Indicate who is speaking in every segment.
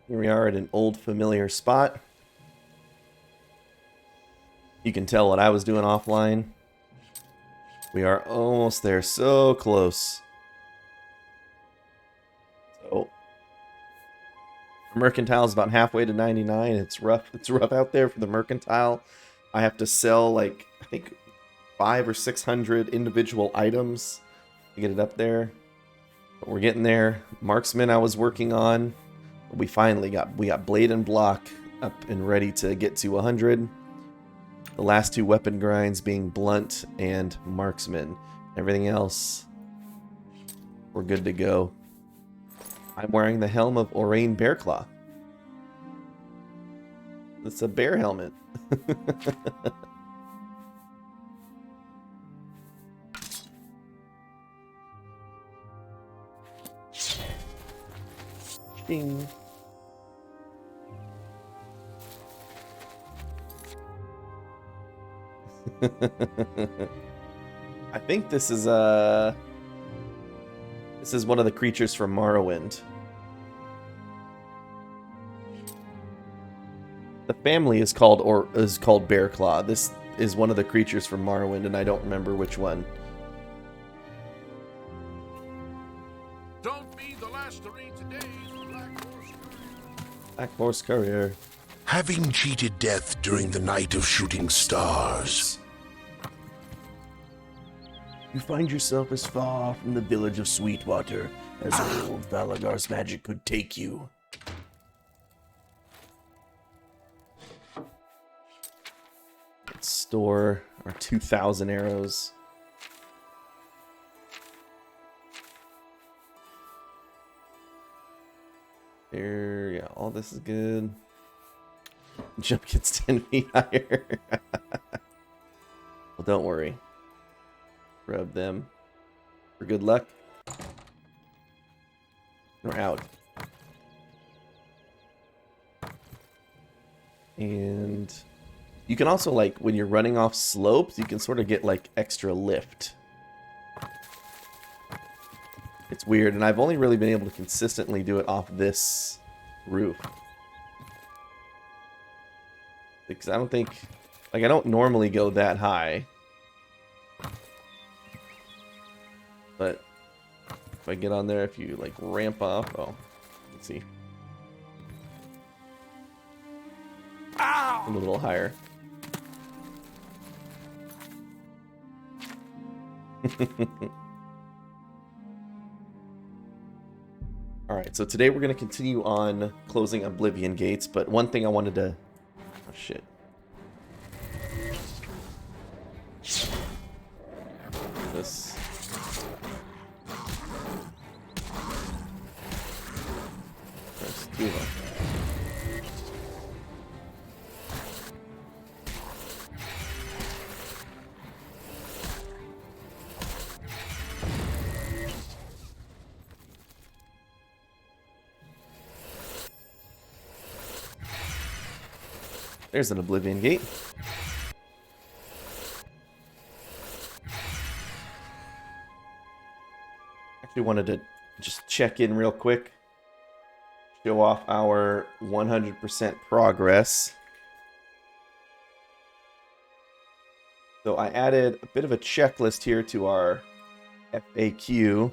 Speaker 1: Here we are at an old familiar spot. You can tell what I was doing offline. We are almost there, so close. So, Mercantile is about halfway to 99. It's rough. It's rough out there for the Mercantile. I have to sell like I think 500 or 600 individual items to get it up there. But we're getting there. Marksman I was working on. We finally got Blade and Block up and ready to get to 100. The last two weapon grinds being Blunt and Marksman. Everything else, we're good to go. I'm wearing the helm of Orain Bearclaw. It's a bear helmet. Ding. I think this is one of the creatures from Morrowind. The family is called Bearclaw. This is one of the creatures from Morrowind, and I don't remember which one.
Speaker 2: Don't be the last to read today's
Speaker 1: Black Horse Courier.
Speaker 3: Having cheated death during the night of shooting stars.
Speaker 1: You find yourself as far from the village of Sweetwater as old Valagar's magic could take you. Let's store our 2,000 arrows. There, yeah, all this is good. Jump gets 10 feet higher. Well, don't worry. Rub them for good luck. We're out. And you can also, like, when you're running off slopes, you can sort of get, like, extra lift. It's weird, and I've only really been able to consistently do it off this roof. Because I don't think... Like, I don't normally go that high. But if I get on there, if you, like, ramp up... Oh, let's see. Ow! A little higher. Alright, so today we're going to continue on closing Oblivion gates, but one thing I wanted to... Oh, shit. This... There's two of them. There's an Oblivion gate. Actually wanted to just check in real quick. Show off our 100% progress. So I added a bit of a checklist here to our FAQ. You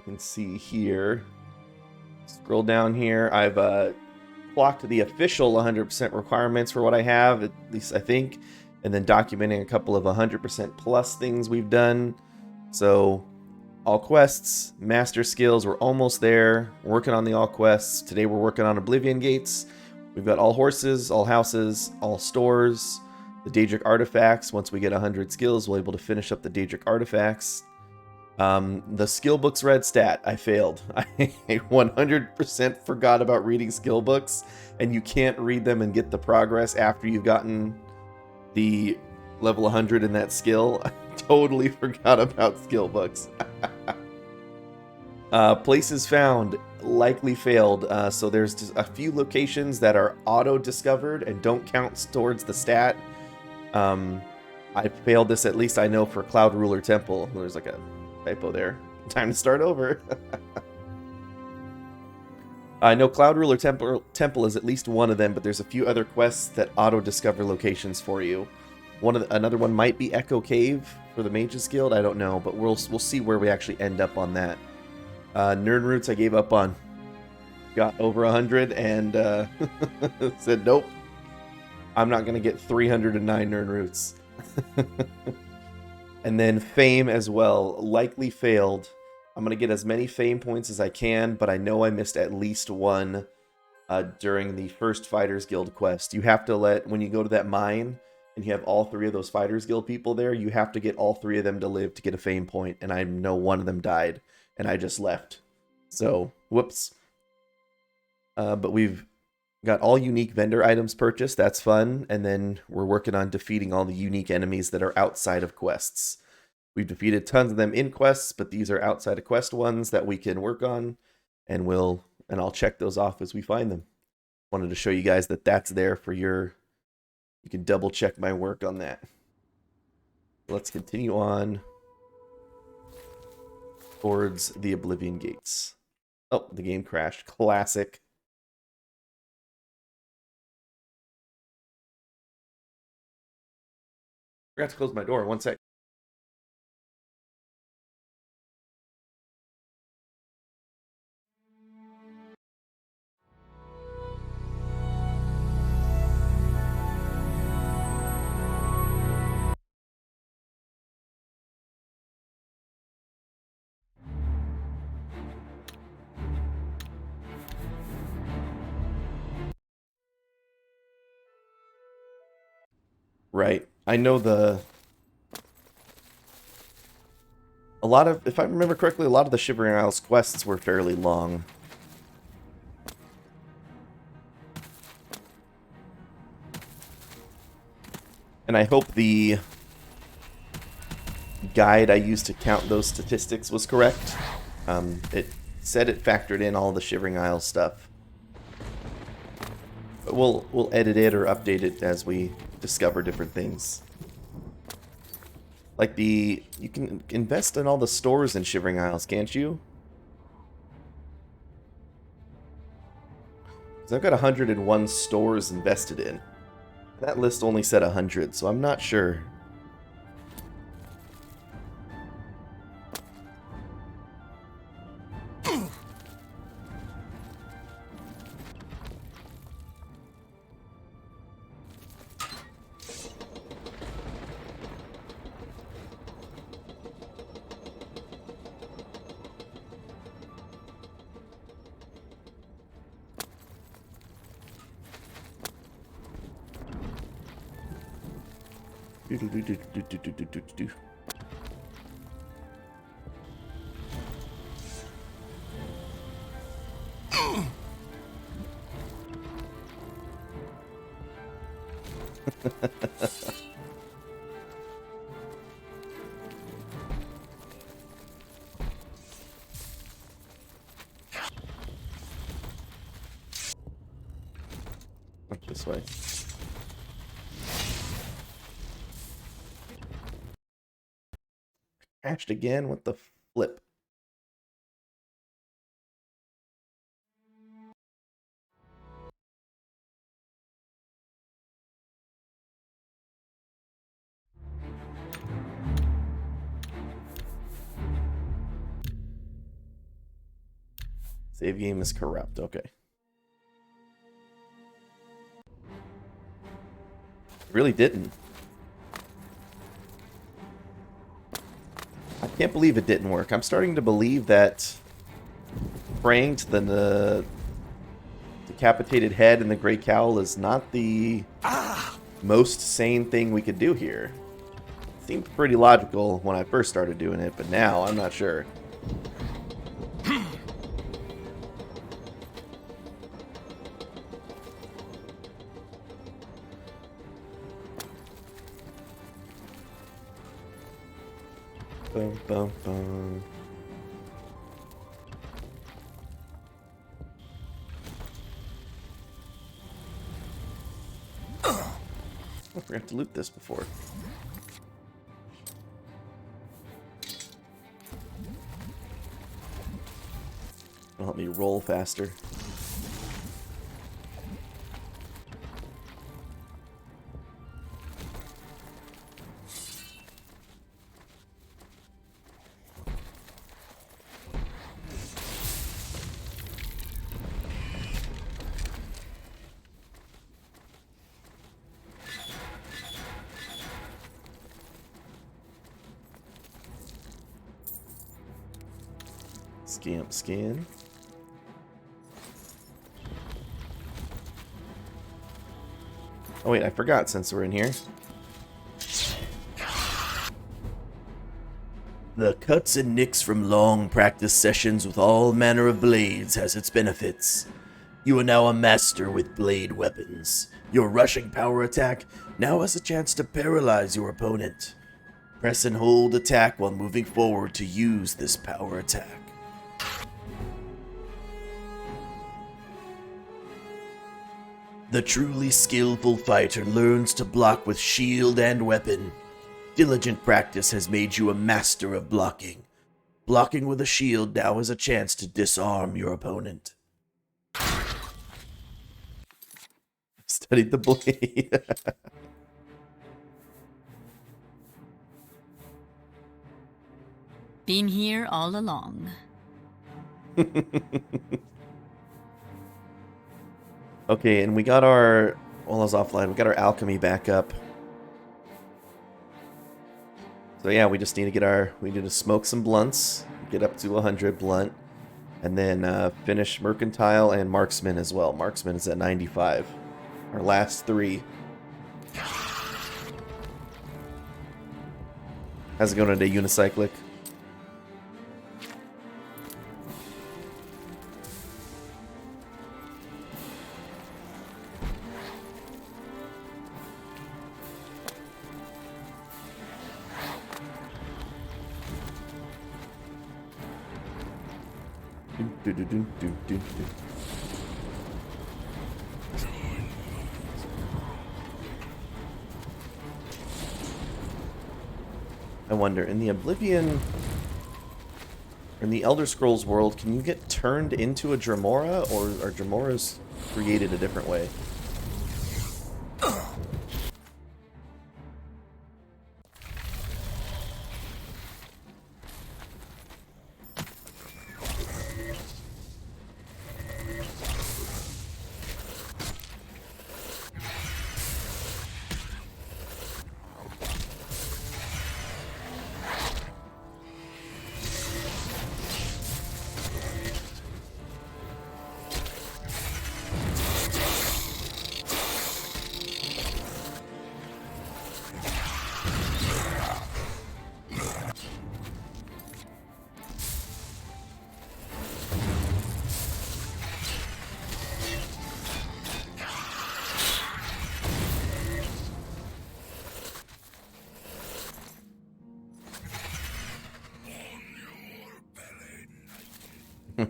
Speaker 1: can see here. Scroll down here. I've clocked the official 100% requirements for what I have, at least I think, and then documenting a couple of 100% plus things we've done. So, all quests, master skills, we're almost there. We're working on the all quests. Today we're working on Oblivion gates. We've got all horses, all houses, all stores, the Daedric artifacts. Once we get 100 skills, we'll be able to finish up the Daedric artifacts. The skill books read stat, I failed. I 100% forgot about reading skill books, and you can't read them and get the progress after you've gotten the level 100 in that skill. I totally forgot about skill books. Places found, likely failed. So there's just a few locations that are auto-discovered and don't count towards the stat. I failed this, at least I know, for Cloud Ruler Temple. There's like a typo there. Time to start over. I know Cloud Ruler Temple is at least one of them, but there's a few other quests that auto-discover locations for you. Another one might be Echo Cave for the Mages Guild. I don't know, but we'll see where we actually end up on that. Nern Roots I gave up on. Got over 100 and said nope. I'm not gonna get 309 Nern Roots. And then Fame as well. Likely failed. I'm going to get as many fame points as I can, but I know I missed at least one during the first Fighters Guild quest. You have to when you go to that mine and you have all 3 of those Fighters Guild people there, you have to get all 3 of them to live to get a fame point, and I know one of them died, and I just left. So, whoops. But we've got all unique vendor items purchased. That's fun. And then we're working on defeating all the unique enemies that are outside of quests. We've defeated tons of them in quests, but these are outside of quest ones that we can work on, and I'll check those off as we find them. Wanted to show you guys that that's there for you can double check my work on that. Let's continue on towards the Oblivion gates. Oh, the game crashed. Classic. Forgot to close my door. One sec. Right. I know if I remember correctly, a lot of the Shivering Isles quests were fairly long. And I hope the guide I used to count those statistics was correct. It said it factored in all the Shivering Isles stuff. But we'll edit it or update it as we discover different things. Like you can invest in all the stores in Shivering Isles, can't you? Because I've got 101 stores invested in. That list only said 100, so I'm not sure. This way. Crashed again? What the flip? Save game is corrupt. Okay. Really didn't. I can't believe it didn't work. I'm starting to believe that praying to the decapitated head and the gray cowl is not the most sane thing we could do here. It seemed pretty logical when I first started doing it, but now I'm not sure. Bum, bum, bum. I forgot to loot this before. It'll help me roll faster. Scamp skin. Oh wait, I forgot since we're in here. The cuts and nicks from long practice sessions with all manner of blades has its benefits. You are now a master with blade weapons. Your rushing power attack now has a chance to paralyze your opponent. Press and hold attack while moving forward to use this power attack. The truly skillful fighter learns to block with shield and weapon. Diligent practice has made you a master of blocking. Blocking with a shield now has a chance to disarm your opponent. Studied the blade.
Speaker 2: Been here all along.
Speaker 1: Okay, and we got our... While I was offline, we got our alchemy back up. So yeah, we just need to get our... We need to smoke some blunts, get up to 100 blunt, and then finish mercantile and marksman as well. Marksman is at 95. Our last 3. How's it going today, Unicyclic? I wonder, in the Oblivion, in the Elder Scrolls world, can you get turned into a Dremora, or are Dremoras created a different way?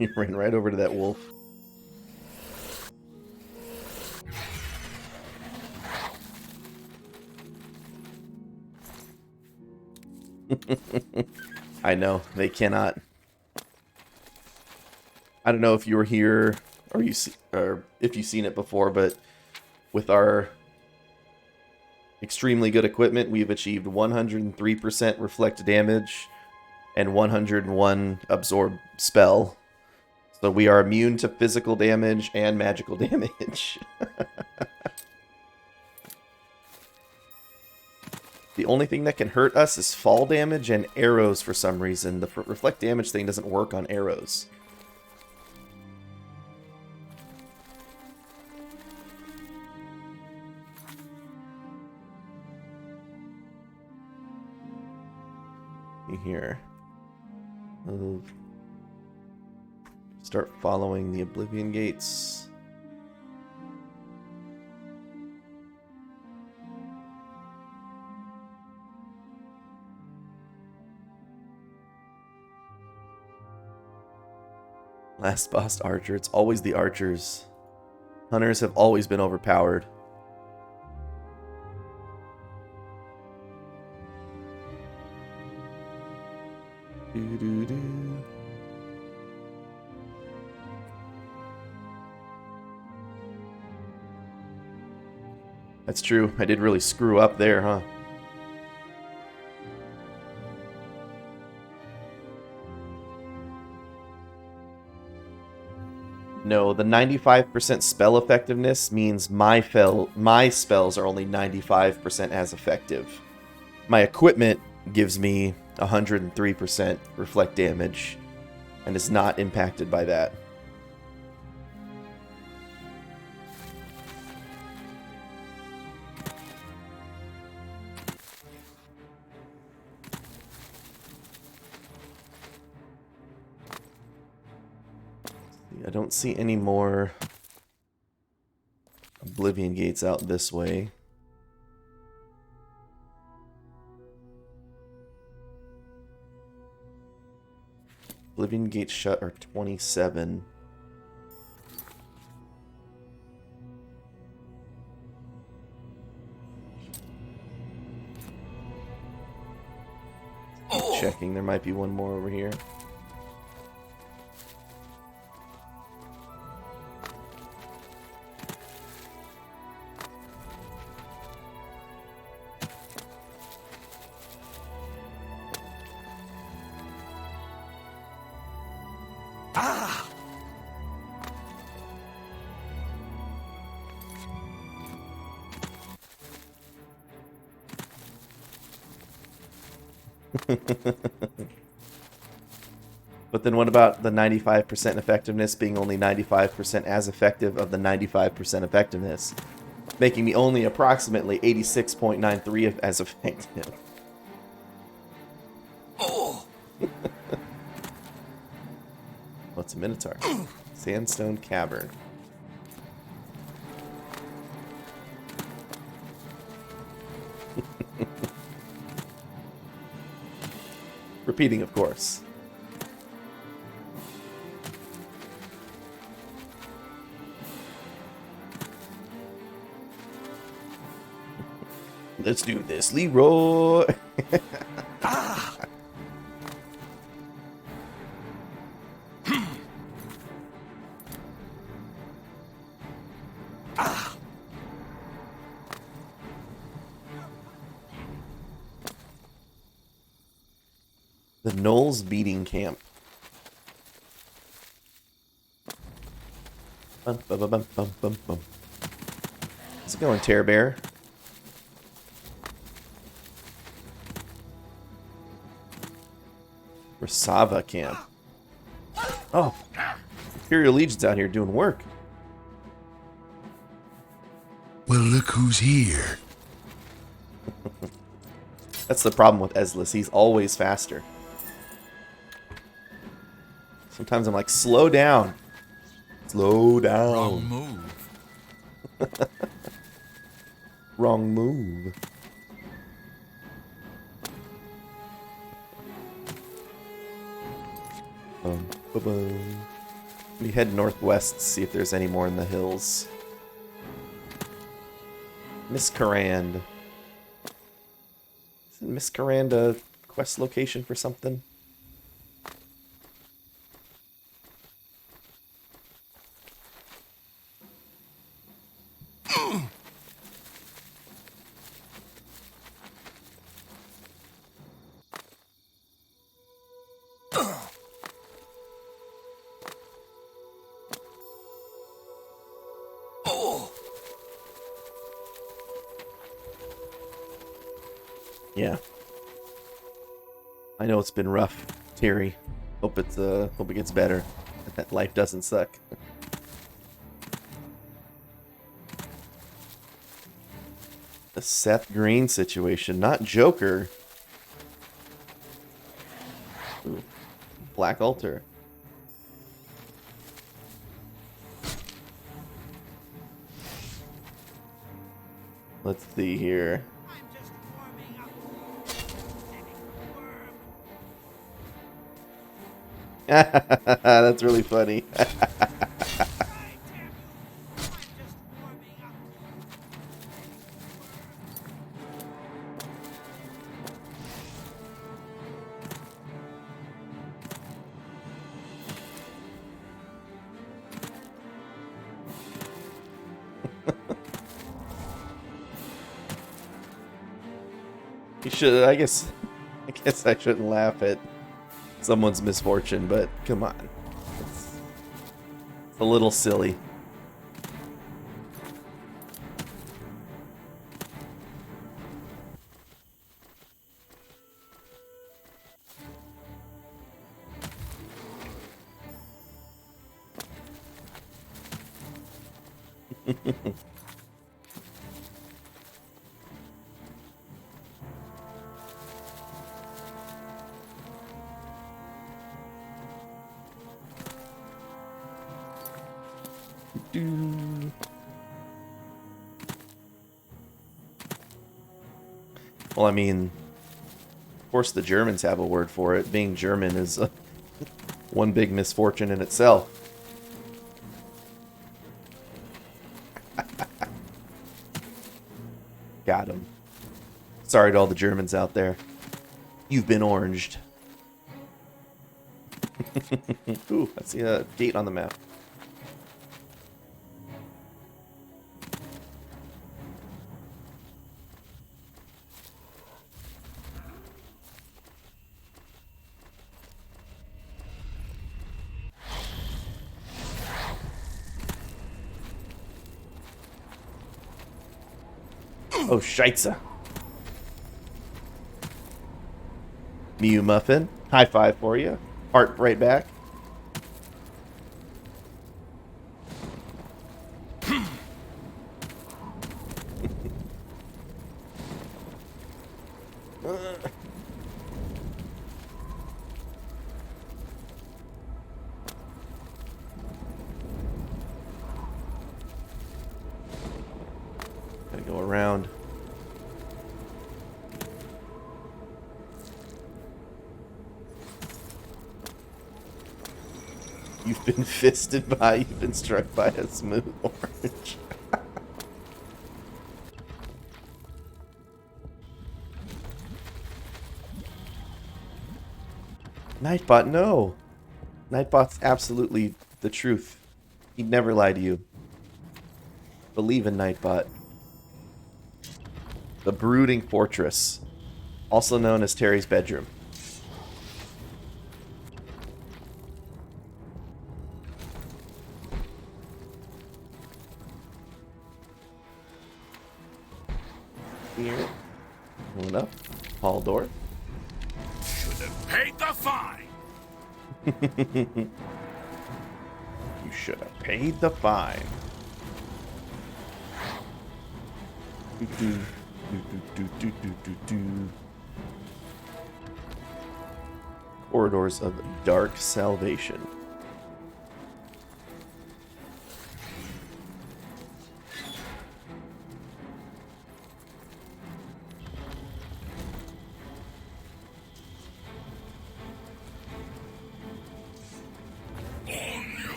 Speaker 1: You ran right over to that wolf. I know, they cannot. I don't know if you were here or if you've seen it before, but with our extremely good equipment, we've achieved 103% reflect damage and 101 absorb spell. So we are immune to physical damage and magical damage. The only thing that can hurt us is fall damage and arrows for some reason. The reflect damage thing doesn't work on arrows. Here. Move. Start following the Oblivion gates. Last boss archer. It's always the archers. Hunters have always been overpowered. Doo-doo-doo. That's true. I did really screw up there, huh? No, the 95% spell effectiveness means my spells are only 95% as effective. My equipment gives me 103% reflect damage and is not impacted by that. I don't see any more Oblivion gates out this way. Oblivion gates shut are 27. Checking, there might be one more over here. But then what about the 95% effectiveness being only 95% as effective of the 95% effectiveness? Making me only approximately 86.93 as effective. What's a Minotaur? Sandstone Cavern. Repeating, of course. Let's do this, Leroy. The Knowles Beating Camp. Bum, bum, bum, bum, bum, bum. How's it going, Terror Bear? Rasava Camp. Oh, Imperial Legion's out here doing work.
Speaker 3: Well, look who's here.
Speaker 1: That's the problem with Ezlis. He's always faster. Sometimes I'm like, slow down. Slow down.
Speaker 3: Wrong move.
Speaker 1: Wrong move. We head northwest to see if there's any more in the hills. Miss Carand. Isn't Miss Carand a quest location for something? Yeah. I know it's been rough, Terry. Hope it gets better. That life doesn't suck. The Seth Green situation, not Joker. Ooh. Black Altar. Let's see here. That's really funny. You should. I guess I shouldn't laugh at someone's misfortune, but come on, it's a little silly. Well, I mean, of course the Germans have a word for it. Being German is one big misfortune in itself. Got him. Sorry to all the Germans out there. You've been oranged. Ooh, I see a gate on the map. Oh, Scheitze. Mew Muffin. High five for you. Heart right back. Gotta go around. You've been fisted by, you've been struck by a smooth orange. Nightbot, no. Nightbot's absolutely the truth. He'd never lie to you. Believe in Nightbot. The Brooding Fortress, also known as Terry's bedroom. Here, going up, hall door.
Speaker 3: Should have paid the fine.
Speaker 1: You should have paid the fine. Corridors of Dark Salvation.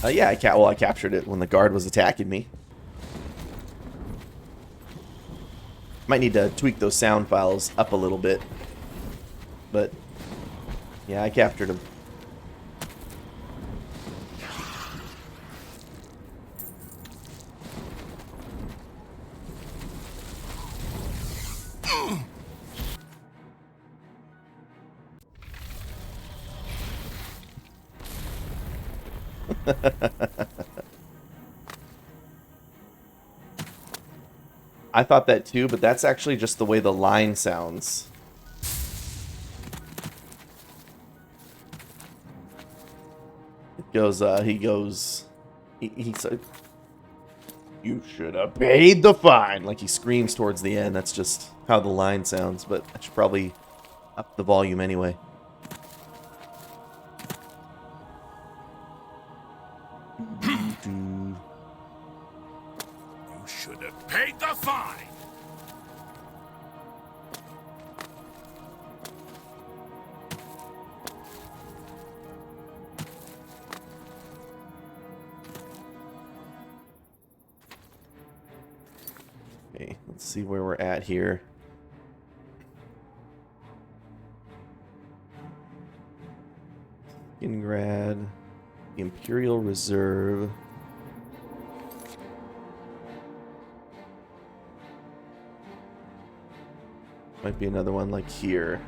Speaker 1: Yeah, I captured it when the guard was attacking me. Might need to tweak those sound files up a little bit. But, yeah, I captured him. I thought that too, but that's actually just the way the line sounds. It goes, he said, you should have paid the fine. Like he screams towards the end. That's just how the line sounds, but I should probably up the volume anyway.
Speaker 3: You should have paid the fine.
Speaker 1: Okay, let's see where we're at here. Ingrad, the Imperial Reserve. Might be another one like here.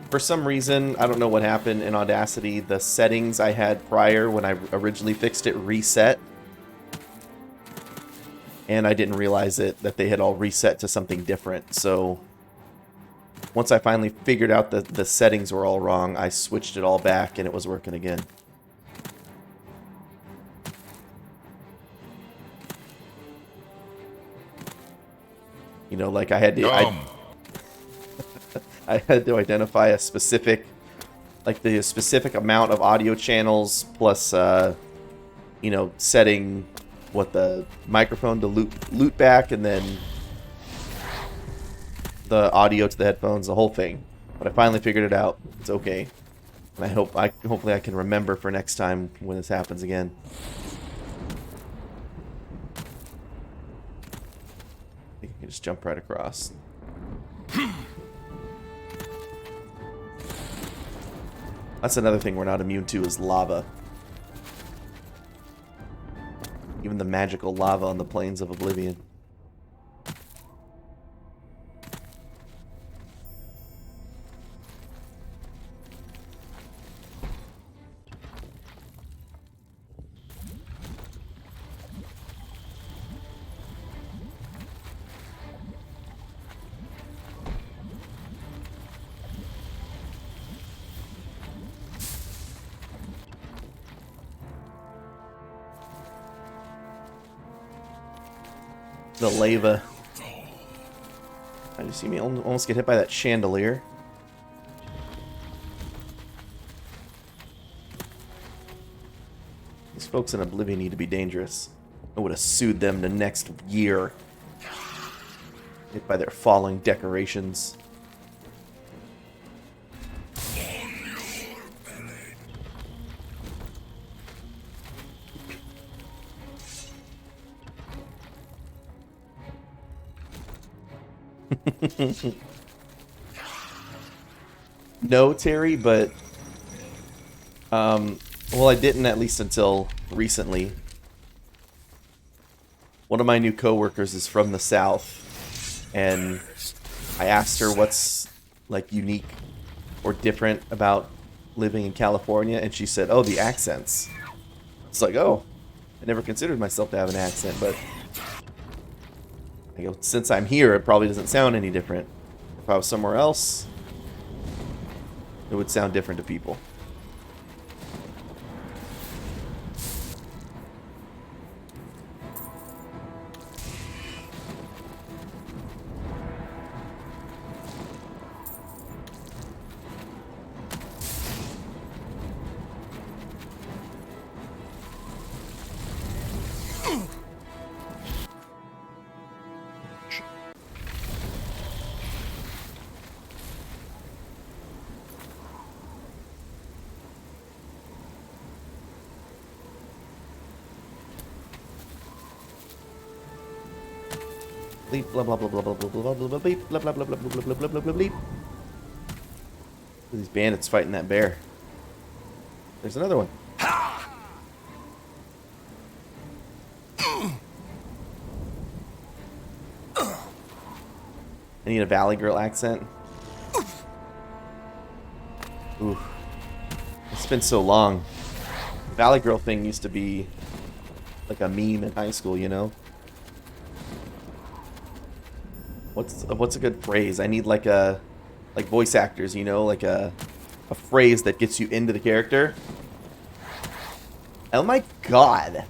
Speaker 1: For some reason, I don't know what happened in Audacity, the settings I had prior when I originally fixed it reset. And I didn't realize that they had all reset to something different. So once I finally figured out that the settings were all wrong, I switched it all back and it was working again. You know, like I had to I had to identify a specific, like the specific amount of audio channels plus you know, setting what the microphone to loop back, and then the audio to the headphones, the whole thing. But I finally figured it out. It's okay. And hopefully I can remember for next time when this happens again. I think I can just jump right across. That's another thing we're not immune to is lava. Even the magical lava on the plains of Oblivion. The lava. You see me almost get hit by that chandelier. These folks in Oblivion need to be dangerous. I would have sued them the next year. Hit by their falling decorations. No, Terry, but well, I didn't, at least until recently. One of my new coworkers is from the South, and I asked her what's like unique or different about living in California, and she said, "Oh, the accents." It's like, "Oh, I never considered myself to have an accent, but I go, since I'm here, it probably doesn't sound any different. If I was somewhere else, it would sound different to people." Bleep, blah blah blah blah blah blah blah blah blah bleep, blah blah blah blah blah blah blah blah blah bleep. These bandits fighting that bear. There's another one. I need a Valley Girl accent. Ooh. It's been so long. The Valley Girl thing used to be like a meme in high school, you know? What's a good phrase? I need like voice actors, you know, like a phrase that gets you into the character. Oh my god.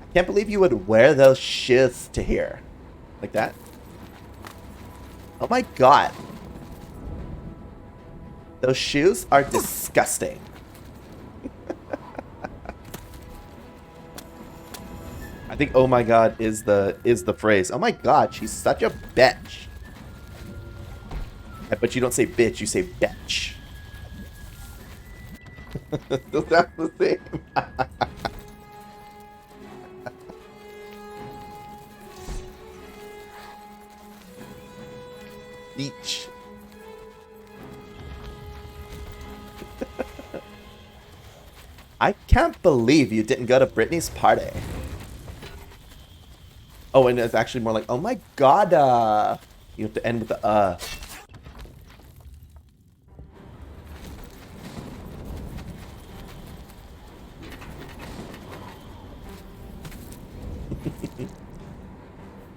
Speaker 1: I can't believe you would wear those shoes to here. Like that. Oh my god. Those shoes are disgusting. I think "oh my god" is the phrase. Oh my god, she's such a bitch. But you don't say bitch, you say bitch. Those sound the same. Beach. I can't believe you didn't go to Britney's party. Oh, and it's actually more like, oh my god, you have to end with the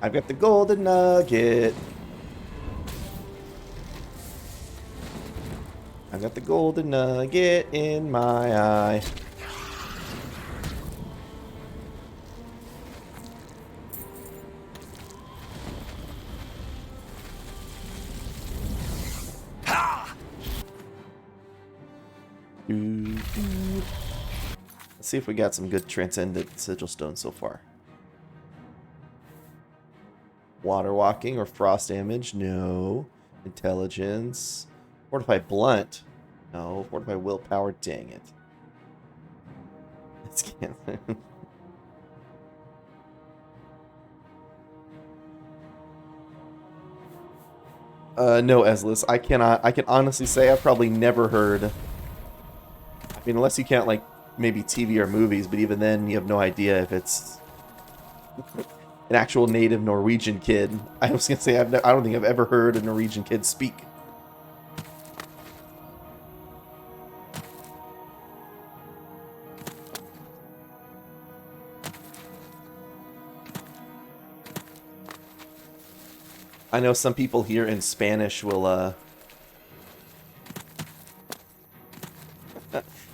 Speaker 1: I've got the golden nugget. I've got the golden nugget in my eye. Let's see if we got some good transcendent sigil stones so far. Water walking or frost damage? No. Intelligence. Fortify blunt? No. Fortify willpower? Dang it. It's cancer. No, Eslis. I can honestly say I've probably never heard. I mean, unless you count like maybe TV or movies, but even then you have no idea if it's an actual native Norwegian kid. I was gonna say I don't think I've ever heard a Norwegian kid speak. I know some people here in Spanish will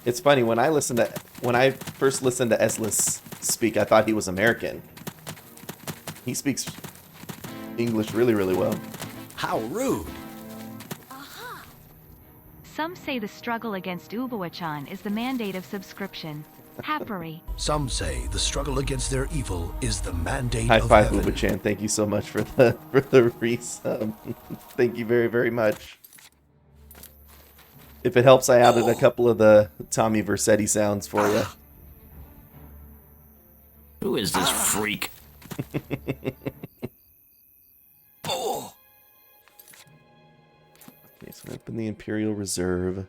Speaker 1: it's funny when I first listened to Eslis speak, I thought he was American. He speaks English really, really well.
Speaker 3: How rude!
Speaker 4: Some say the struggle against Ubuachan is the mandate of subscription. Happily.
Speaker 3: Some say the struggle against their evil is the mandate
Speaker 1: High
Speaker 3: of
Speaker 1: five,
Speaker 3: heaven.
Speaker 1: Uba-chan. Thank you so much for the resub. Thank you very, very much. If it helps, I added a couple of the Tommy Vercetti sounds for you.
Speaker 5: Who is this freak?
Speaker 3: Oh!
Speaker 1: Okay, so open the Imperial Reserve.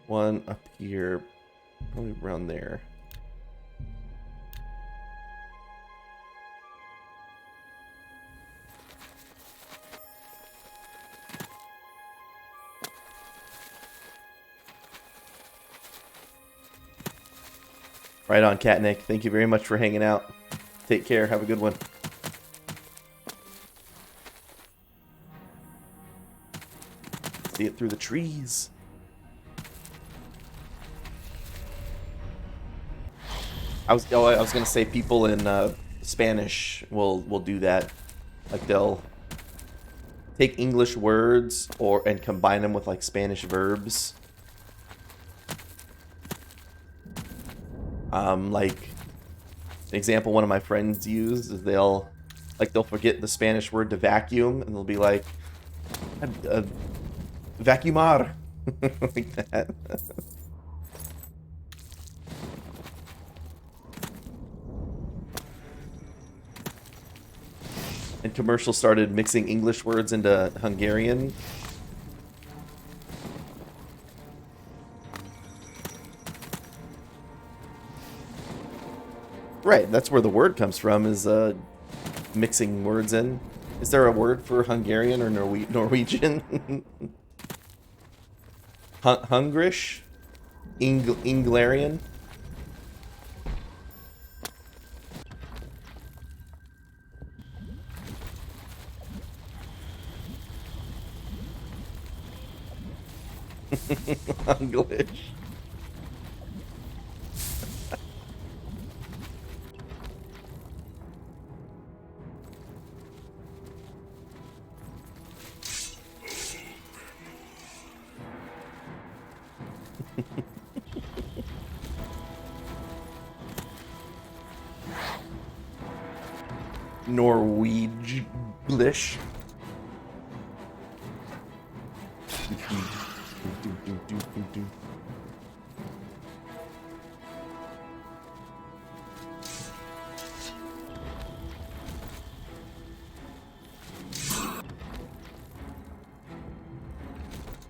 Speaker 1: One up here. Probably around there. Right on, Catnick. Thank you very much for hanging out. Take care. Have a good one. See it through the trees. I was gonna say people in Spanish will do that. Like they'll take English words and combine them with like Spanish verbs. Like an example one of my friends used is they'll forget the Spanish word to vacuum and they'll be like vacuumar like that. And commercials started mixing English words into Hungarian. Right, that's where the word comes from, is mixing words in. Is there a word for Hungarian or Norwegian? Hungrish? Inglarian? English. Norwegish.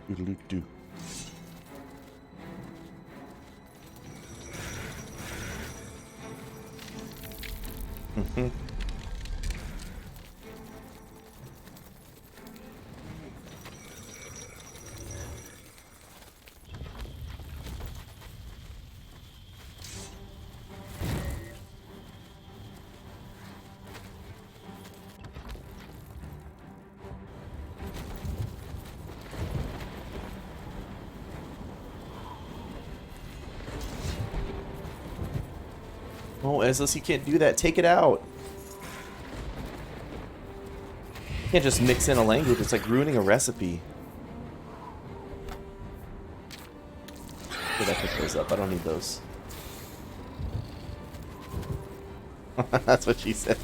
Speaker 1: Doodle-doo. Mm-hmm. Oh, Ezlis, you can't do that. Take it out. You can't just mix in a language. It's like ruining a recipe. Did I pick those up? I don't need those. That's what she said.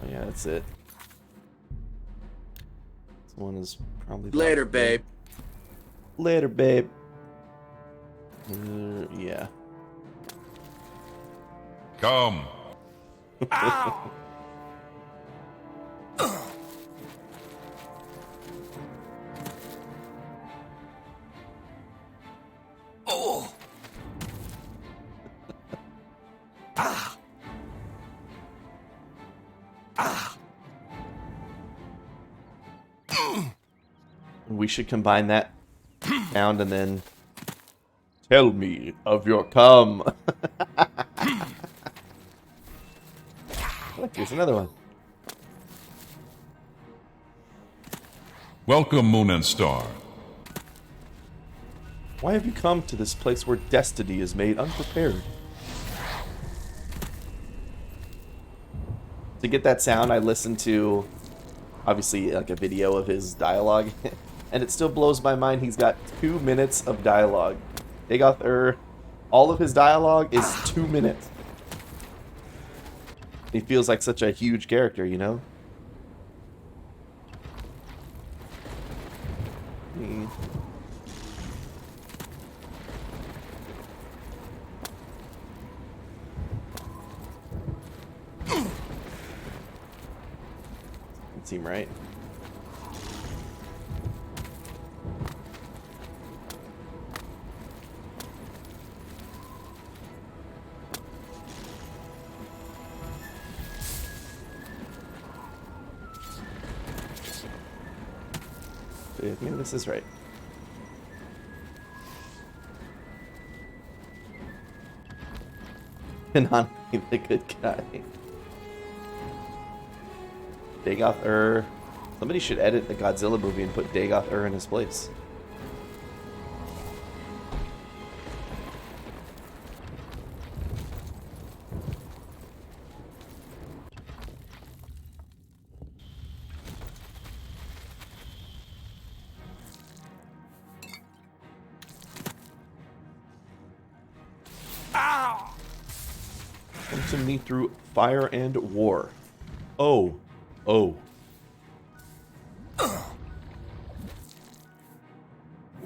Speaker 1: Oh, yeah, that's it. This one is probably
Speaker 6: Later, babe.
Speaker 1: Later, babe. Yeah.
Speaker 7: Come.
Speaker 1: We should combine that sound and then tell me of your cum. Look, here's another one.
Speaker 7: Welcome, Moon and Star.
Speaker 1: Why have you come to this place where destiny is made unprepared? To get that sound, I listened to, obviously, like a video of his dialogue, and it still blows my mind. He's got 2 minutes of dialogue. All of his dialogue is 2 minutes. He feels like such a huge character, you know? Doesn't seem right. Maybe this is right. Not the good guy. Dagoth Somebody should edit the Godzilla movie and put Dagoth in his place. Come to me through fire and war. Oh.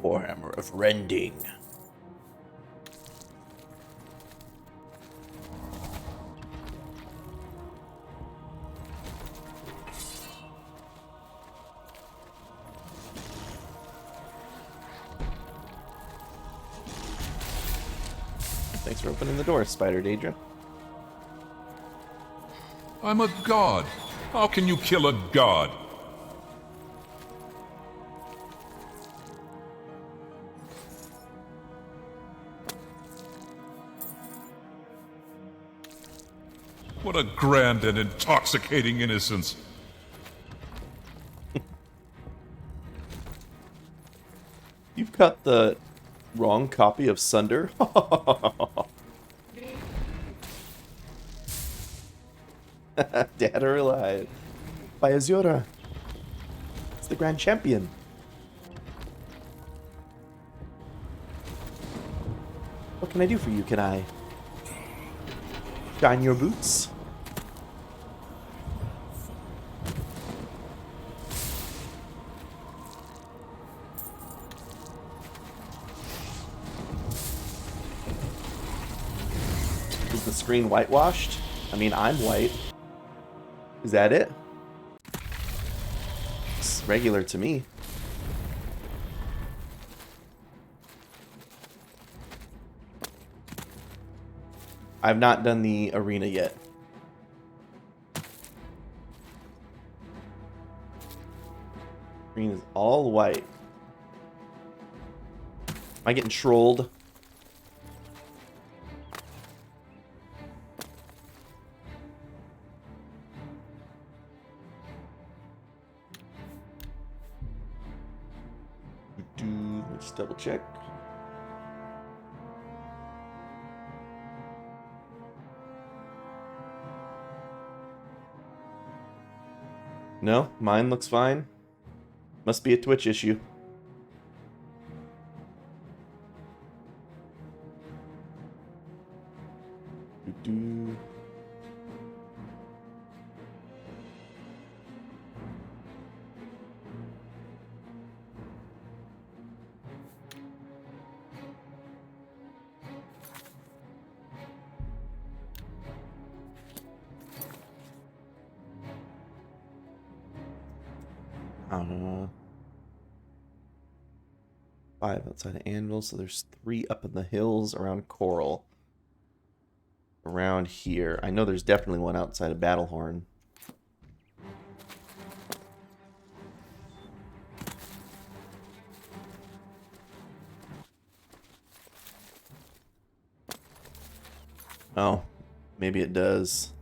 Speaker 1: Warhammer of Rending. Thanks for opening the door, Spider Daedra.
Speaker 7: I'm a god. How can you kill a god? What a grand and intoxicating innocence.
Speaker 1: You've got the wrong copy of Sunder. Dead or alive. By Azura. It's the grand champion. What can I do for you? Can I shine your boots? Is the screen whitewashed? I mean, I'm white. Is that it? It's regular to me. I've not done the arena yet. Green is all white. Am I getting trolled? Just double check. No, mine looks fine. Must be a Twitch issue. Doo-doo. Uh, 5 outside of Anvil, so there's 3 up in the hills around Coral. Around here. I know there's definitely one outside of Battlehorn. Oh, maybe it does.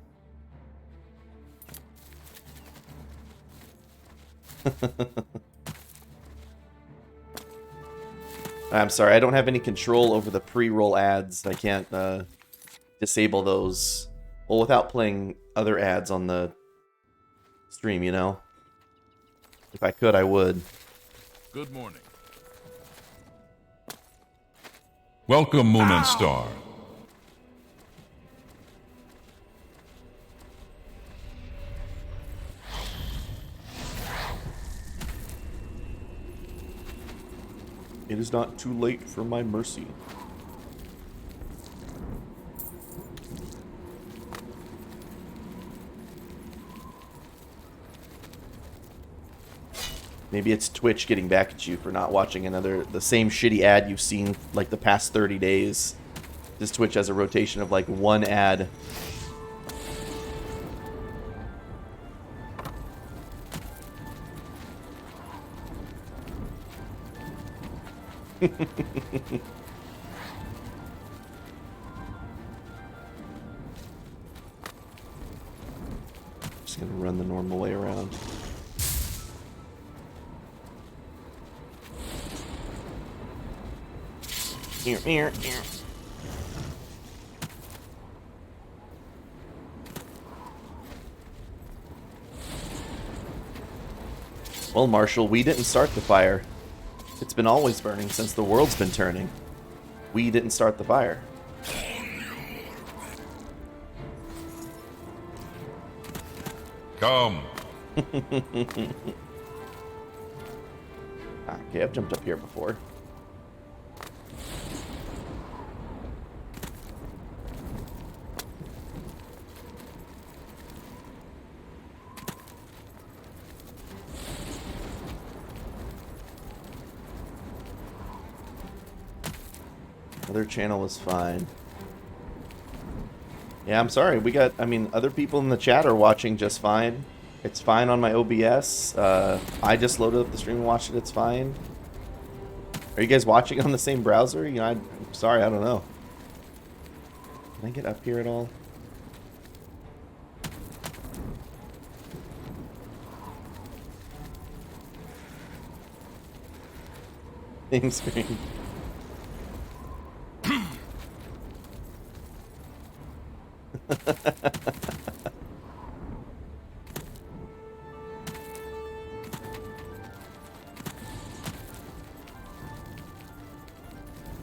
Speaker 1: I'm sorry, I don't have any control over the pre-roll ads. I can't disable those. Well, without playing other ads on the stream, you know? If I could, I would.
Speaker 7: Good morning. Welcome, Moon and Star.
Speaker 1: It is not too late for my mercy. Maybe it's Twitch getting back at you for not watching the same shitty ad you've seen like the past 30 days. This Twitch has a rotation of like one ad. Just gonna run the normal way around. Here. Well, Marshall, we didn't start the fire. It's been always burning since the world's been turning. We didn't start the fire.
Speaker 7: Come.
Speaker 1: Okay, I've jumped up here before. Other channel was fine. Yeah, I'm sorry. Other people in the chat are watching just fine. It's fine on my OBS. I just loaded up the stream and watched it. It's fine. Are you guys watching on the same browser? You know, I'm sorry. I don't know. Can I get up here at all? Same screen.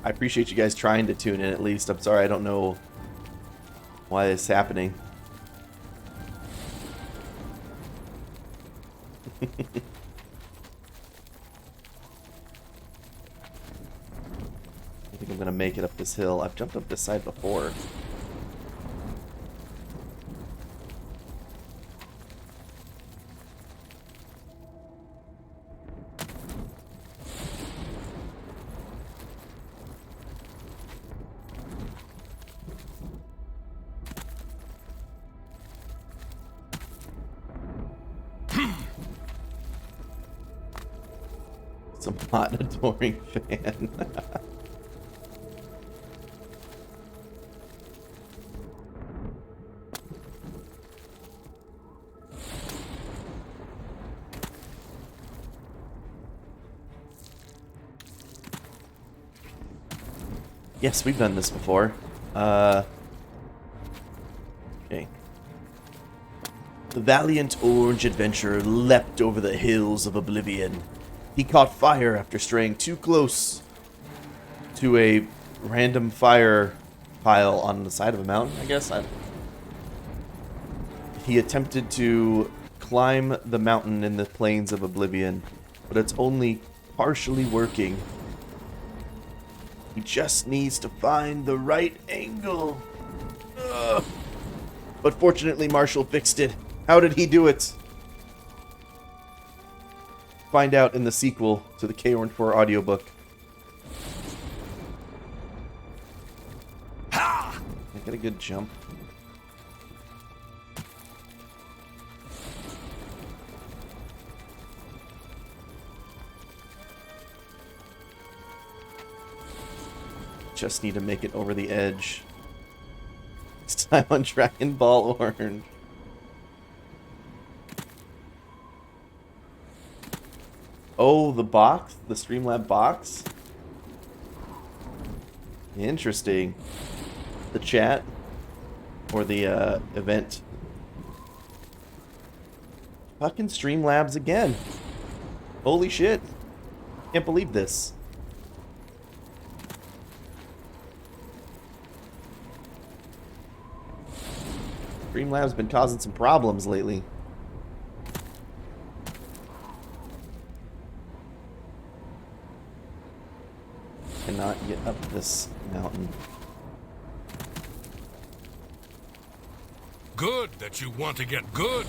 Speaker 1: I appreciate you guys trying to tune in at least. I'm sorry I don't know why this is happening. I think I'm gonna make it up this hill. I've jumped up this side before. Some hot adoring fan. Yes, we've done this before. Okay. The valiant orange adventurer leapt over the hills of Oblivion. He caught fire after straying too close to a random fire pile on the side of a mountain, I guess. He attempted to climb the mountain in the plains of Oblivion, but it's only partially working. He just needs to find the right angle. Ugh. But fortunately, Marshall fixed it. How did he do it? Find out in the sequel to the K-Orn4 audiobook. Ha! I get a good jump. Just need to make it over the edge. This time on Dragon Ball Orange. Oh, the box? The Streamlab box? Interesting. The chat? Or the event? Fucking Streamlabs again. Holy shit. Can't believe this. Streamlab's been causing some problems lately. Cannot get up this mountain.
Speaker 3: Good that you want to get good.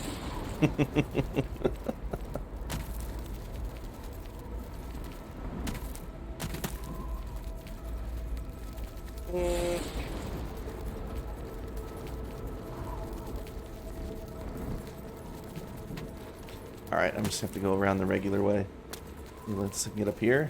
Speaker 1: Alright, I'm just gonna have to go around the regular way. Let's get up here.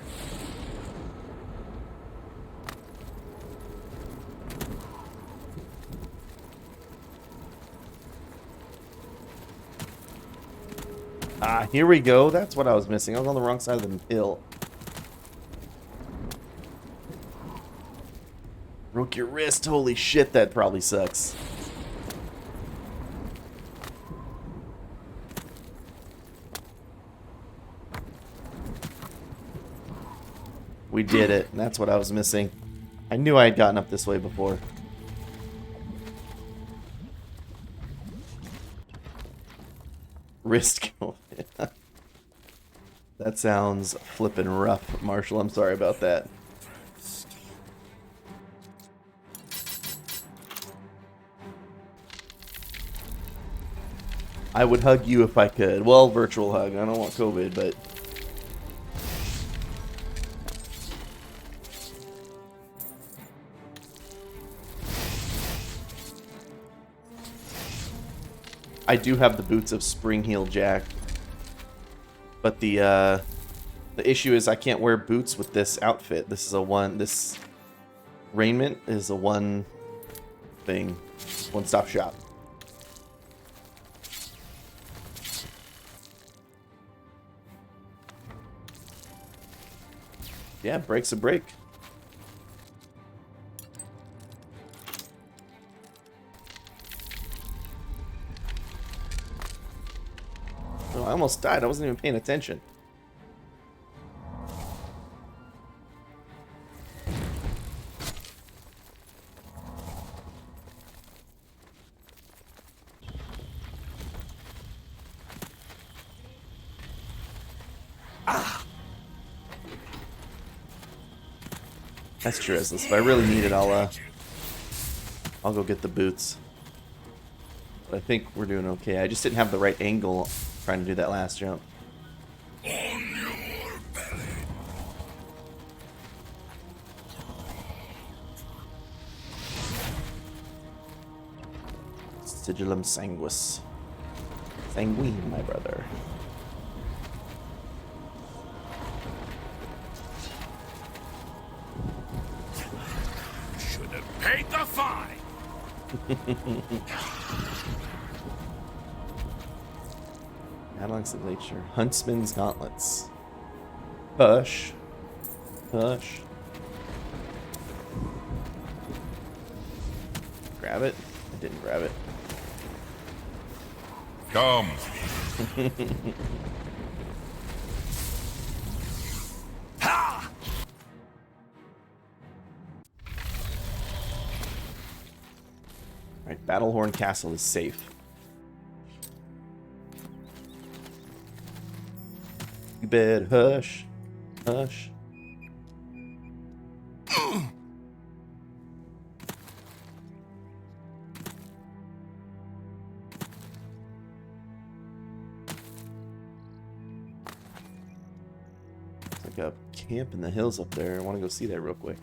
Speaker 1: Ah, here we go. That's what I was missing. I was on the wrong side of the hill. Broke your wrist. Holy shit, that probably sucks. We did it. And that's what I was missing. I knew I had gotten up this way before. Wrist going. That sounds flippin' rough, Marshall. I'm sorry about that. I would hug you if I could. Well, virtual hug. I don't want COVID, but... I do have the boots of Spring Heel Jack. But the issue is I can't wear boots with this outfit. This raiment is a one thing. One-stop shop. Yeah, break's a break. Oh, I almost died. I wasn't even paying attention. That's true. If I really need it, I'll go get the boots. But I think we're doing okay. I just didn't have the right angle trying to do that last jump.
Speaker 3: On your belly.
Speaker 1: Sigillum sanguis. Sanguine, my brother.
Speaker 3: Should have paid the fine.
Speaker 1: Adelix of Nature. Huntsman's Gauntlets. Push. Push. grab it? I didn't grab it.
Speaker 7: Come.
Speaker 1: Alright, Battlehorn Castle is safe. You better hush. Hush. It's like a camp in the hills up there. I want to go see that real quick.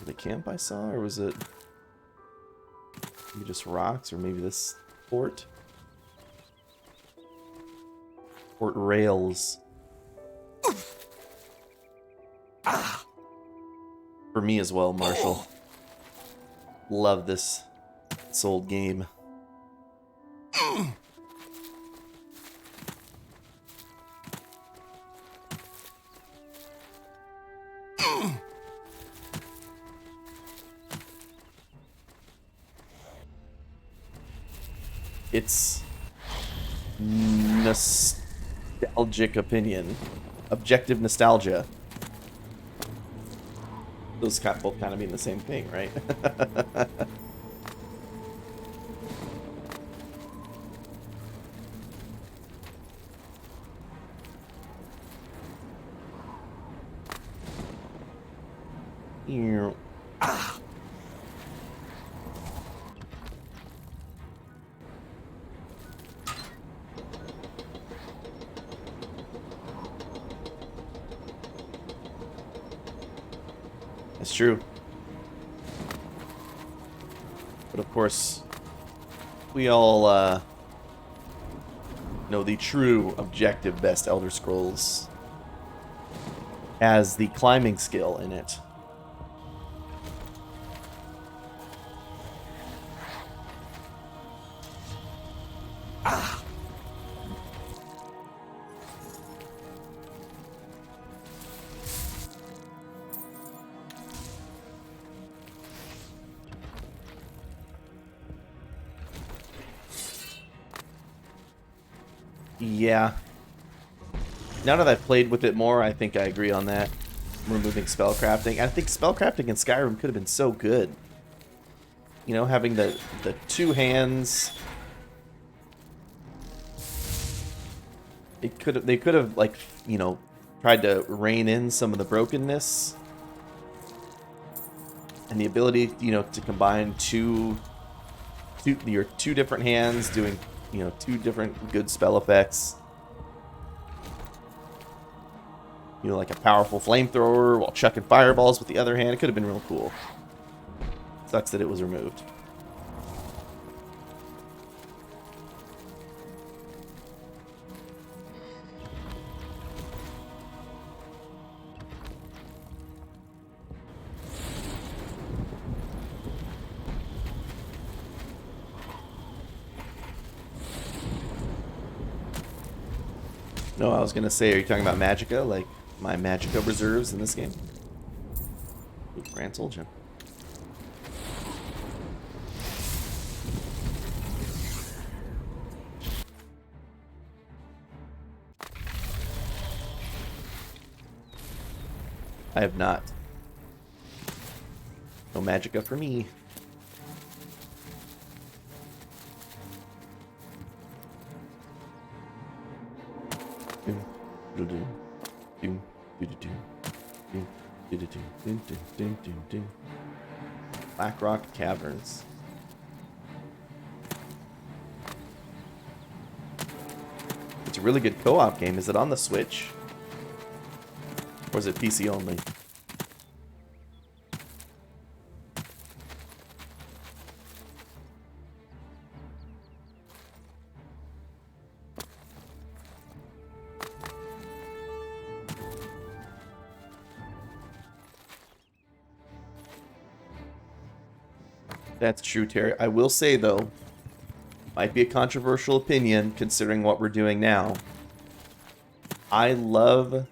Speaker 1: The camp I saw, or was it maybe just rocks, or maybe this fort? Fort Rails. For me as well, Marshall. Love this old game. It's nostalgic opinion. Objective nostalgia. Those both kind of mean the same thing, right? It's true. But of course, we all know the true objective best Elder Scrolls has the climbing skill in it. Yeah. Now that I've played with it more, I think I agree on that. Removing spellcrafting. I think spellcrafting in Skyrim could have been so good. You know, having the two hands. They could have like, you know, tried to rein in some of the brokenness. And the ability, you know, to combine your two different hands doing, you know, two different good spell effects. You know, like a powerful flamethrower while chucking fireballs with the other hand. It could have been real cool. Sucks that it was removed. No, I was gonna say, are you talking about Magicka? Like my Magicka reserves in this game? Ooh, Grand Soul Gem. I have not. No Magicka for me. Blackrock Caverns. It's a really good co-op game. Is it on the Switch? Or is it PC only? That's true, Terry. I will say, though, Might be a controversial opinion considering what we're doing now. I love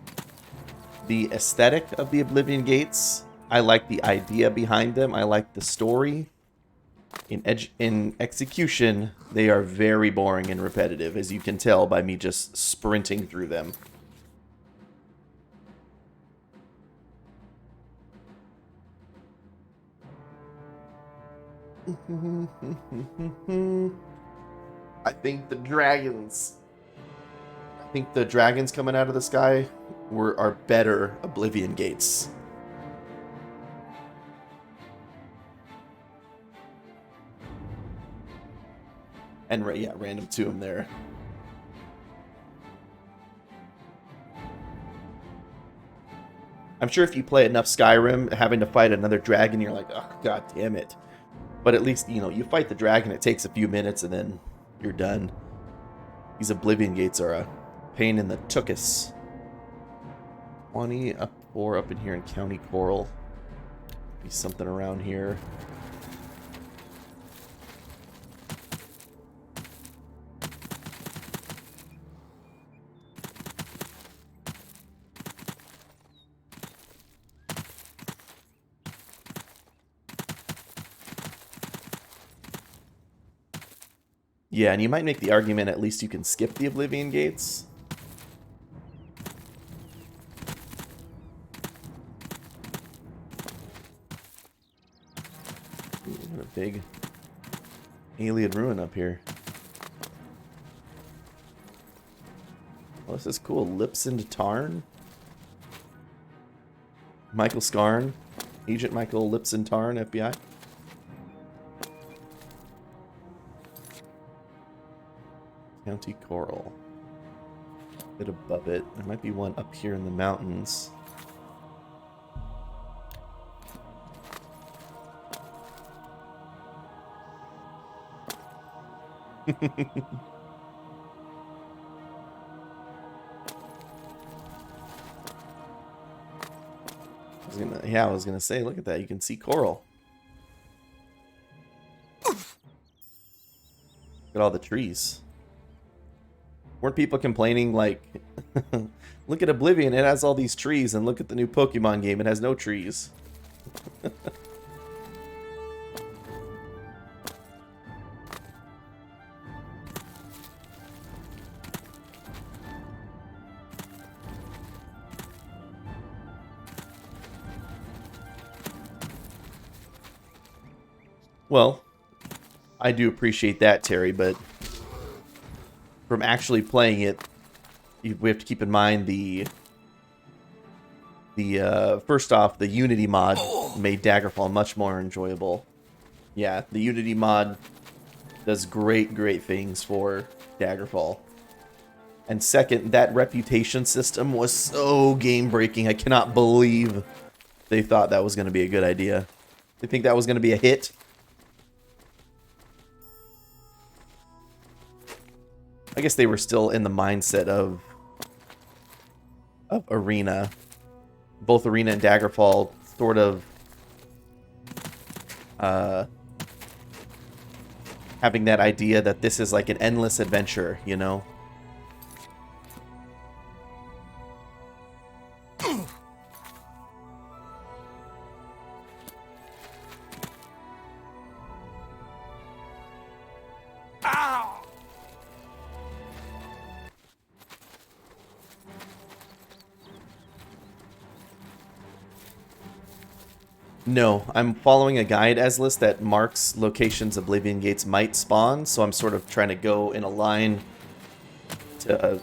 Speaker 1: the aesthetic of the Oblivion Gates. I like the idea behind them. I like the story. In execution, they are very boring and repetitive, as you can tell by me just sprinting through them. I think the dragons coming out of the sky are better Oblivion Gates. And yeah, random tomb there. I'm sure if you play enough Skyrim, having to fight another dragon, you're like, oh, god damn it. But at least, you know, you fight the dragon, it takes a few minutes, and then you're done. These Oblivion Gates are a pain in the tuchus. 20 up 4 up in here in County Coral. Be something around here. Yeah, and you might make the argument at least you can skip the Oblivion Gates. Ooh, what a big alien ruin up here. Oh, this is cool. Lipsend Tarn. Michael Scarn. Agent Michael Lipsend Tarn, FBI. County Coral. A bit above it. There might be one up here in the mountains. I was gonna say, look at that. You can see coral. Look at all the trees. Weren't people complaining like, look at Oblivion, it has all these trees, and look at the new Pokemon game, it has no trees. Well, I do appreciate that, Terry, but from actually playing it, we have to keep in mind the first off, the Unity mod made Daggerfall much more enjoyable. Yeah, the Unity mod does great things for Daggerfall. And second, that reputation system was so game-breaking. I cannot believe they thought that was going to be a good idea. They think that was going to be a hit? I guess they were still in the mindset of Arena. Both Arena and Daggerfall sort of having that idea that this is like an endless adventure, you know? No, I'm following a guide as list that marks locations Oblivion Gates might spawn, so I'm sort of trying to go in a line to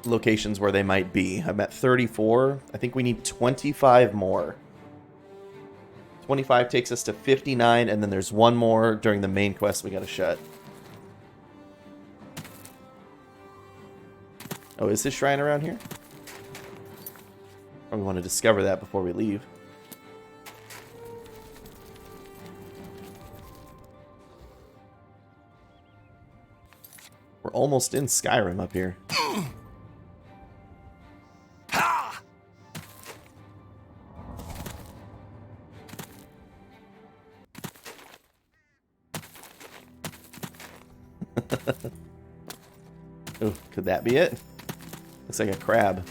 Speaker 1: locations where they might be. I'm at 34. I think we need 25 more. 25 takes us to 59, and then there's one more during the main quest we gotta shut. Oh, is this shrine around here? Probably want to discover that before we leave. We're almost in Skyrim up here. Oh, could that be it? Looks like a crab.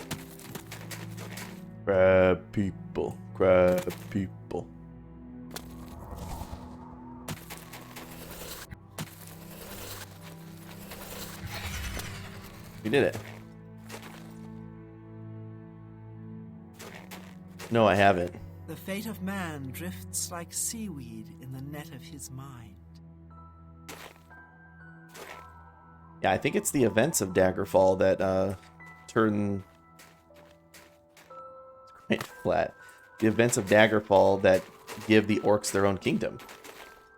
Speaker 1: Crab people. Crab people. We did it. No, I haven't.
Speaker 6: The fate of man drifts like seaweed in the net of his mind.
Speaker 1: Yeah, I think it's the events of Daggerfall that turn quite flat. The events of Daggerfall that give the orcs their own kingdom,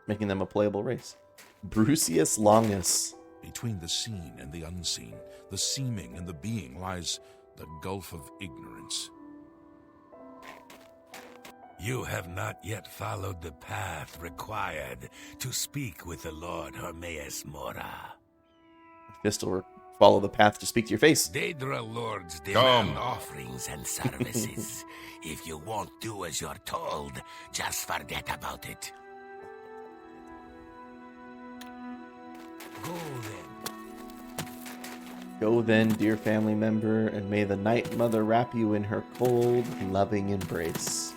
Speaker 1: making them a playable race. Brucius Longus.
Speaker 7: Between the seen and the unseen, the seeming and the being, lies the gulf of ignorance.
Speaker 8: You have not yet followed the path required to speak with the Lord Hermaeus Mora.
Speaker 1: Fistel, follow the path to speak to your face.
Speaker 8: Daedra lords demand
Speaker 7: Come.
Speaker 8: offerings and services. If you won't do as you're told, just forget about it. Go then.
Speaker 1: Go then, dear family member, and may the Night Mother wrap you in her cold, loving embrace.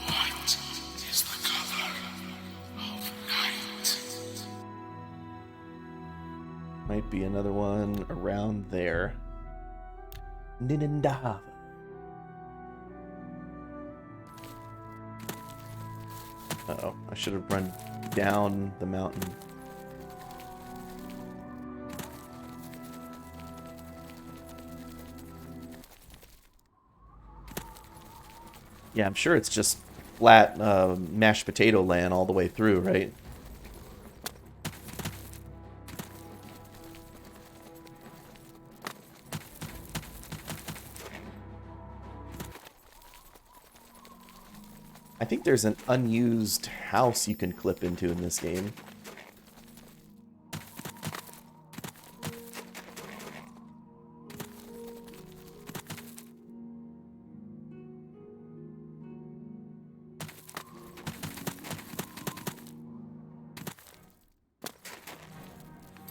Speaker 3: What is the color of night?
Speaker 1: Might be another one around there. Ninindahava. Uh-oh, I should have run down the mountain. Yeah, I'm sure it's just flat mashed potato land all the way through, right? I think there's an unused house you can clip into in this game.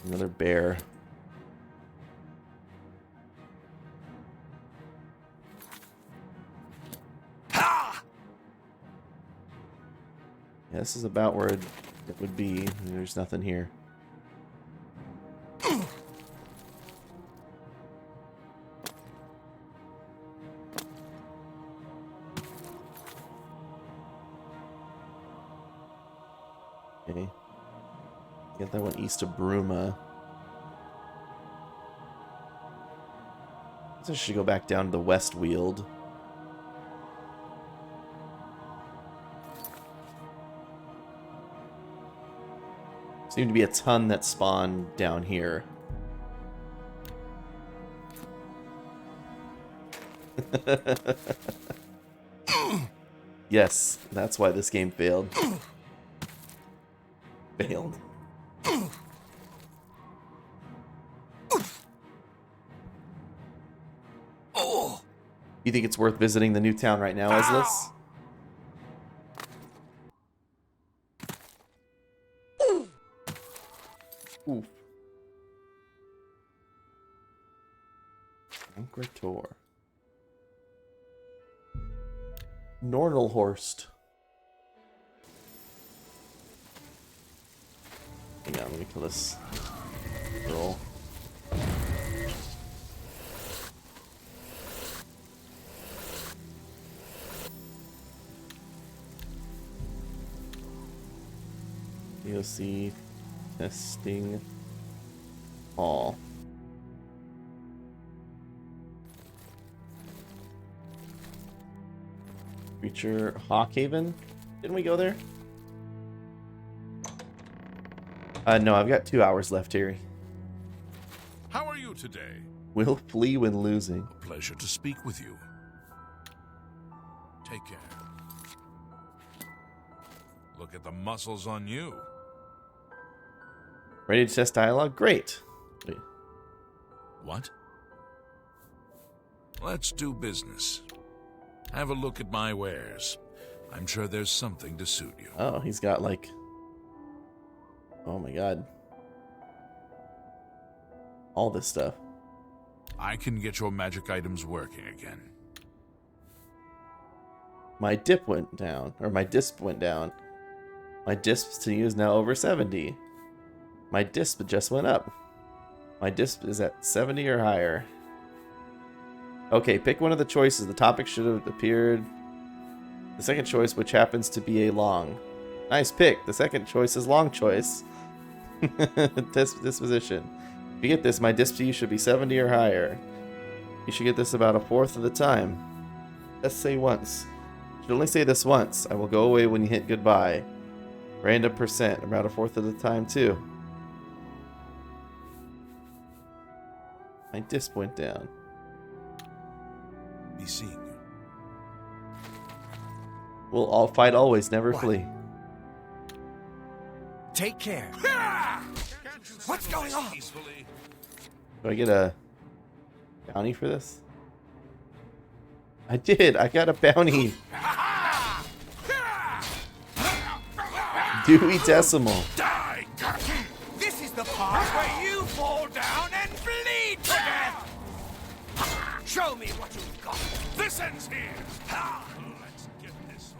Speaker 1: Another bear. Yeah, this is about where it would be. There's nothing here. Okay. Get that one east of Bruma. I should go back down to the West Weald. Seem to be a ton that spawn down here. Yes, that's why this game failed. Failed. You think it's worth visiting the new town right now, Eslis? Oof. Ankrator. Nornelhorst. Hang on, let me kill this girl. POC testing all. Creature Hawkhaven? Didn't we go there? No, I've got 2 hours left, Terry.
Speaker 7: How are you today?
Speaker 1: Will flee when losing.
Speaker 7: A pleasure to speak with you. Take care. Look at the muscles on you.
Speaker 1: Ready to test dialogue? Great. Wait.
Speaker 7: What? Let's do business. Have a look at my wares. I'm sure there's something to suit you.
Speaker 1: Oh, he's got like... Oh my god. All this stuff.
Speaker 7: I can get your magic items working again.
Speaker 1: My dip went down. Or my disp went down. My disp to use now over 70. My disp just went up. My disp is at 70 or higher. Okay, pick one of the choices. The topic should have appeared. The second choice, which happens to be a long. Nice pick. The second choice is long choice. Disposition. If you get this, my disp to you should be 70 or higher. You should get this about a fourth of the time. Let's say once. You should only say this once. I will go away when you hit goodbye. Random percent, about a fourth of the time too. My disp went down.
Speaker 7: Be seeing you.
Speaker 1: We'll all fight always, never flee.
Speaker 6: Take care. What's going on?
Speaker 1: Do I get a bounty for this? I did. I got a bounty. Dewey Decimal.
Speaker 8: Die! This is the part where you fall down and bleed to death! Show me what you've got. This ends here. Let's get this.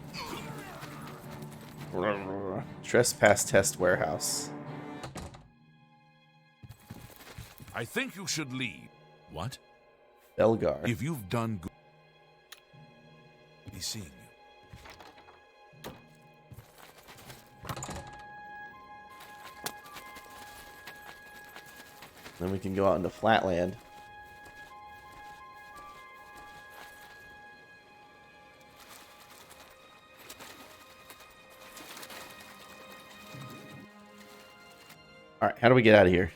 Speaker 1: Trespass Test Warehouse.
Speaker 7: I think you should leave. What?
Speaker 1: Belgar.
Speaker 7: If you've done good, be seeing you.
Speaker 1: Then we can go out into Flatland. Alright, how do we get out of here?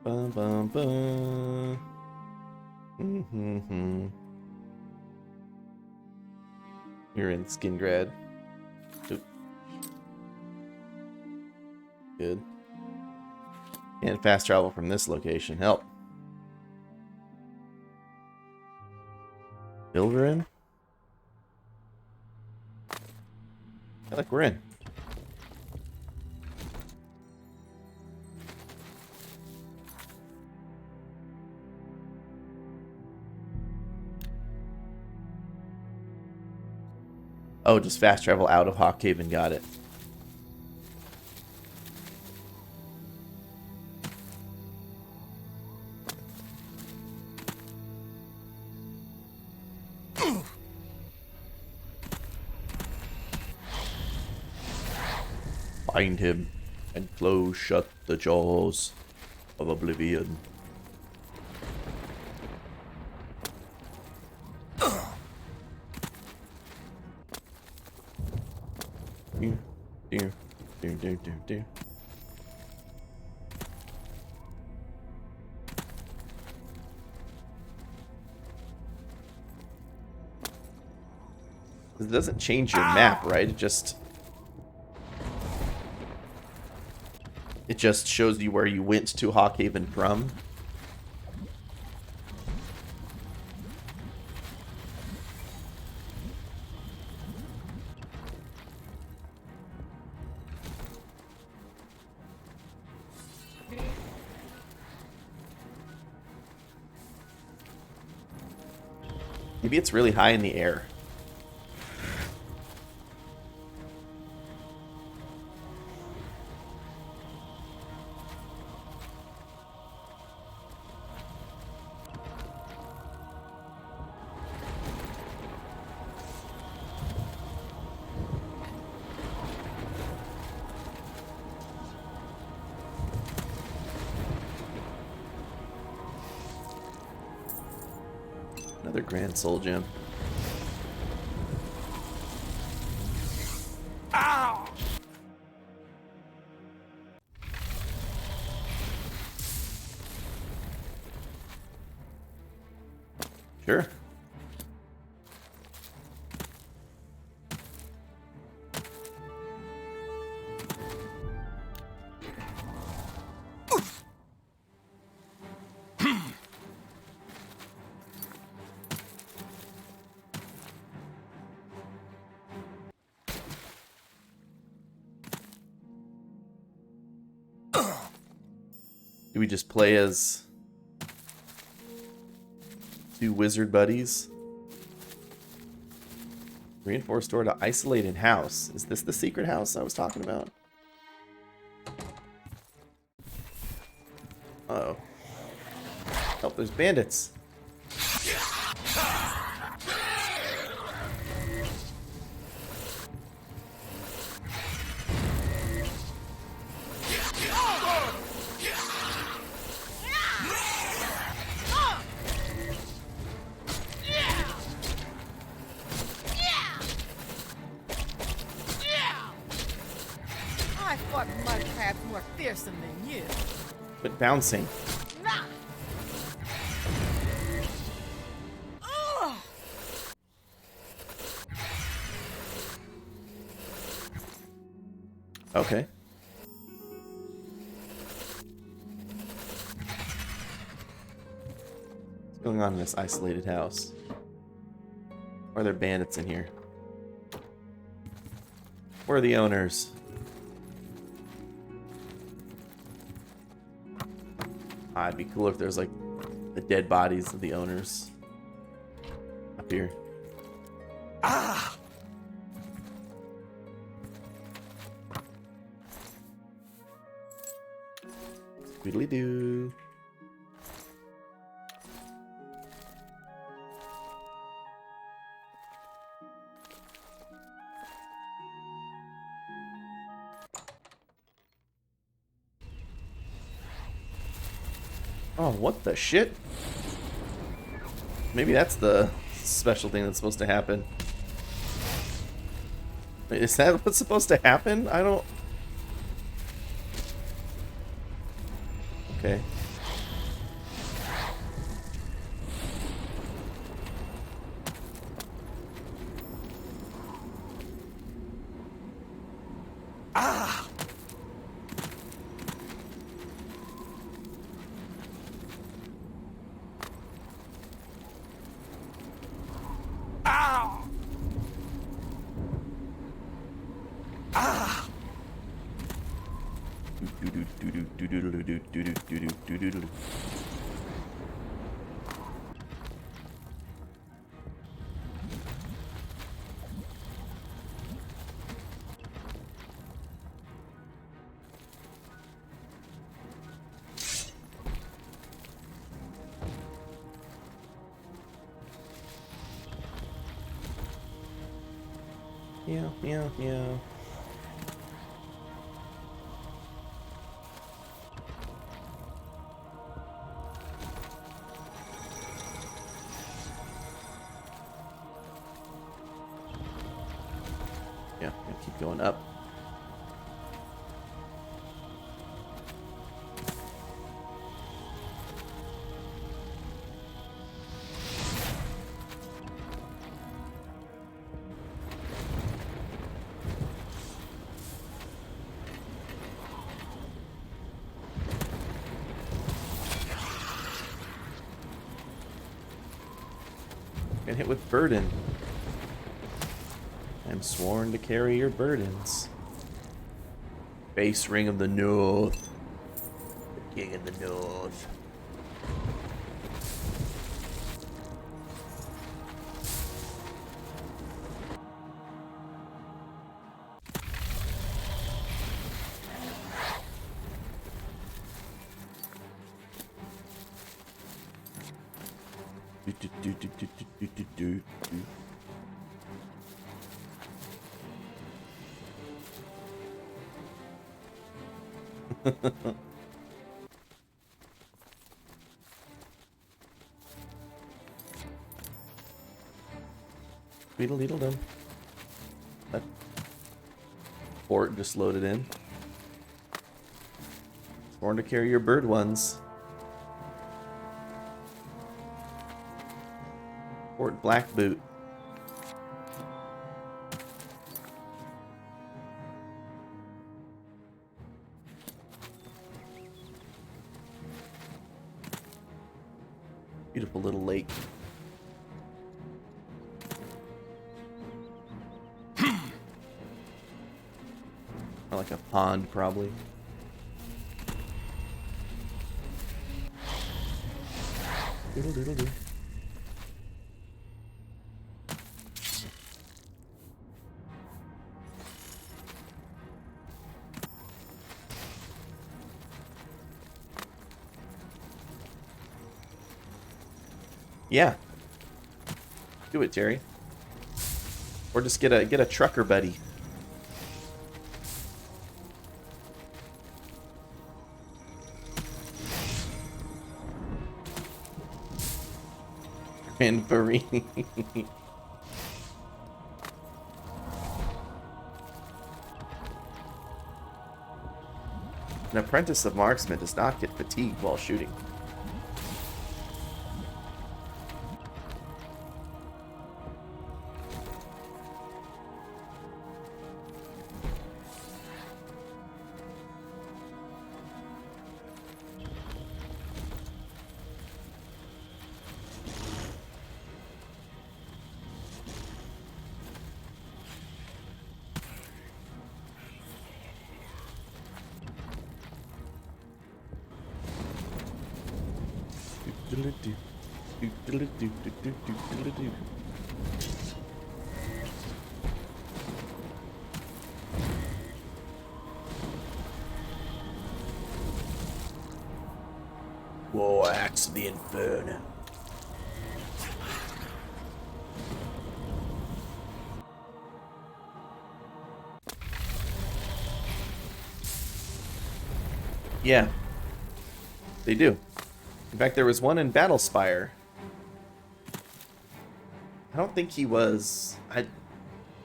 Speaker 1: Bum, bum, bum. You're in Skingrad. Oop. Good. And fast travel from this location. Help. Bilverin? I feel like we're in. Oh, just fast travel out of Hawkhaven. Got it. Find him and close shut the jaws of Oblivion. Do. It doesn't change your map, right? It just shows you where you went to Hawkhaven from. Maybe it's really high in the air. Another Grand Soul Gem.
Speaker 8: Ow!
Speaker 1: Sure. Do we just play as two wizard buddies? Reinforced door to isolated house. Is this the secret house I was talking about? Uh-oh. Oh, there's bandits.
Speaker 9: I fought mud crabs more fearsome than you.
Speaker 1: Quit bouncing.
Speaker 9: Nah.
Speaker 1: Okay. What's going on in this isolated house? Or are there bandits in here? Where are the owners? Ah, it'd be cool if there's like the dead bodies of the owners up here.
Speaker 8: Ah!
Speaker 1: Squiddly doo. Oh, what the shit? Maybe that's the special thing that's supposed to happen. Wait, is that what's supposed to happen? I don't... Okay.
Speaker 8: Ah! Ow! Ah!
Speaker 1: Meow, meow, meow. Yeah, gonna keep going up. Get hit with burden. I'm sworn to carry your burdens. Base ring of the north. The king of the north. Do. Tweedledee-dum. That fort just loaded in. Sworn to carry your bird ones. Fort Black Boot. Beautiful little lake. Or like a pond, probably. Doodle-doodle-doo. Yeah. Do it, Jerry. Or just get a trucker buddy. And Barini. An apprentice of marksman does not get fatigued while shooting. War axe of the inferno. Yeah, they do. In fact, there was one in Battlespire. I don't think he was.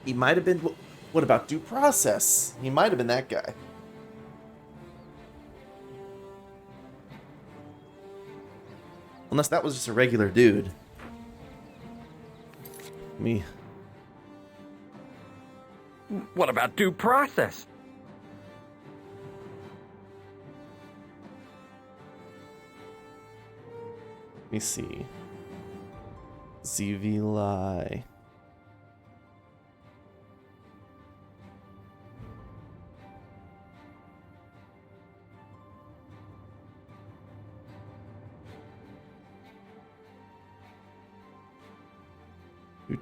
Speaker 1: He might have been. What about Due Process? He might have been that guy. Unless that was just a regular dude. Me.
Speaker 5: What about due process?
Speaker 1: Let me see. ZV Lie.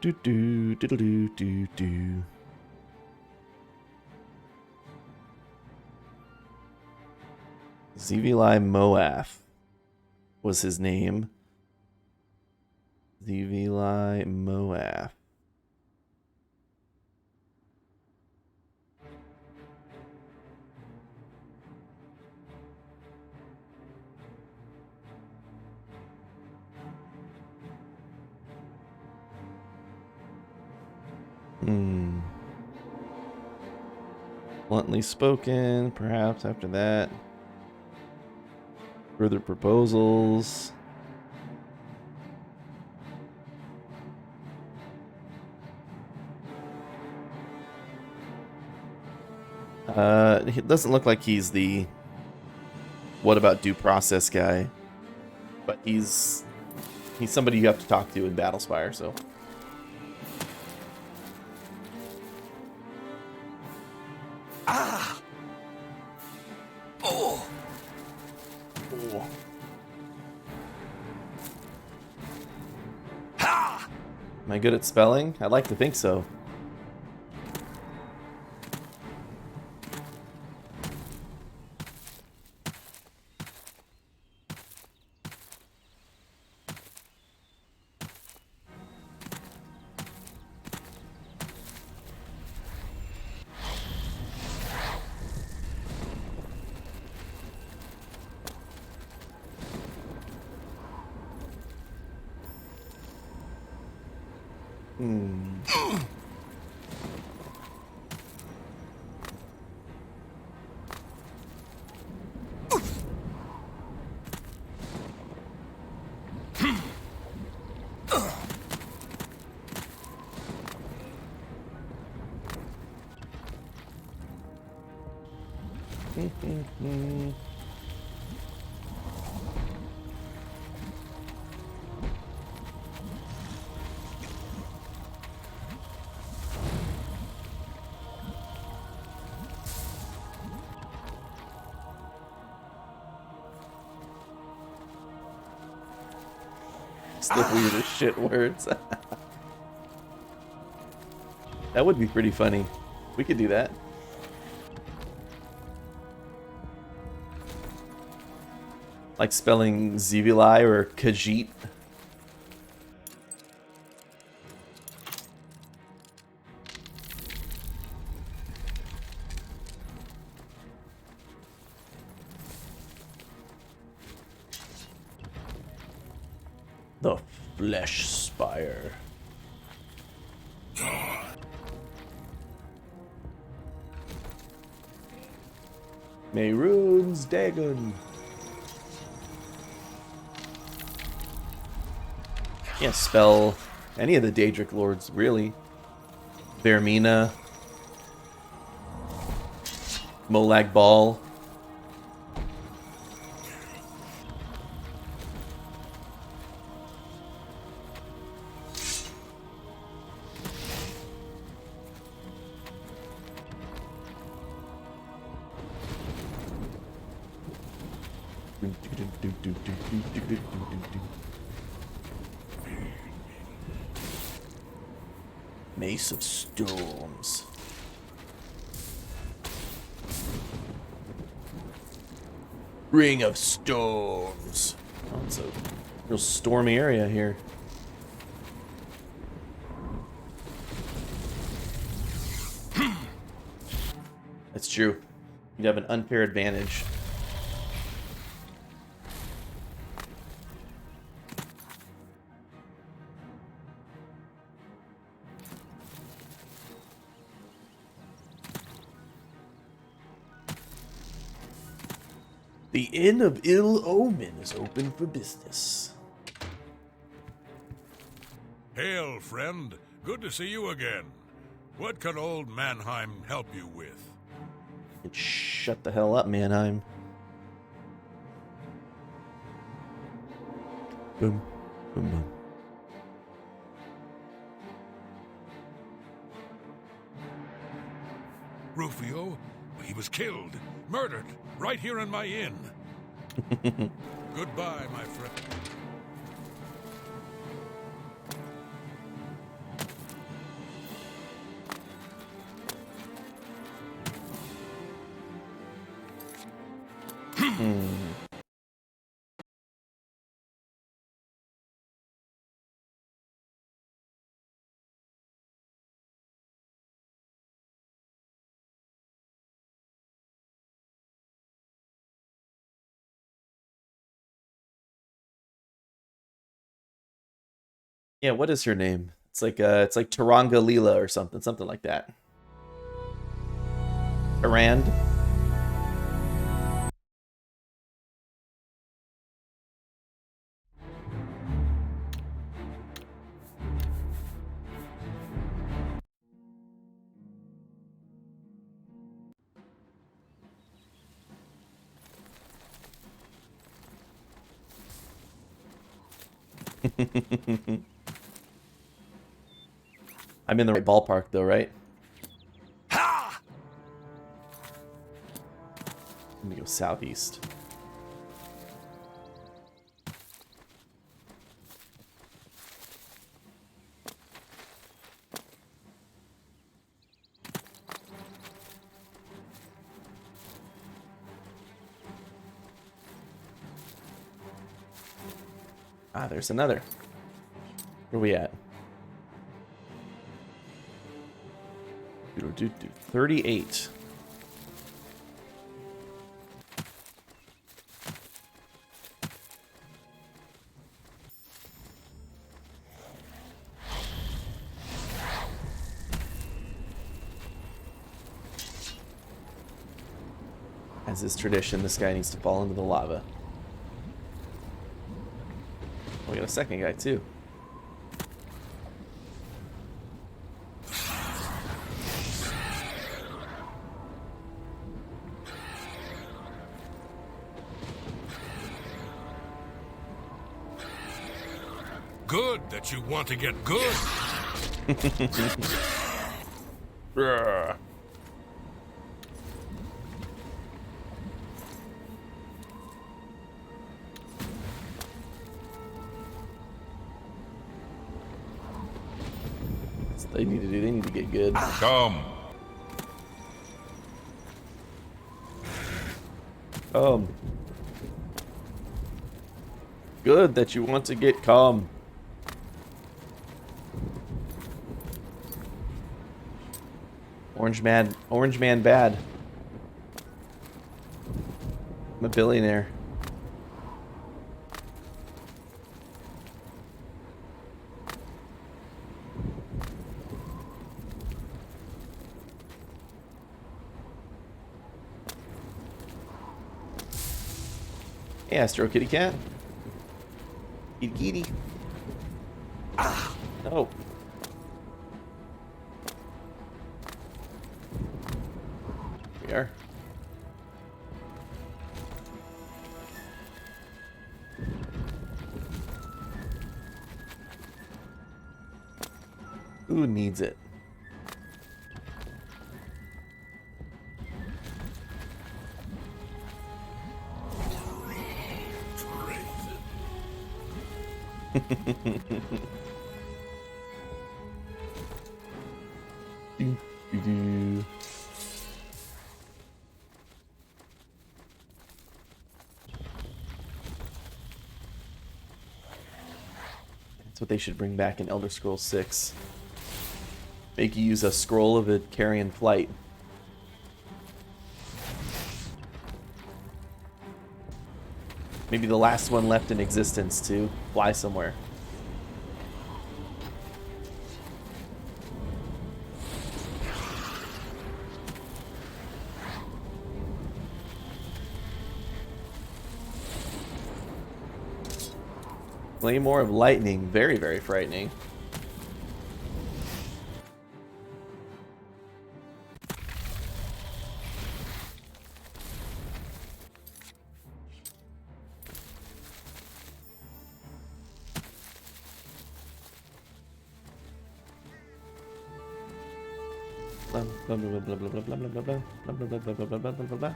Speaker 1: Do do do do do do. ZVLI Moaf was his name. ZVLI Moaf. Bluntly spoken, perhaps after that. Further proposals. It doesn't look like he's the what about due process guy, but he's somebody you have to talk to in Battlespire, so.
Speaker 8: Ah! Oh!
Speaker 1: Oh.
Speaker 8: Ha!
Speaker 1: Am I good at spelling? I'd like to think so. The weirdest shit words. That would be pretty funny. We could do that. Like spelling Zivili or Khajiit. The Flesh Spire. Mehrunes Dagon. Can't spell any of the Daedric lords, really. Vermina. Molag Bal. Mace of Storms. Ring of Storms. Oh, it's a real stormy area here. That's true. You'd have an unfair advantage. The Inn of Ill Omen is open for business.
Speaker 7: Hail, friend. Good to see you again. What can old Mannheim help you with?
Speaker 1: Shut the hell up, Mannheim. Boom. Boom, boom.
Speaker 7: Rufio? He was killed. Murdered. Right here in my inn. Goodbye, my friend.
Speaker 1: Yeah, what is her name? It's like Taranga Leela or something like that. Tarand. I'm in the right ballpark, though, right?
Speaker 8: Ha!
Speaker 1: Let me go southeast. Ah, there's another. Where are we at? 38. As is tradition, this guy needs to fall into the lava. We got a second guy, too.
Speaker 7: Good that you want to get good.
Speaker 1: Brr. they need to do. They need to get good.
Speaker 7: Come.
Speaker 1: Good that you want to get calm. Orange man bad. I'm a billionaire. Hey, Astro Kitty Cat. Kitty kitty. Ah, no. We are. Who needs it? Do. That's what they should bring back in Elder Scrolls 6. Make you use a scroll of a carrion flight. Maybe the last one left in existence to fly somewhere. Claymore of Lightning. Very, very frightening. Blah, blah, blah, blah, blah, blah, blah, blah, blah, blah, blah, blah, blah, blah, blah, blah, blah, blah.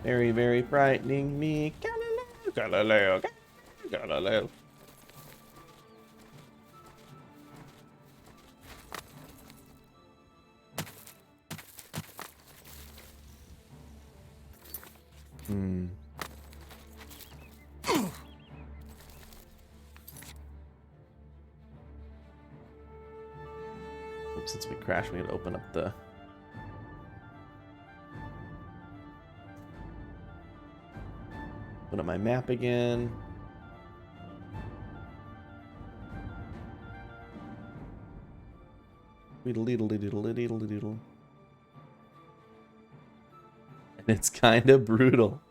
Speaker 1: Very, very frightening me. Galileo, Galileo, Galileo. Since we crashed, we had to open up the... Open up my map again. Weedle-deedle-deedle-deedle-deedle-deedle. And it's kind of brutal.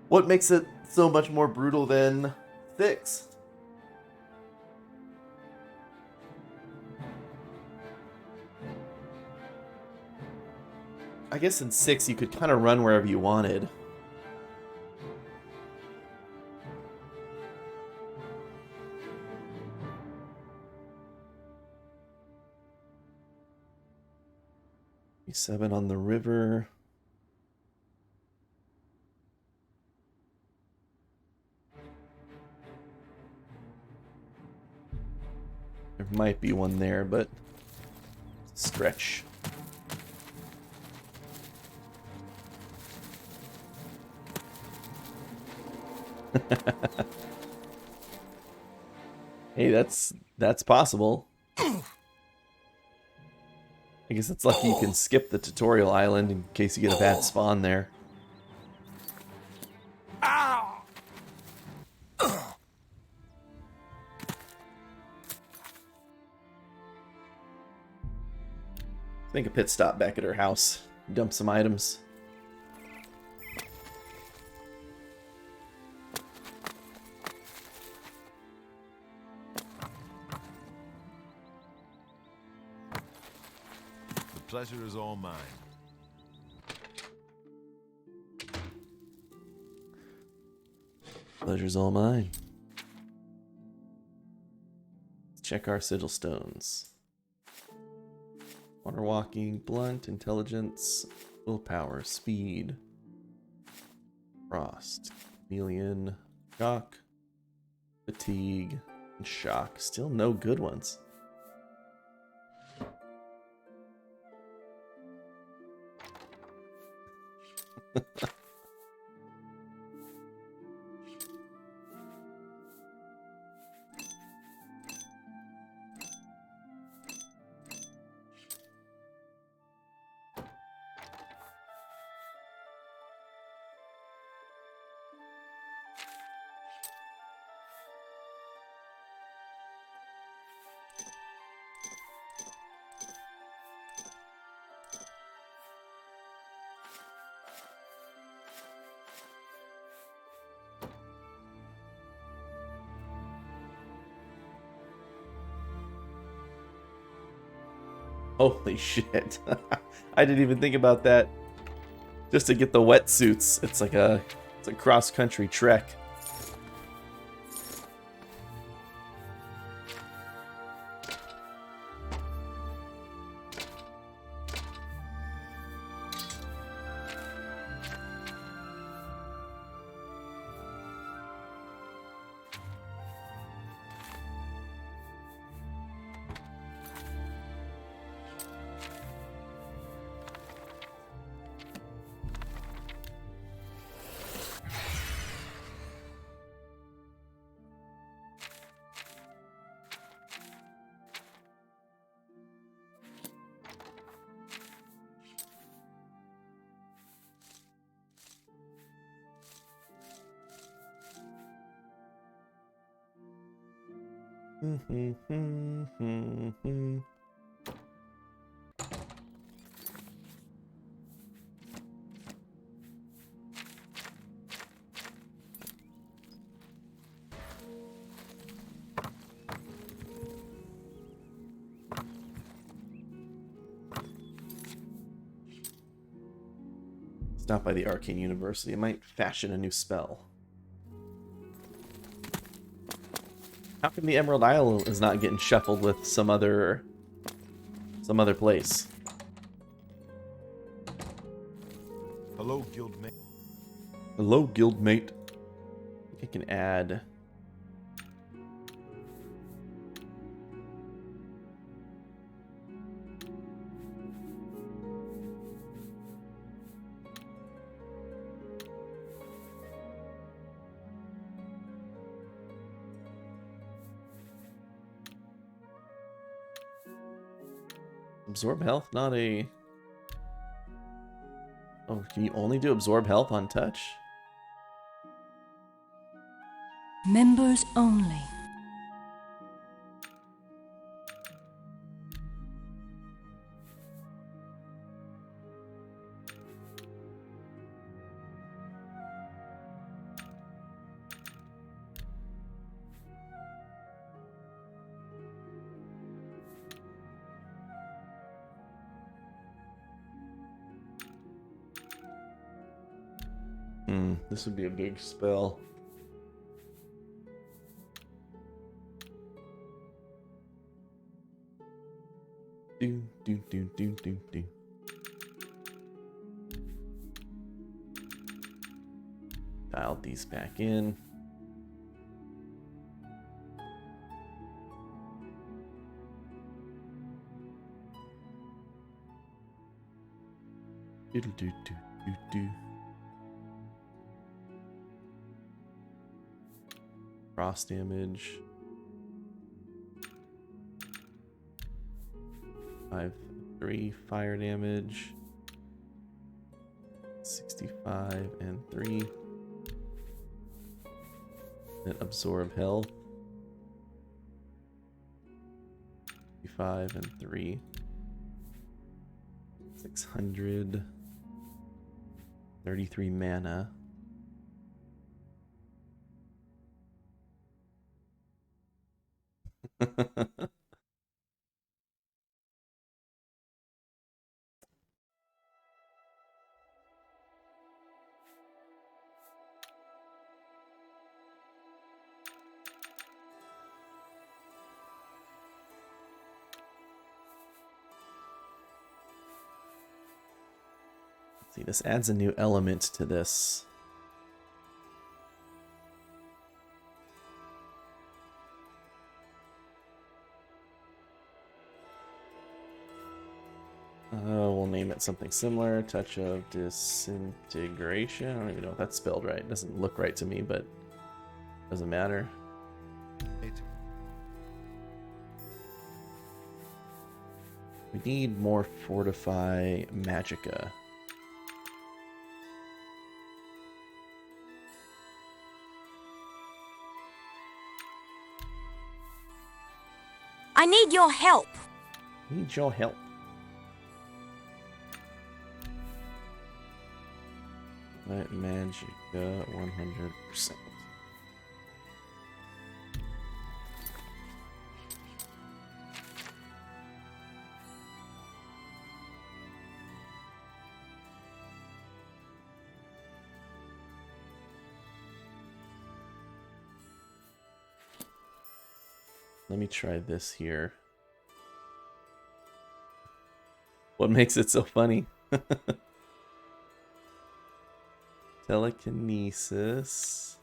Speaker 1: What makes it so much more brutal than 6? I guess in 6 you could kind of run wherever you wanted. E7 on the river. There might be one there, but stretch. Hey, that's possible. I guess it's lucky you can skip the tutorial island in case you get a bad spawn there. Make a pit stop back at her house. Dump some items.
Speaker 10: The pleasure is all mine.
Speaker 1: Pleasure's all mine. check our sigil stones. Water walking, blunt, intelligence, willpower, speed, frost, chameleon, shock, fatigue, and shock. Still no good ones. Holy shit. I didn't even think about that. Just to get the wetsuits, it's a cross-country trek. Stop by the Arcane University. I might fashion a new spell. How come the Emerald Isle is not getting shuffled with some other place?
Speaker 7: Hello, guildmate.
Speaker 1: Hello, guildmate. I think I can add. Absorb health, not a... Oh, can you only do absorb health on touch?
Speaker 2: Members only.
Speaker 1: This would be a big spell. Do. Dial these back in. Do. Frost damage. 5-3 fire damage. 65 and 3. And absorb health. 55 and 3. 600. 33 mana. See, this adds a new element to this. We'll name it something similar. Touch of disintegration. I don't even know if that's spelled right. It doesn't look right to me, but doesn't matter. We need more Fortify Magicka.
Speaker 2: I need your help.
Speaker 1: Need your help. Light Magicka 100%. Let me try this here. What makes it so funny? Telekinesis.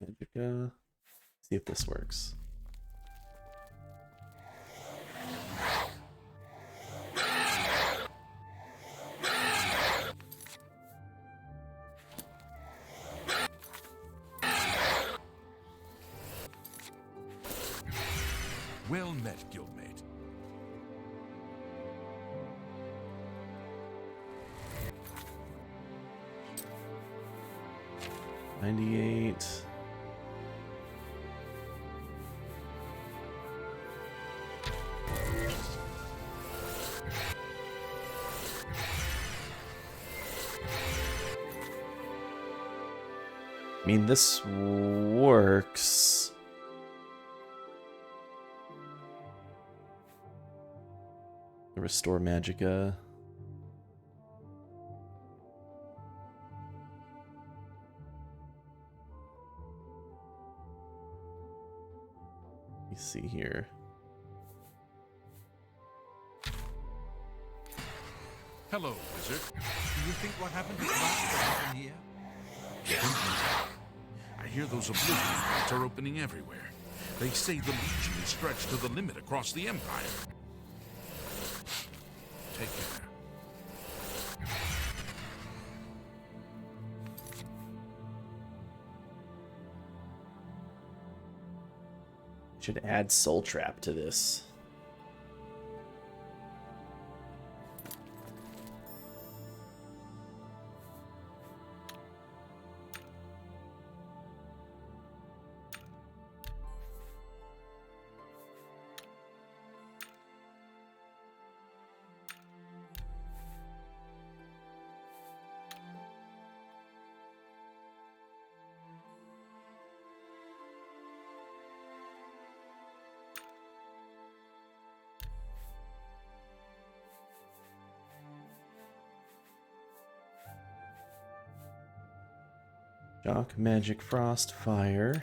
Speaker 1: Magicka. See if this works.
Speaker 7: Well met, guildmate.
Speaker 1: $98. I mean, this works. Restore Magicka. Let me see here.
Speaker 7: Hello, wizard.
Speaker 8: Do you think what happened to Cross will happen here?
Speaker 7: I hear those Oblivion gates are opening everywhere. They say the Legion is stretched to the limit across the Empire. Take care.
Speaker 1: Should add Soul Trap to this. Shock, Magic, Frost, Fire.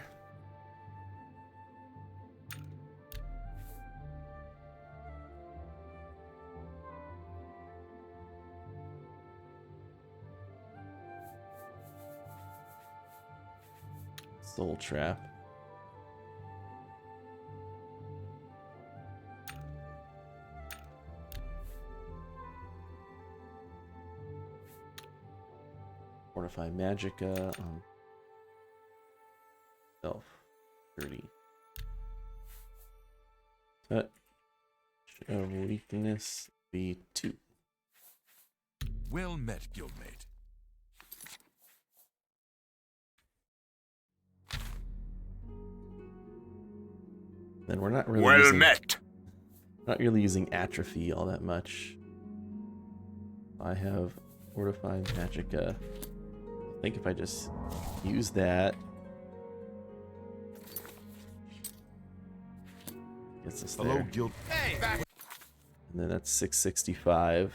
Speaker 1: Soul Trap. Fortify Magicka on self 30. Touch of weakness B2.
Speaker 7: Well met, guildmate.
Speaker 1: Then we're not really
Speaker 8: Well
Speaker 1: using,
Speaker 8: met.
Speaker 1: not really using atrophy all that much. I have Fortified Magicka. I think if I just use that, gets us
Speaker 3: Hello,
Speaker 1: there.
Speaker 3: Guild.
Speaker 8: Hey, back.
Speaker 1: And then that's 665.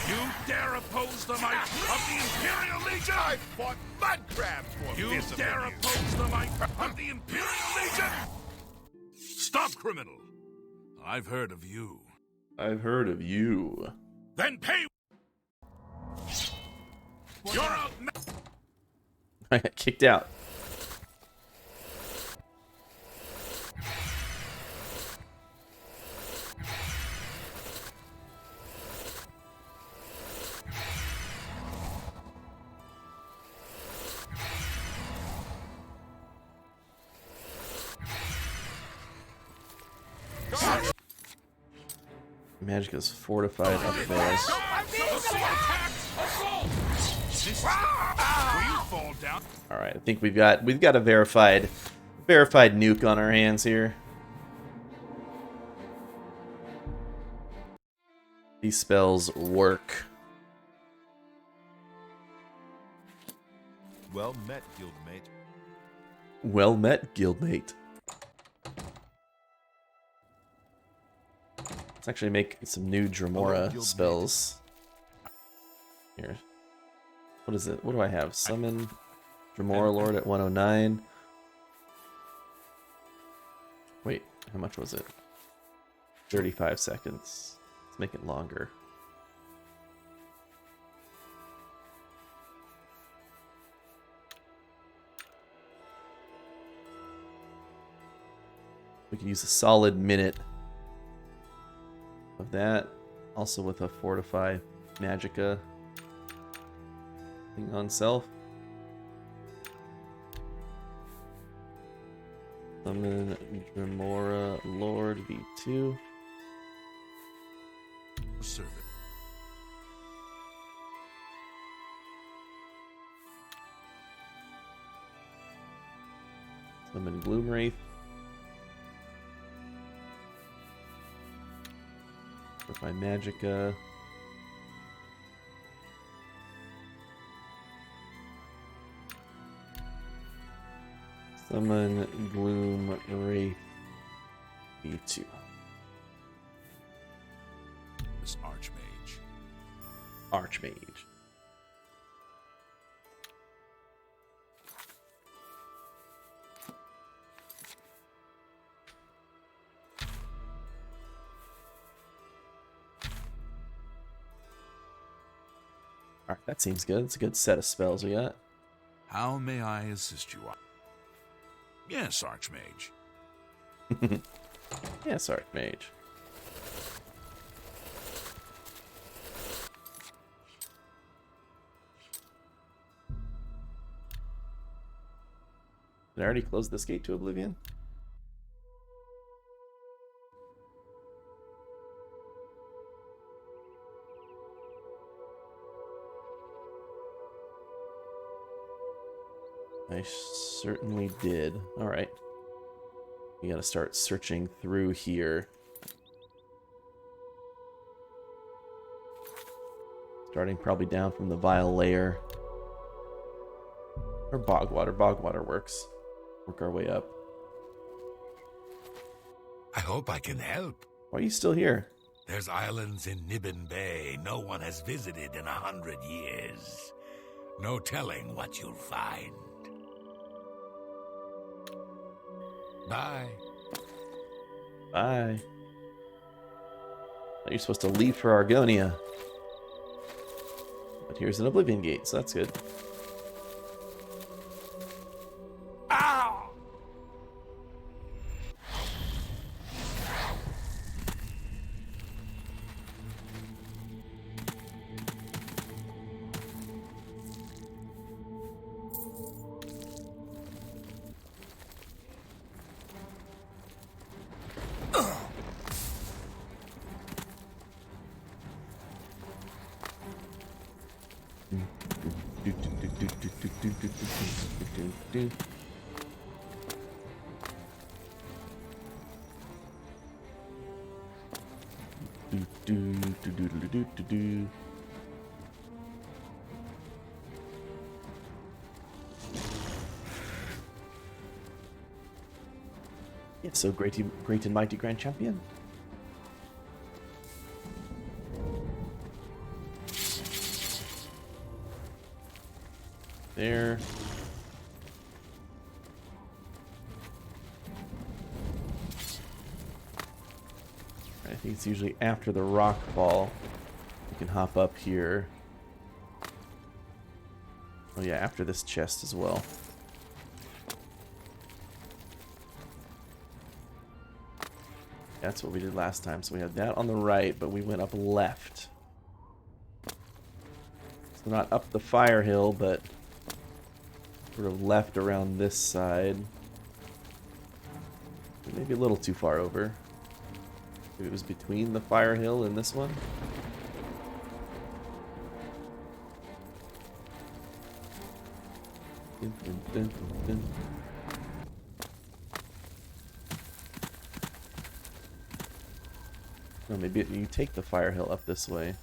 Speaker 7: You dare oppose the might of the Imperial Legion?
Speaker 8: I fought mud crabs more
Speaker 7: You
Speaker 8: fearsome
Speaker 7: dare
Speaker 8: than you.
Speaker 7: oppose the might of the Imperial Legion? Stop, criminal. I've heard of you.
Speaker 1: I've heard of you.
Speaker 7: Then pay. You're out.
Speaker 1: I got kicked out. Magic is fortified up there. All right, I think we've got a verified nuke on our hands here. These spells work.
Speaker 3: Well met, guildmate.
Speaker 1: Well met, guildmate. Let's actually make some new Dremora spells. Here. What is it? What do I have? Summon Dremora Lord at 109. Wait, how much was it? 35 seconds. Let's make it longer. We can use a solid minute of that. Also with a Fortify Magicka thing on self. Summon Dremora Lord V2.
Speaker 7: Serve it.
Speaker 1: Summon Gloomwraith. Fortify Magicka. Summon Gloomwraith V2.
Speaker 7: This Archmage.
Speaker 1: Archmage. Alright, that seems good. It's a good set of spells we got.
Speaker 7: How may I assist you? Yes, Archmage.
Speaker 1: Yes, Archmage. Did I already close this gate to Oblivion? I certainly did. Alright. We gotta start searching through here. Starting probably down from the Vile Layer. Or Bogwater. Bogwater works. Work our way up.
Speaker 3: I hope I can help.
Speaker 1: Why are you still here?
Speaker 3: There's islands in Nibbin Bay no one has visited in 100 years. No telling what you'll find. Bye.
Speaker 1: Bye. You're supposed to leave for Argonia. But here's an Oblivion gate, so that's good.
Speaker 8: Ow!
Speaker 1: do. Do. Yes, so great and mighty Grand Champion. There. I think it's usually after the rock fall. You can hop up here. Oh yeah, after this chest as well. That's what we did last time. So we had that on the right, but we went up left. So not up the fire hill, but sort of left around this side. Maybe a little too far over. Maybe it was between the fire hill and this one. Dun, dun, dun, dun. Oh, maybe you take the fire hill up this way.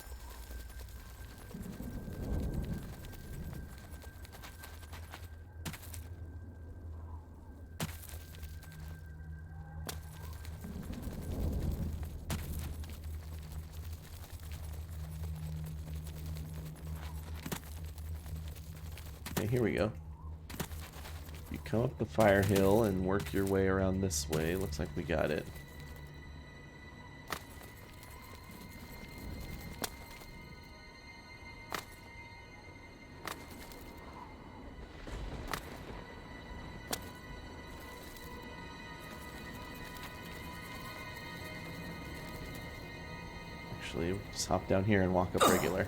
Speaker 1: Okay, here we go. You come up the fire hill and work your way around this way. Looks like we got it. Actually, just hop down here and walk up regular.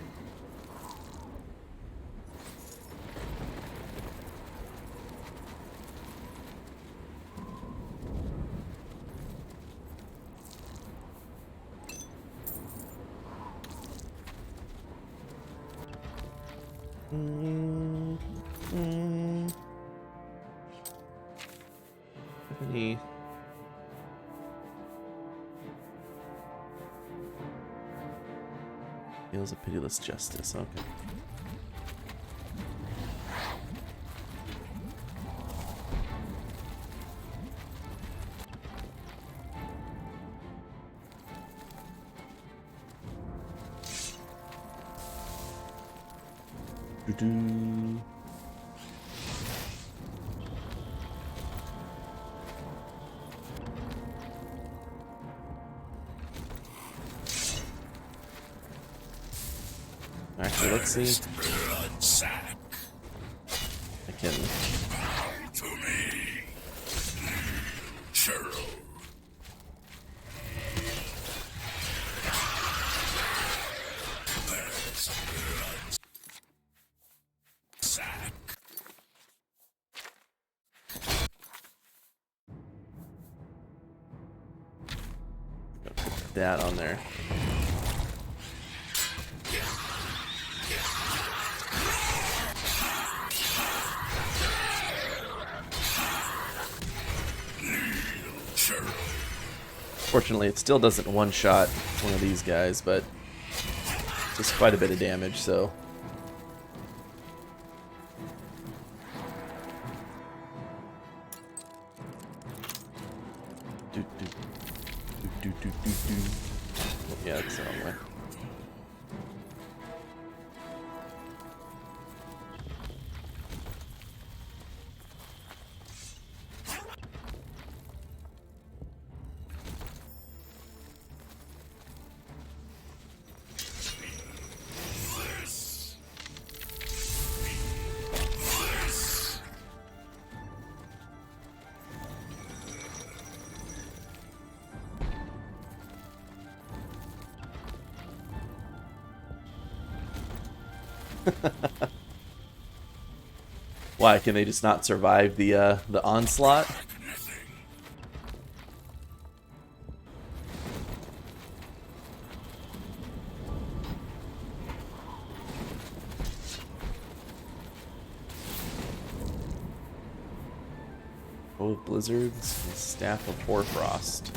Speaker 1: Any feels a pitiless justice, okay. Doo-doo. Actually, let's see. I can.
Speaker 3: To me, Cheryl.
Speaker 1: Put that on there. Fortunately, it still doesn't one-shot one of these guys, but just quite a bit of damage, so. Oh, yeah, that's the wrong way. Why can they just not survive the onslaught? Bow of Blizzards and Staff of Hoarfrost.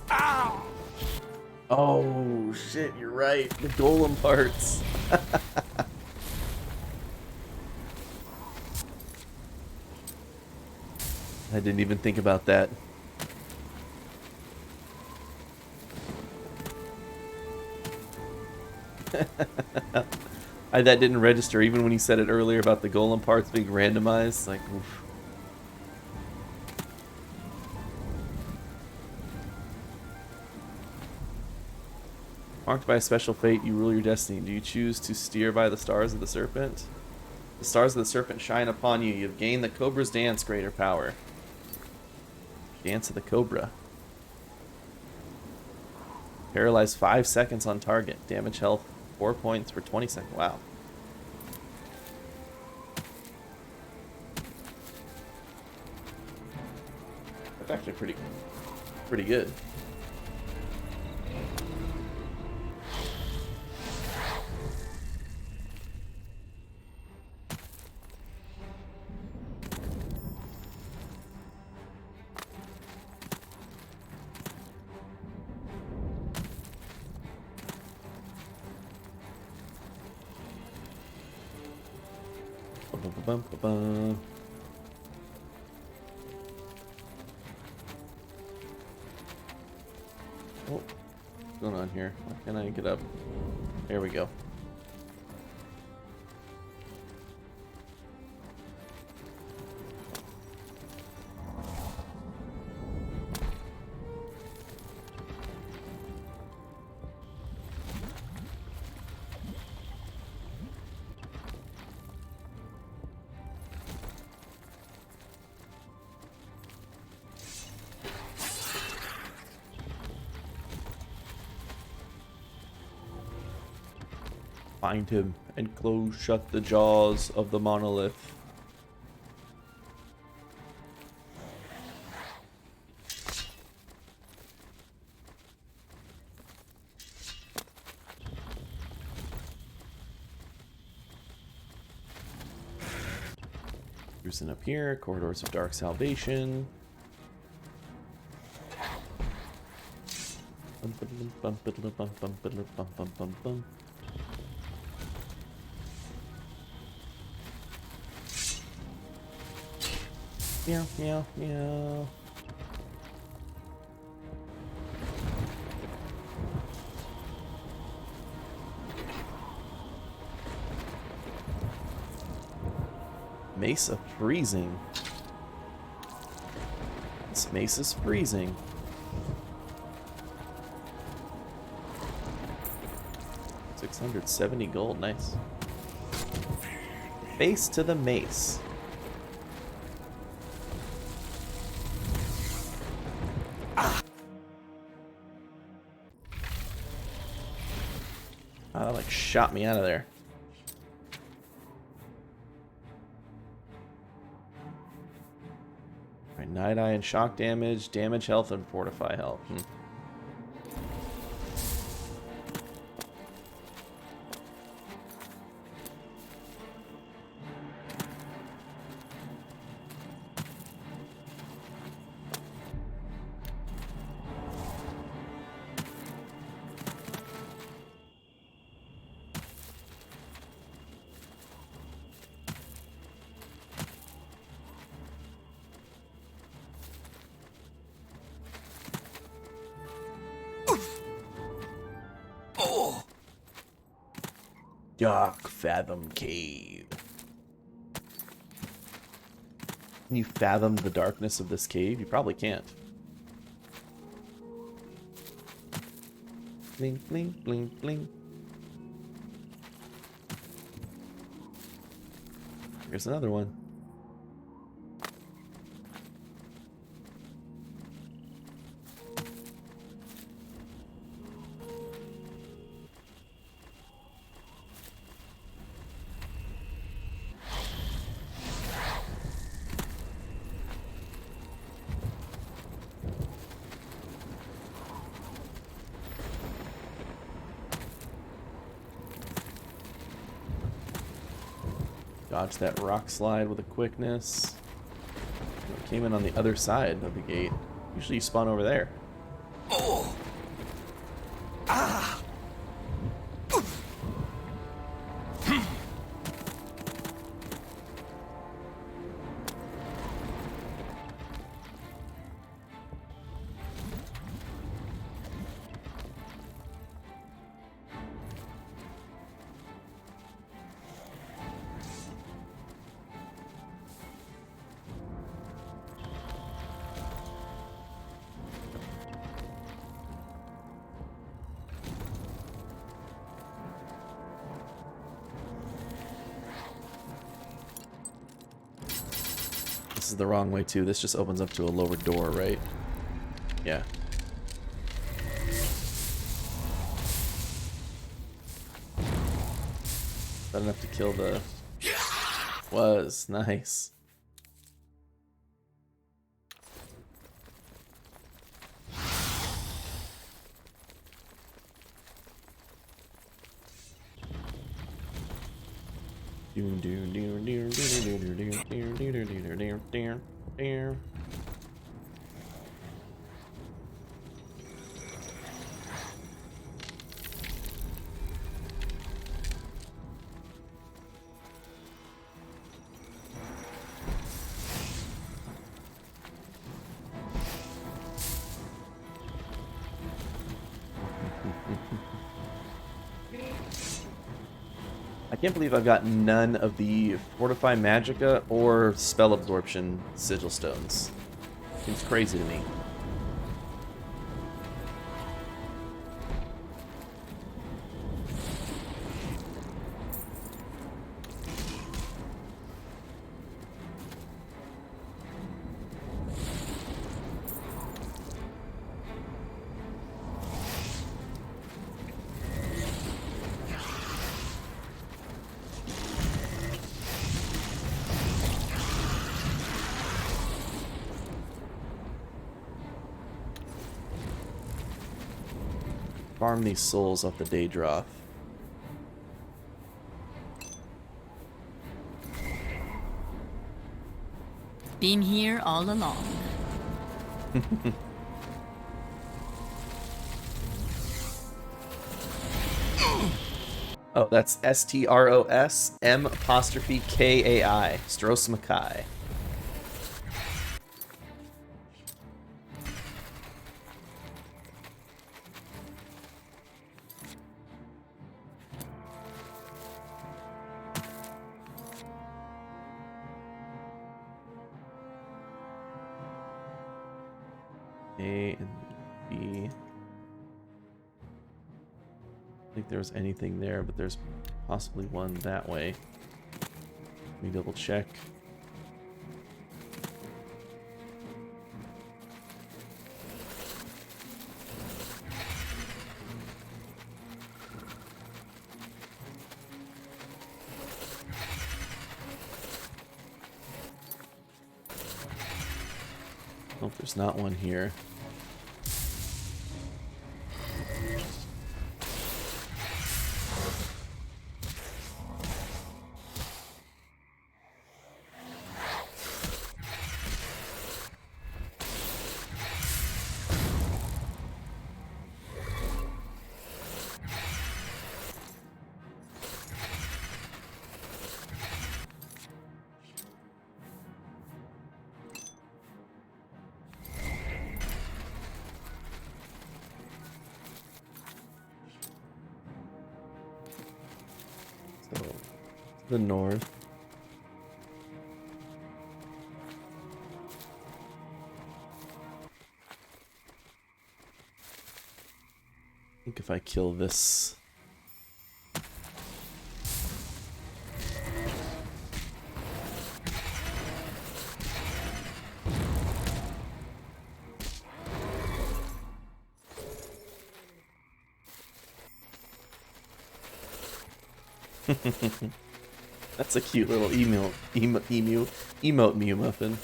Speaker 8: Ow!
Speaker 1: Oh shit, you're right. The golem parts. I didn't even think about that. That didn't register even when you said it earlier about the golem parts being randomized. Like, oof. Marked by a special fate, you rule your destiny. Do you choose to steer by the stars of the serpent? The stars of the serpent shine upon you. You have gained the cobra's dance, greater power. Dance of the cobra. Paralyze 5 seconds on target. Damage health 4 points for 20 seconds. Wow. That's actually pretty good. Ba-ba-ba-ba-ba. Oh, what's going on here? Why can't I get up? There we go. Find him and close shut the jaws of the monolith. Cruising up here, corridors of dark salvation. Meow, meow, meow. Mace of freezing. This mace is freezing. $670 gold, nice. Face to the mace. Oh, that like shot me out of there. Alright, Night Eye and shock damage, damage health, and fortify health. Dark Fathom Cave. Can you fathom the darkness of this cave? You probably can't. Blink, blink, blink, blink. Here's another one. Dodge that rock slide with a quickness. It came in on the other side of the gate. Usually you spawn over there.
Speaker 8: Oh! Ah!
Speaker 1: This is the wrong way too. This just opens up to a lower door, right? Yeah. Is that enough to kill the... Was. Nice. I can't believe I've got none of the Fortify Magicka or Spell Absorption Sigil Stones. Seems crazy to me. Farm these souls off the Daedroth.
Speaker 10: Been here all along.
Speaker 1: Oh, that's STROSM''KAI. Strosmakai. A and B. I don't think there was anything there, but there's possibly one that way. Let me double check. Nope, there's not one here. So, the north. I think if I kill this... That's a cute little emote Mew muffin.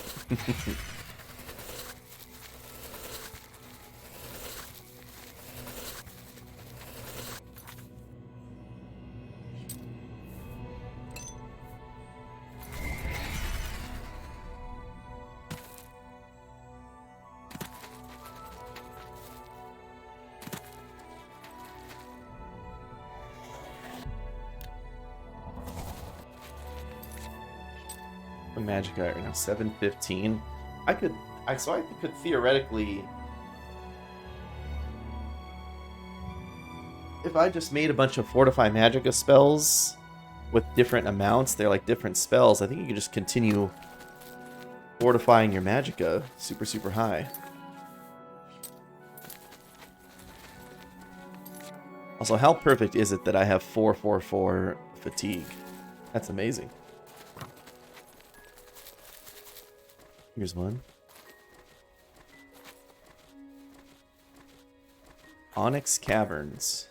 Speaker 1: The magic right now, 715. I could theoretically, if I just made a bunch of Fortify Magicka spells with different amounts, they're like different spells, I think you could just continue fortifying your Magicka super, super high. Also, how perfect is it that I have 444 fatigue? That's amazing. Here's one. Onyx Caverns.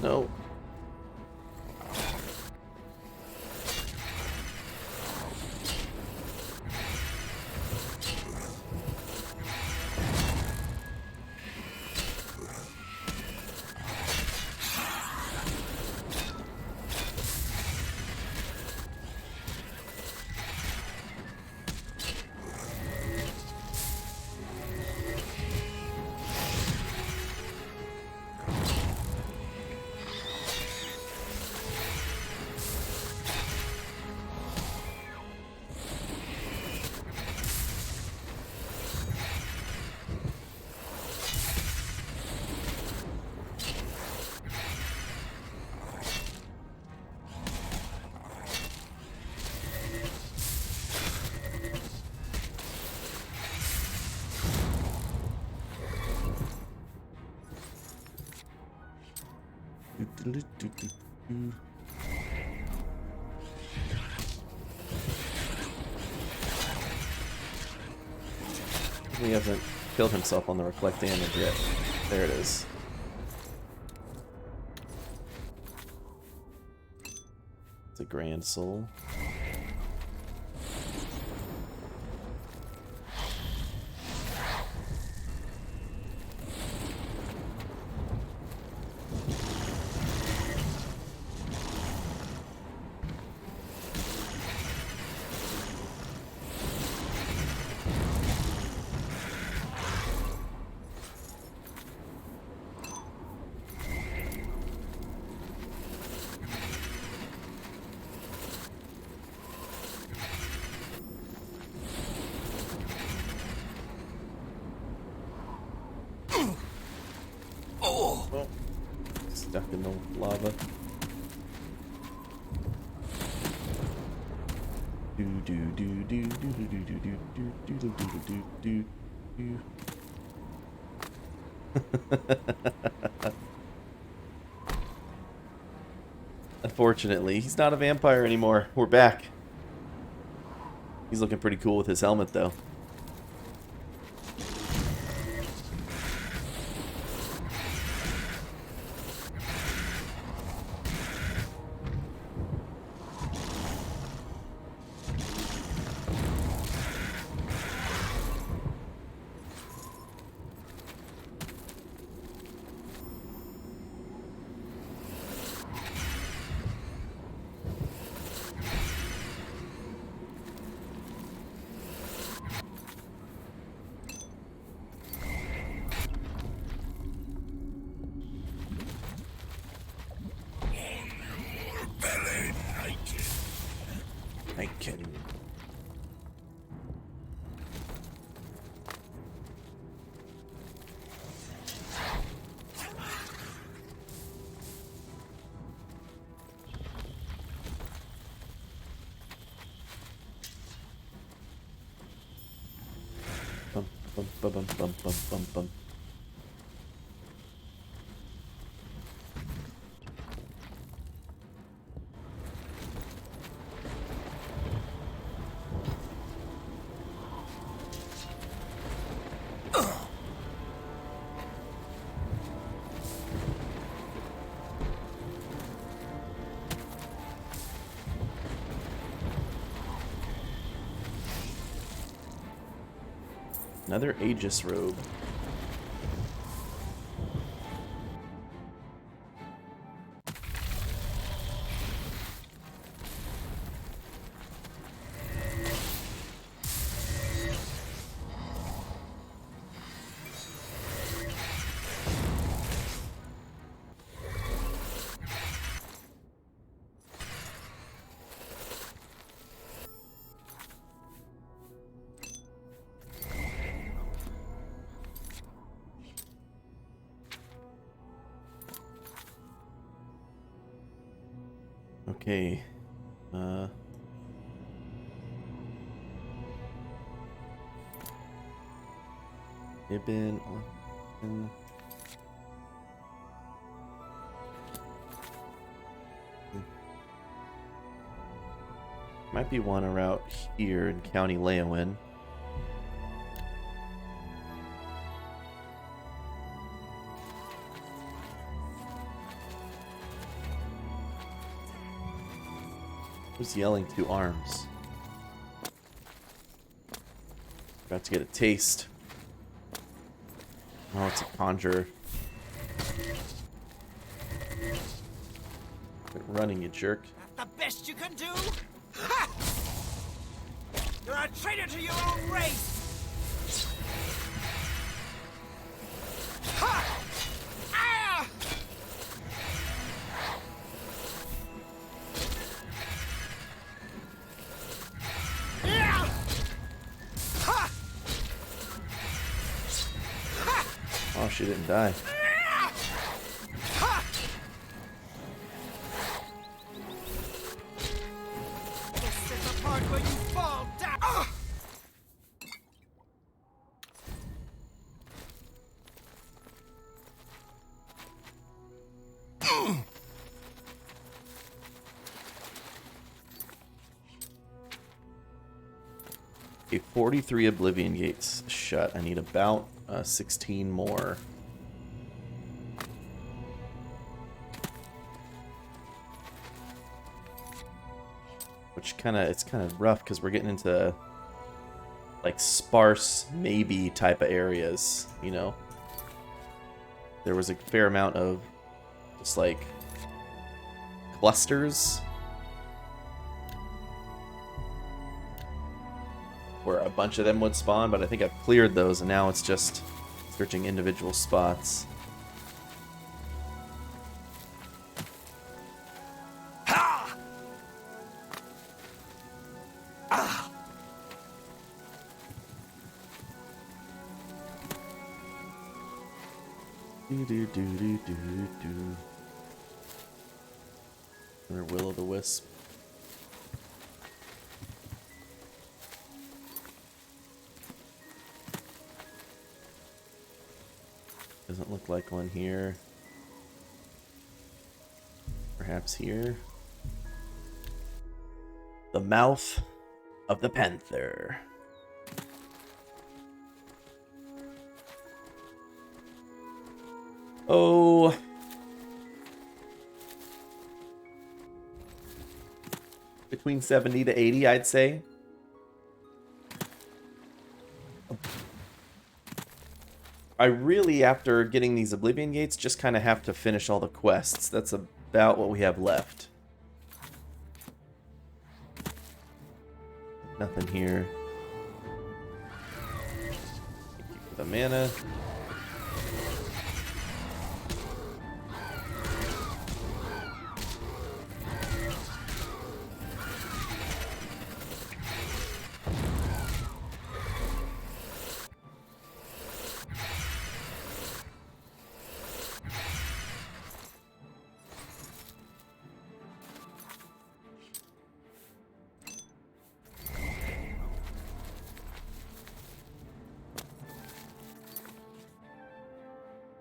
Speaker 1: No. He hasn't killed himself on the reflect damage yet. There it is. It's a Grand Soul. Oh, stuck in the lava. Do do do do do do do do do do do do do do. Unfortunately, he's not a vampire anymore. We're back. He's looking pretty cool with his helmet, though. I can. Bum bum bum bum bum bum bum bum. Another Aegis robe. Okay. Ibn. Might be one around here in County Leowin. Who's yelling 2 arms? About to get a taste. Oh, it's a conjurer. Quit running, you jerk.
Speaker 8: The best you can do? Ha! You're a traitor to your own race! Ha! Ah! Yeah! Ha! Ha!
Speaker 1: Oh, she didn't die.
Speaker 8: Ha! This is the part where you fall down. Ah!
Speaker 1: Okay, 43 Oblivion gates shut. I need about 16 more. Which it's kind of rough because we're getting into like sparse maybe type of areas, you know. There was a fair amount of just like clusters where a bunch of them would spawn, but I think I've cleared those and now it's just searching individual spots. Another will-o'-the-wisp. Doesn't look like one here. Perhaps here. The mouth of the panther. Oh. Between 70 to 80, I'd say. I really, after getting these Oblivion gates, just kind of have to finish all the quests. That's about what we have left. Nothing here. Thank you for the mana.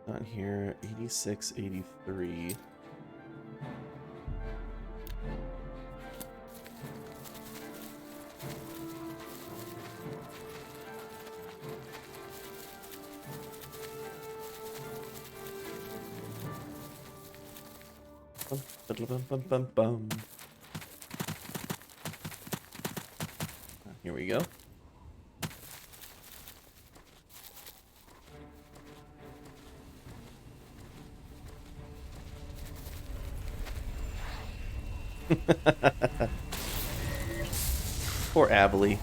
Speaker 1: Not here. 86, 83. Bum, bum, bum, bum. Here we go. Poor Abilene.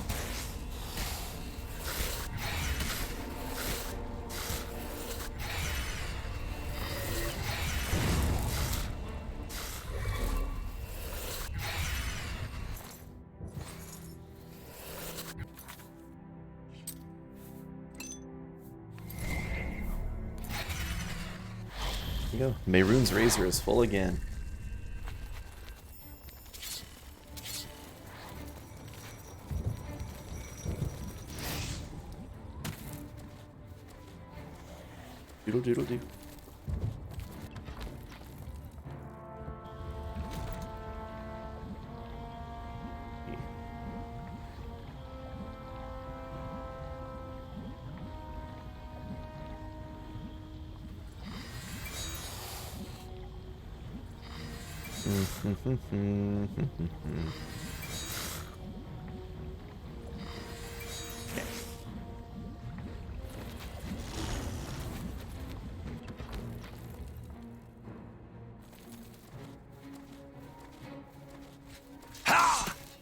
Speaker 1: There you go. Mehrunes Razor is full again. Doodle doodle doo.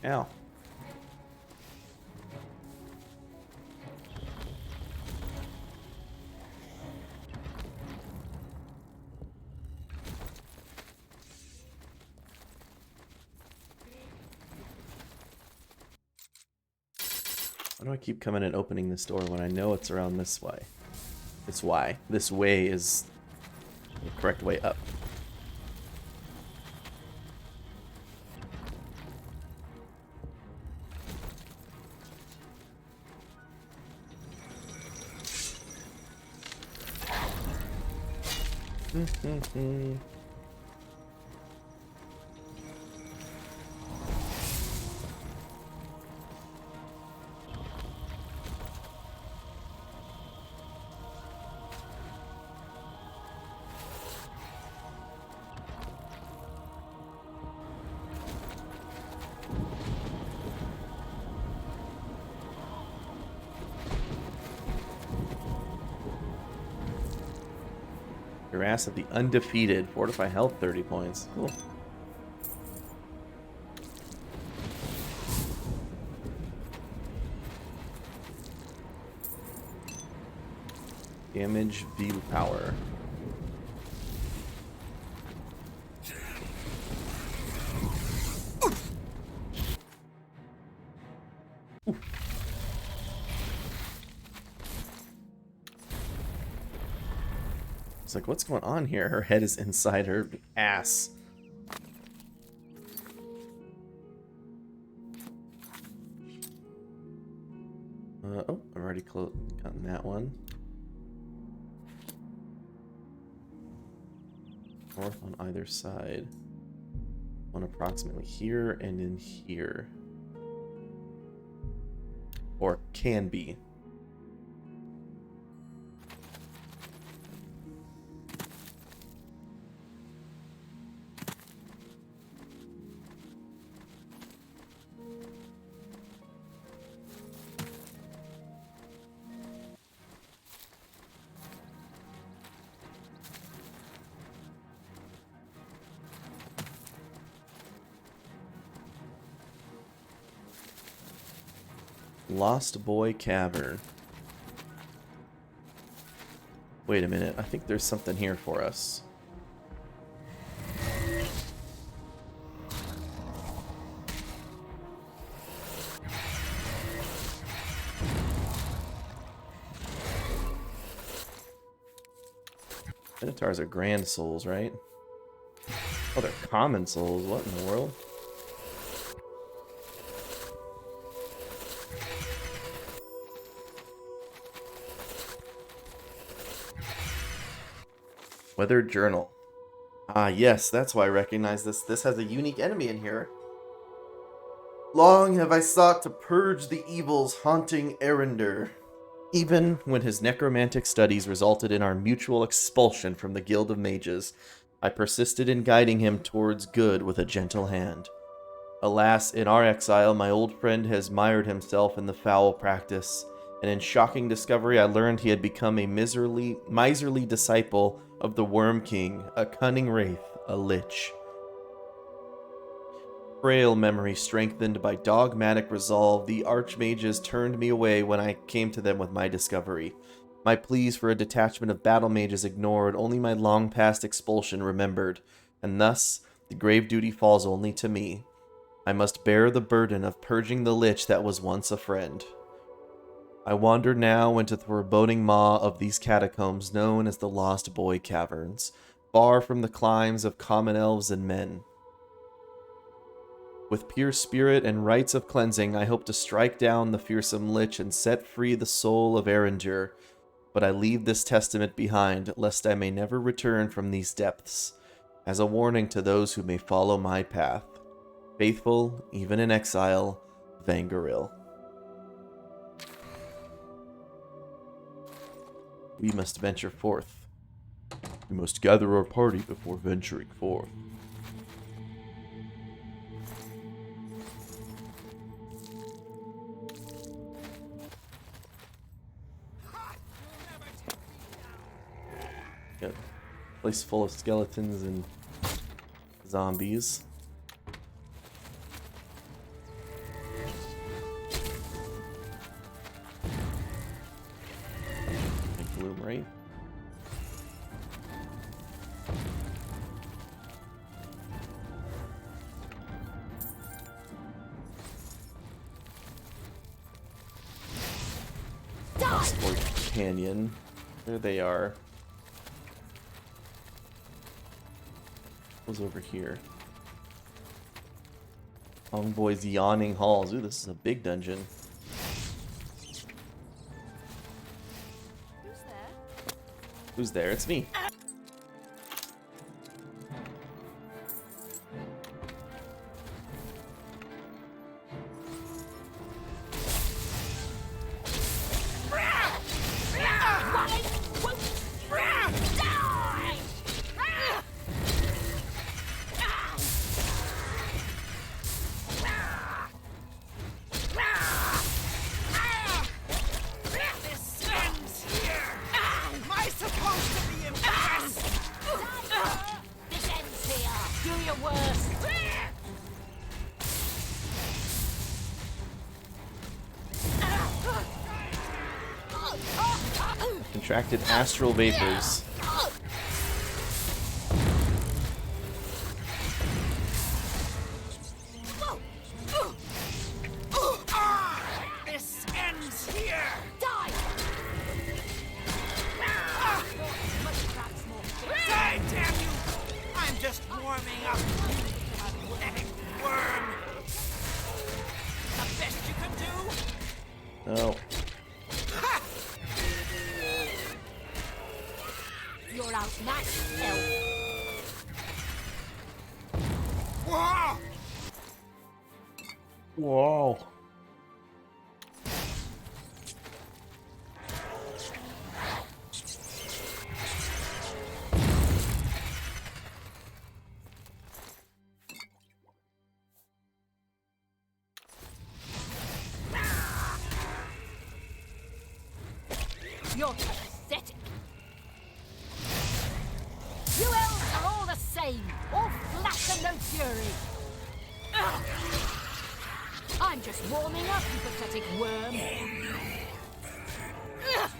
Speaker 1: Ow. Why do I keep coming and opening this door when I know it's around this way? It's why. This way is the correct way up. Harass of the undefeated. Fortify health 30 points. Cool. Damage view power. It's like, what's going on here? Her head is inside her ass. Oh, I've already gotten that one. North on either side. One approximately here and in here. Or can be. Lost Boy Cavern. Wait a minute, I think there's something here for us. Minotaurs are grand souls, right? Oh, they're common souls. What in the world? Weather Journal. Ah, yes, that's why I recognize this. This has a unique enemy in here. Long have I sought to purge the evils haunting Arender. Even when his necromantic studies resulted in our mutual expulsion from the Guild of Mages, I persisted in guiding him towards good with a gentle hand. Alas, in our exile, my old friend has mired himself in the foul practice, and in shocking discovery I learned he had become a miserly disciple of the Worm King, a cunning wraith, a lich. Frail memory strengthened by dogmatic resolve, the archmages turned me away when I came to them with my discovery. My pleas for a detachment of battle mages ignored, only my long-past expulsion remembered, and thus the grave duty falls only to me. I must bear the burden of purging the lich that was once a friend. I wander now into the foreboding maw of these catacombs known as the Lost Boy Caverns, far from the climes of common elves and men. With pure spirit and rites of cleansing, I hope to strike down the fearsome lich and set free the soul of Arender. But I leave this testament behind, lest I may never return from these depths, as a warning to those who may follow my path. Faithful, even in exile, Vangaril. We must venture forth. We must gather our party before venturing forth. Got a place full of skeletons and zombies. Like bloom, right? Explore the canyon. There they are. What's over here? Envoy's Yawning Halls. Ooh, this is a big dungeon.
Speaker 2: Who's there?
Speaker 1: Who's there? It's me. Contracted astral vapors.
Speaker 8: This ends here!
Speaker 9: Die!
Speaker 8: Die, damn you! I'm just warming up. Pathetic worm! The best you can do?
Speaker 1: Oh.
Speaker 9: You're outmatched, elf.
Speaker 8: Whoa!
Speaker 1: Whoa.
Speaker 9: You're pathetic. You elves are all the same, all flash and no fury. Ugh. I'm just warming up, you pathetic worm. Ugh.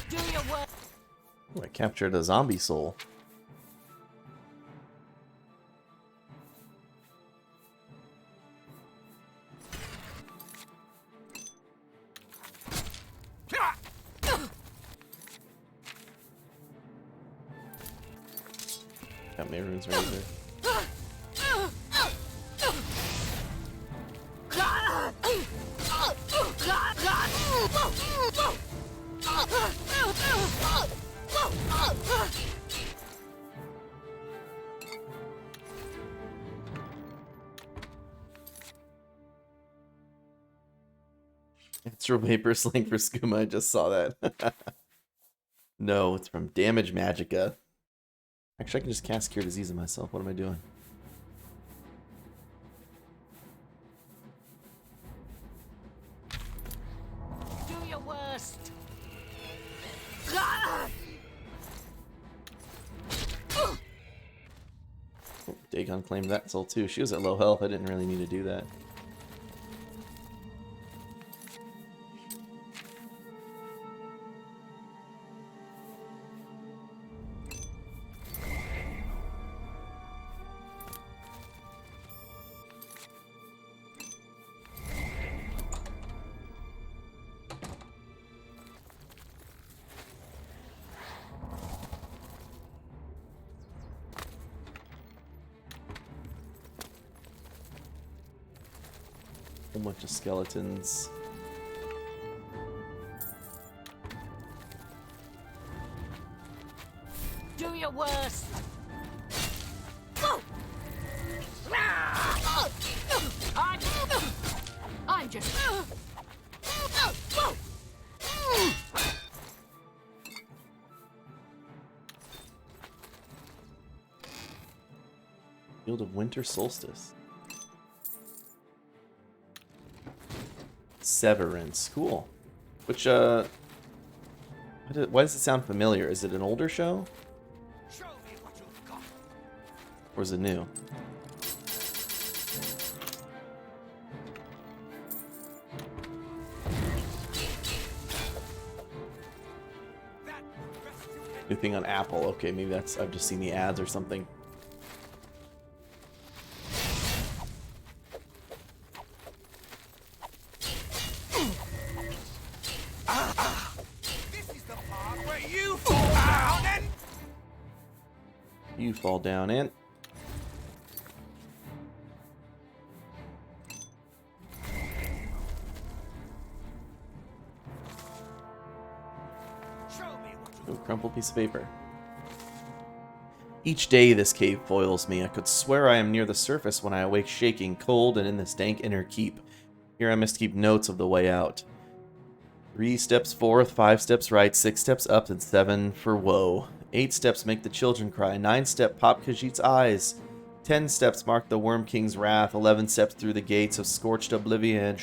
Speaker 9: Do your work.
Speaker 1: Ooh, I captured a zombie soul. Got my runes right there. Astral Vapor Sling for Skooma, I just saw that. No, it's from Damage Magica. Actually, I can just cast Cure Disease on myself. What am I doing?
Speaker 9: Do your worst.
Speaker 1: Oh, Dagon claimed that soul too. She was at low health. I didn't really need to do that. whole bunch of skeletons.
Speaker 9: Do your worst. I'm just.
Speaker 1: Field of Winter Solstice. Severance. Cool. Which, why does it sound familiar? Is it an older show?
Speaker 8: Show me what you've got.
Speaker 1: Or is it new? New thing on Apple. Okay, maybe that's... I've just seen the ads or something.
Speaker 8: This is the part where you fall down and...
Speaker 1: You fall down and... Ooh, crumpled piece of paper. Each day this cave foils me. I could swear I am near the surface when I awake shaking, cold, and in this dank inner keep. Here I must keep notes of the way out. 3 steps forth, 5 steps right, 6 steps up, and 7 for woe. 8 steps make the children cry, 9 step pop Khajiit's eyes. 10 steps mark the Worm King's wrath, 11 steps through the gates of scorched oblivion.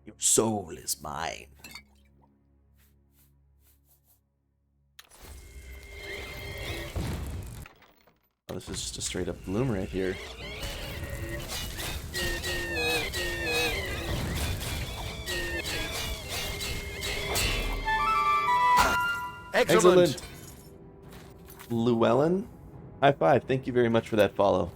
Speaker 1: Your soul is mine. Oh, this is just a straight up bloom right here. Excellent. Llewellyn, high five. Thank you very much for that follow.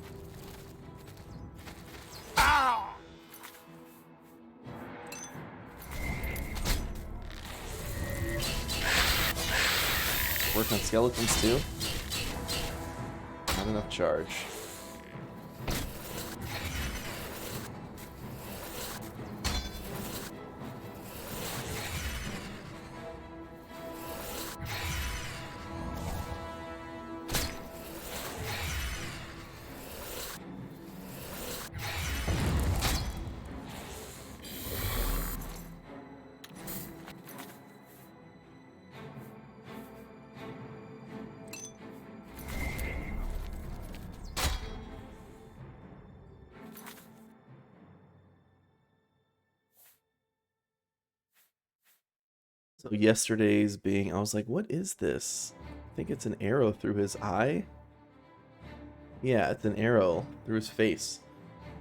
Speaker 1: Work on skeletons too. Not enough charge. So yesterday's being, I was like, what is this? I think it's an arrow through his eye. Yeah, it's an arrow through his face.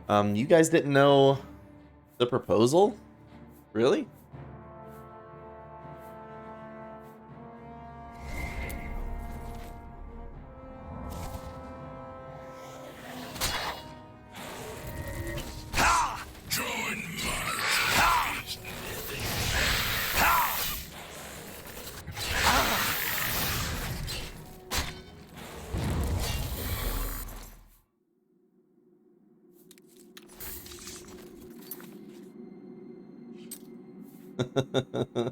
Speaker 1: You guys didn't know the proposal? Really?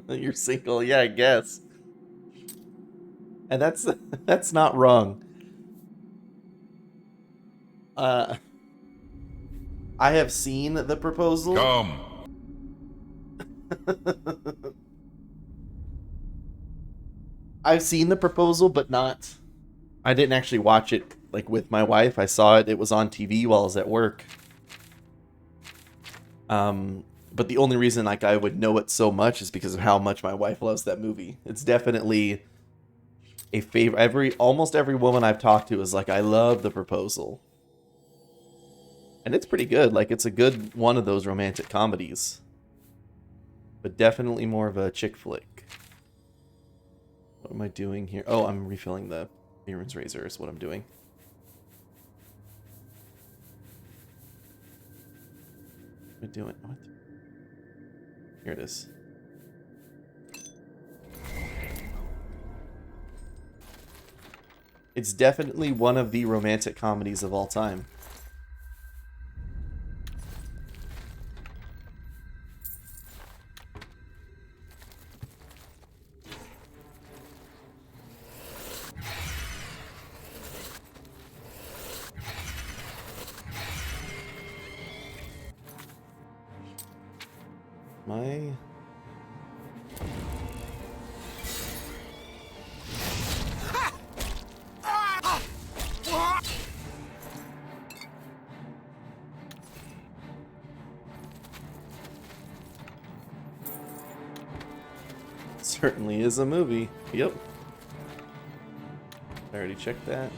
Speaker 1: You're single, yeah, I guess. And that's not wrong. I have seen the proposal.
Speaker 7: Come.
Speaker 1: I've seen the proposal, but not. I didn't actually watch it like with my wife. I saw it. It was on TV while I was at work. But the only reason like I would know it so much is because of how much my wife loves that movie. It's definitely a favorite. Almost every woman I've talked to is like, I love the proposal. And it's pretty good. Like, it's a good one of those romantic comedies. But definitely more of a chick flick. What am I doing here? Oh, I'm refilling the Mirren's Razor is what I'm doing. What am I doing? What? Here it is. It's definitely one of the romantic comedies of all time. My... Certainly is a movie. Yep. I already checked that.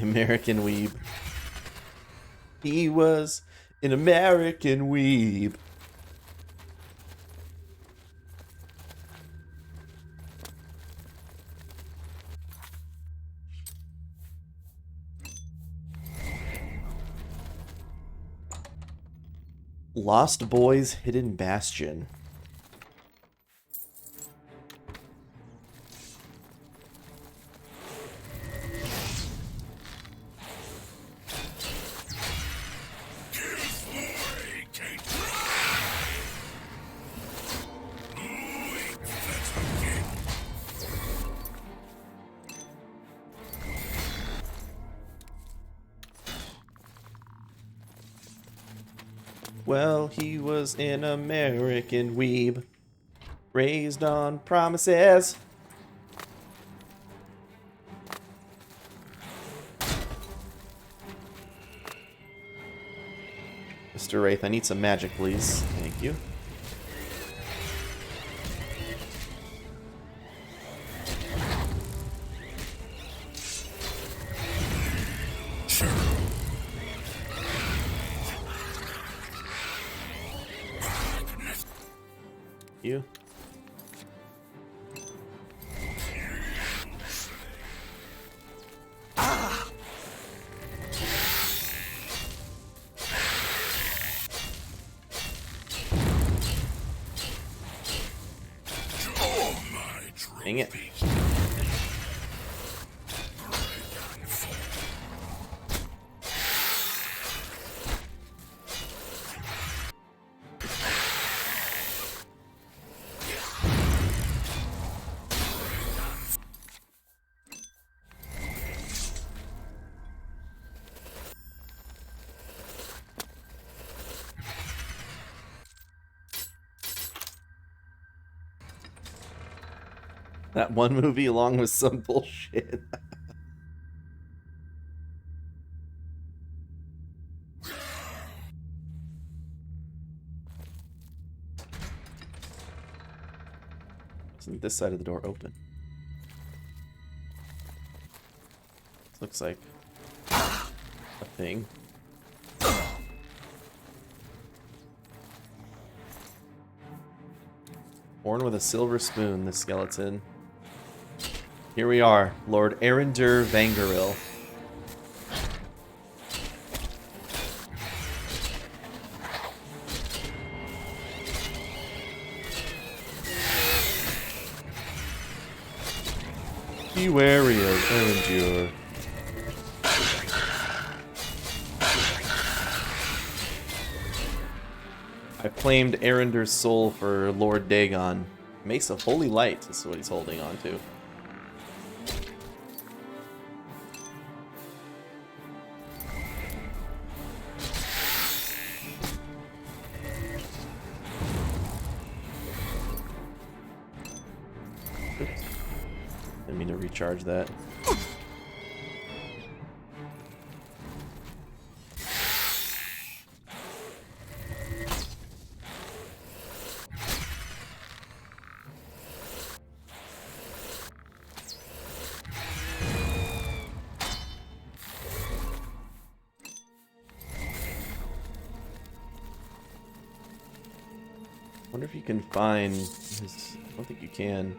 Speaker 1: American weeb. He was an American weeb. Lost Boys Hidden Bastion. Well, he was an American weeb, raised on promises. Mr. Wraith, I need some magic, please. Thank you. You. Dang it. That one movie along with some bullshit. Isn't this side of the door open? This looks like a thing. Born with a silver spoon, the skeleton. Here we are, Lord Erendur Vangeril. Be wary of Erendur. I claimed Erendur's soul for Lord Dagon. Mace of Holy Light is what he's holding on to. recharge that. I wonder if you can find his... I don't think you can.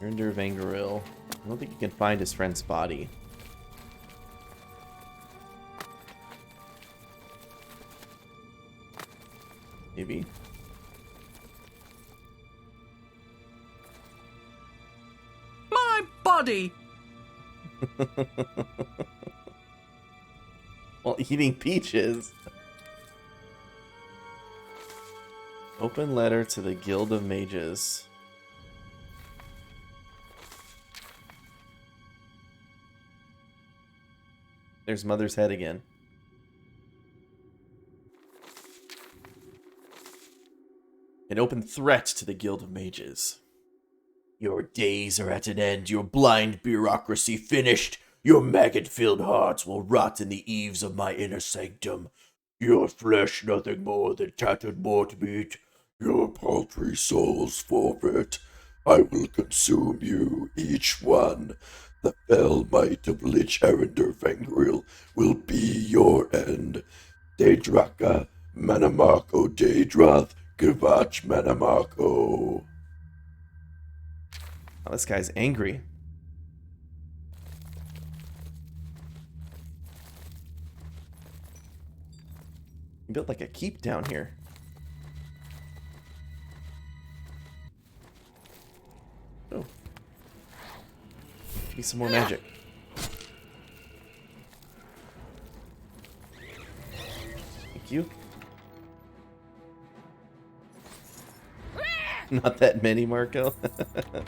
Speaker 1: Erinder Vangaril. I don't think you can find his friend's body. Maybe.
Speaker 6: My body!
Speaker 1: While eating peaches. Open letter to the Guild of Mages. There's Mother's head again. An open threat to the Guild of Mages. Your days are at an end, your blind bureaucracy finished. Your maggot-filled hearts will rot in the eaves of my inner sanctum. Your flesh nothing more than tattered mort meat. Your paltry souls forfeit. I will consume you, each one. The fell might of Lich Erinder Vangril will be your end. Deidraka, Manamarco Deidrath, Gavach Manamarco. Oh, this guy's angry. He built like a keep down here. Oh. Give me some more magic. Thank you. Not that many, Marco.
Speaker 9: Am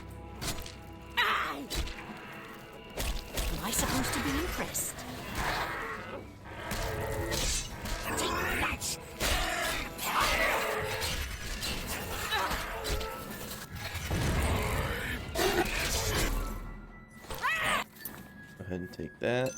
Speaker 9: I supposed to be impressed? Take that!
Speaker 1: Go ahead and take that.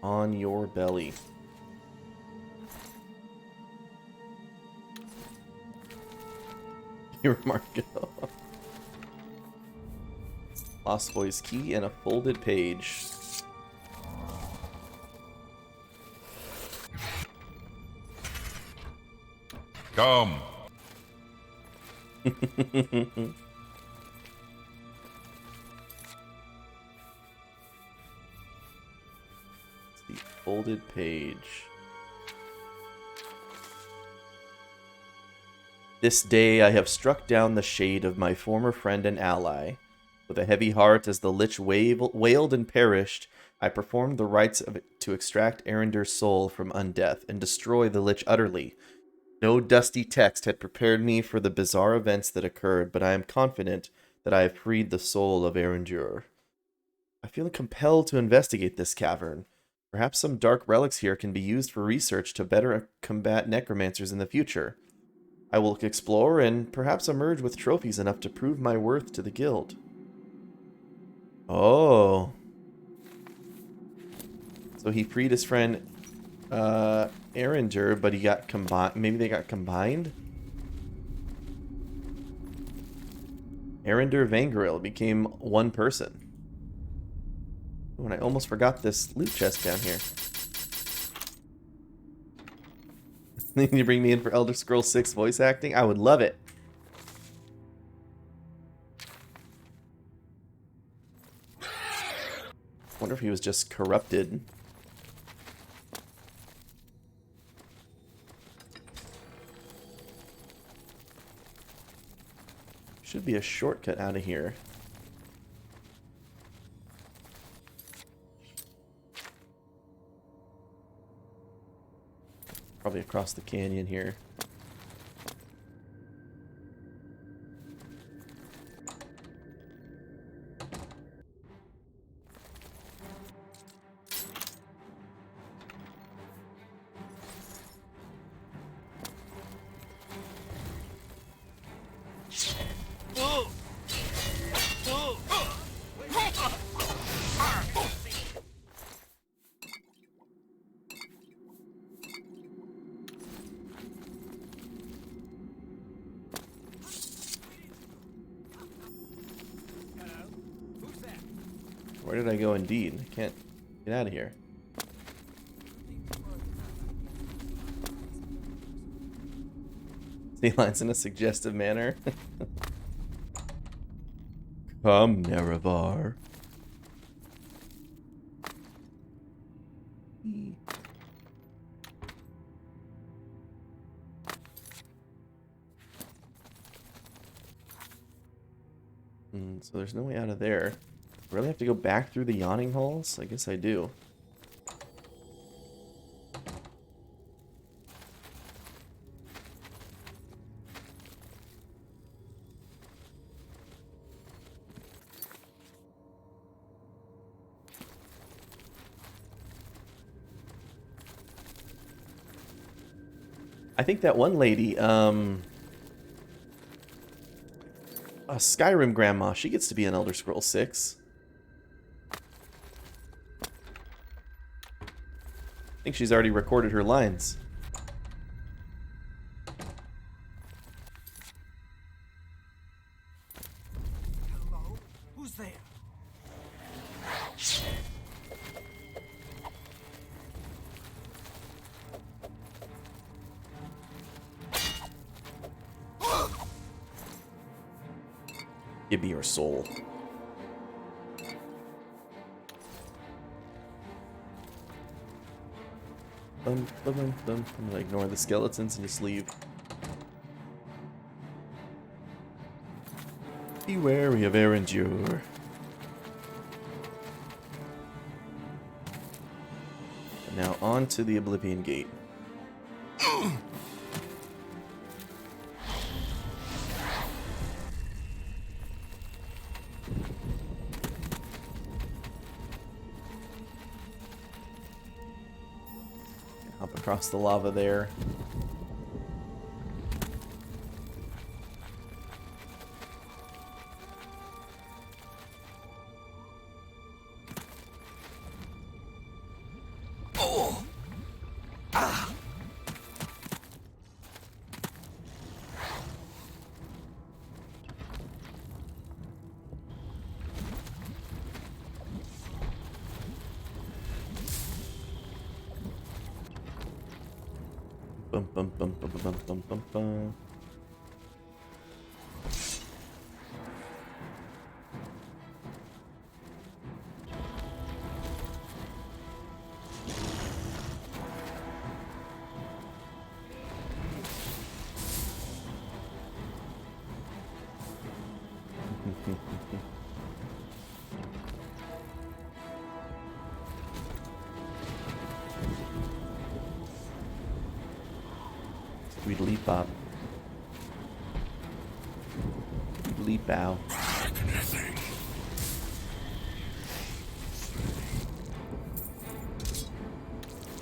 Speaker 1: On your belly. Here, Marco. Lost Boy's key and a folded page.
Speaker 7: Come.
Speaker 1: The folded page. This day I have struck down the shade of my former friend and ally. With a heavy heart as the Lich wailed and perished, I performed the rites of it to extract Erinder's soul from undeath and destroy the Lich utterly. No dusty text had prepared me for the bizarre events that occurred, but I am confident that I have freed the soul of Erinder. I feel compelled to investigate this cavern. Perhaps some dark relics here can be used for research to better combat necromancers in the future. I will explore and perhaps emerge with trophies enough to prove my worth to the guild. Oh. So he freed his friend Erinder, but he got combined. Maybe they got combined? Erinder Vangaril became one person. Oh, and I almost forgot this loot chest down here. You bring me in for Elder Scrolls 6 voice acting? I would love it. Wonder if he was just corrupted. Should be a shortcut out of here. Probably across the canyon here. Where did I go indeed? I can't get out of here. Sea lions in a suggestive manner. Come, Nerevar. So there's no way out of there. I really have to go back through the yawning halls? I guess I do. I think that one lady, Skyrim Grandma, she gets to be an Elder Scrolls 6. I think she's already recorded her lines.
Speaker 6: Hello? Who's there?
Speaker 1: Give me your soul. I'm gonna ignore the skeletons and just leave. Be wary of Erendure. And now on to the Oblivion Gate. Hop across the lava there. Bum bum bum bum bum bum bum bum. We'd leap up. Leap out.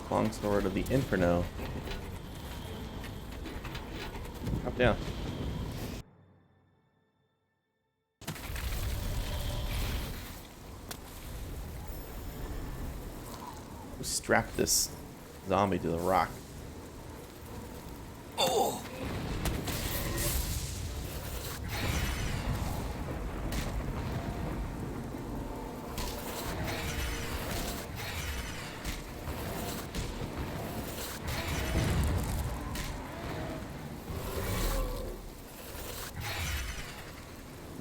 Speaker 1: Long sword of the Inferno. Drop down. Strap this zombie to the rock.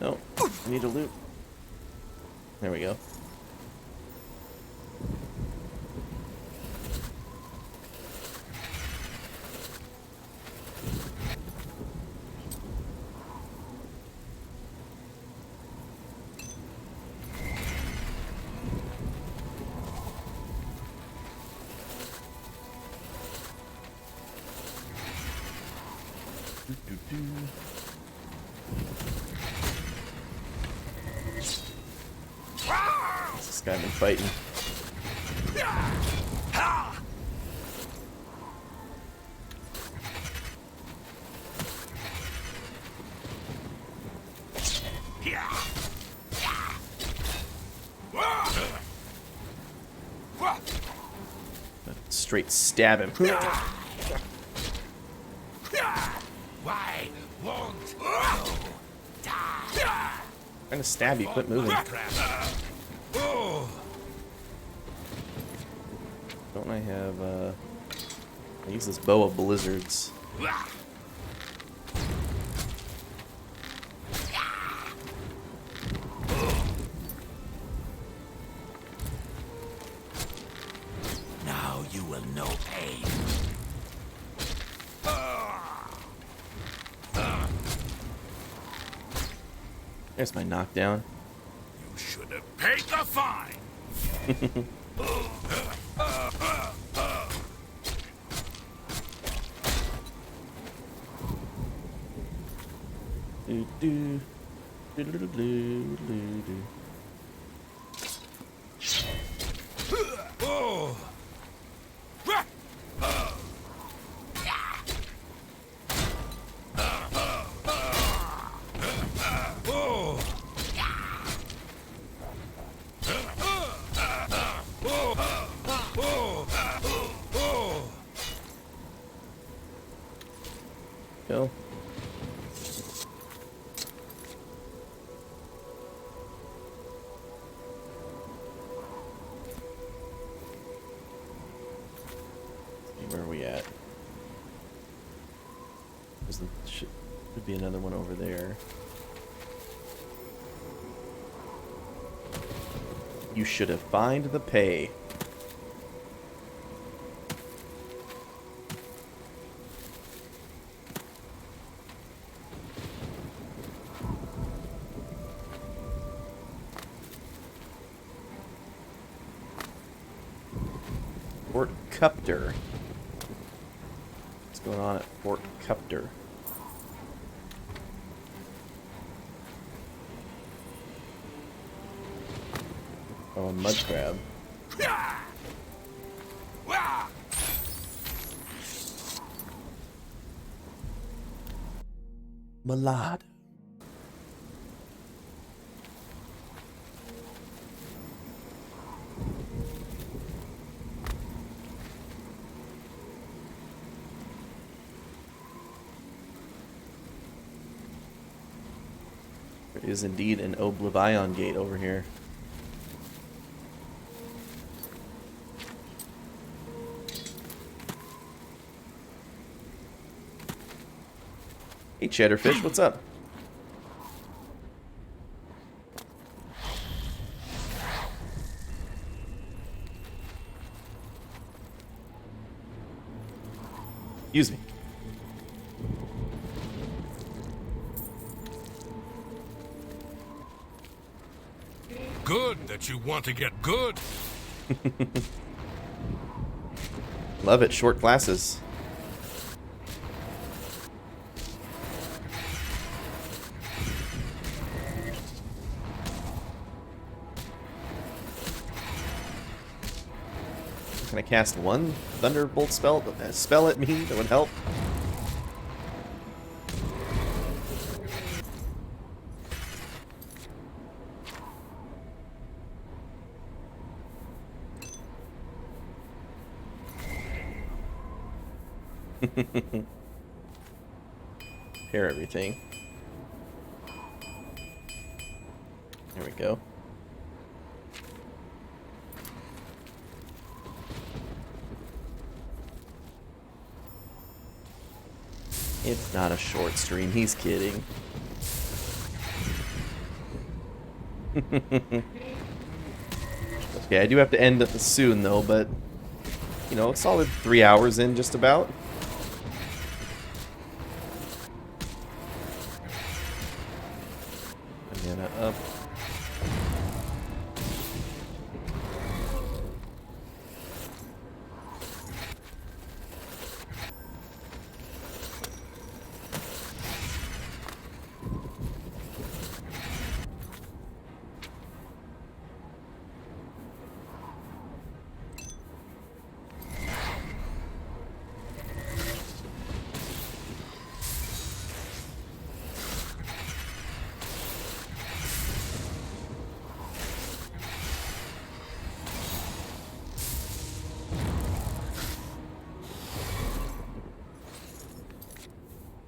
Speaker 1: No, I need to loot. There we go. This guy been fighting. Straight stab him.
Speaker 3: Why won't you die?
Speaker 1: Trying to stab you, quit moving. Don't I have, I use this bow of blizzards.
Speaker 3: Now you will know pain.
Speaker 1: There's my knockdown.
Speaker 3: You should have paid the fine.
Speaker 1: Do, do. Do, do, do, do, do, do. Go. Where are we at? Should be another one over there. You should have fined the pay. Fort Cupter. What's going on at Fort Cupter? Oh, a mud crab. Malad. There is indeed an Oblivion gate over here. Hey, Cheddarfish, what's up? Excuse me.
Speaker 3: Good that you want to get good.
Speaker 1: Love it, short glasses. Can I cast one Thunderbolt spell at me that would help? Repair everything. There we go. It's not a short stream, he's kidding. Okay, I do have to end it soon though, but you know, a solid 3 hours in just about. Banana up.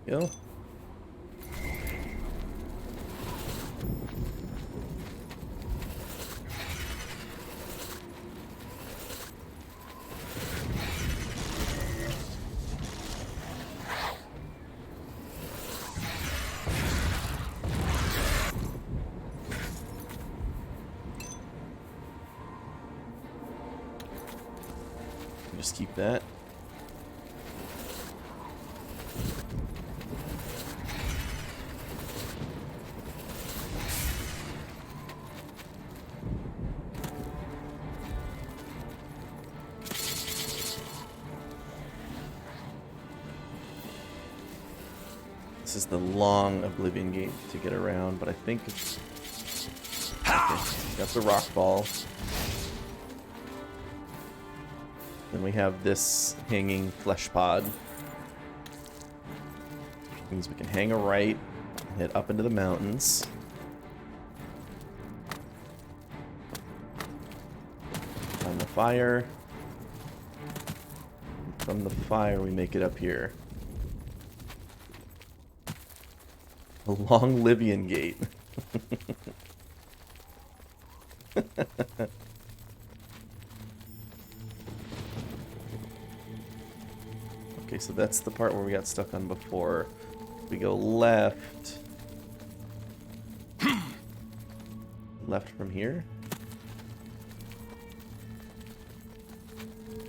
Speaker 1: Go. just keep that. This is the long Oblivion gate to get around, but I think it's... Okay, got the rock ball. Then we have this hanging flesh pod. Means we can hang a right and head up into the mountains. On the fire. From the fire, we make it up here. A long Livian gate. Okay, so that's the part where we got stuck on before. We go left. Left from here?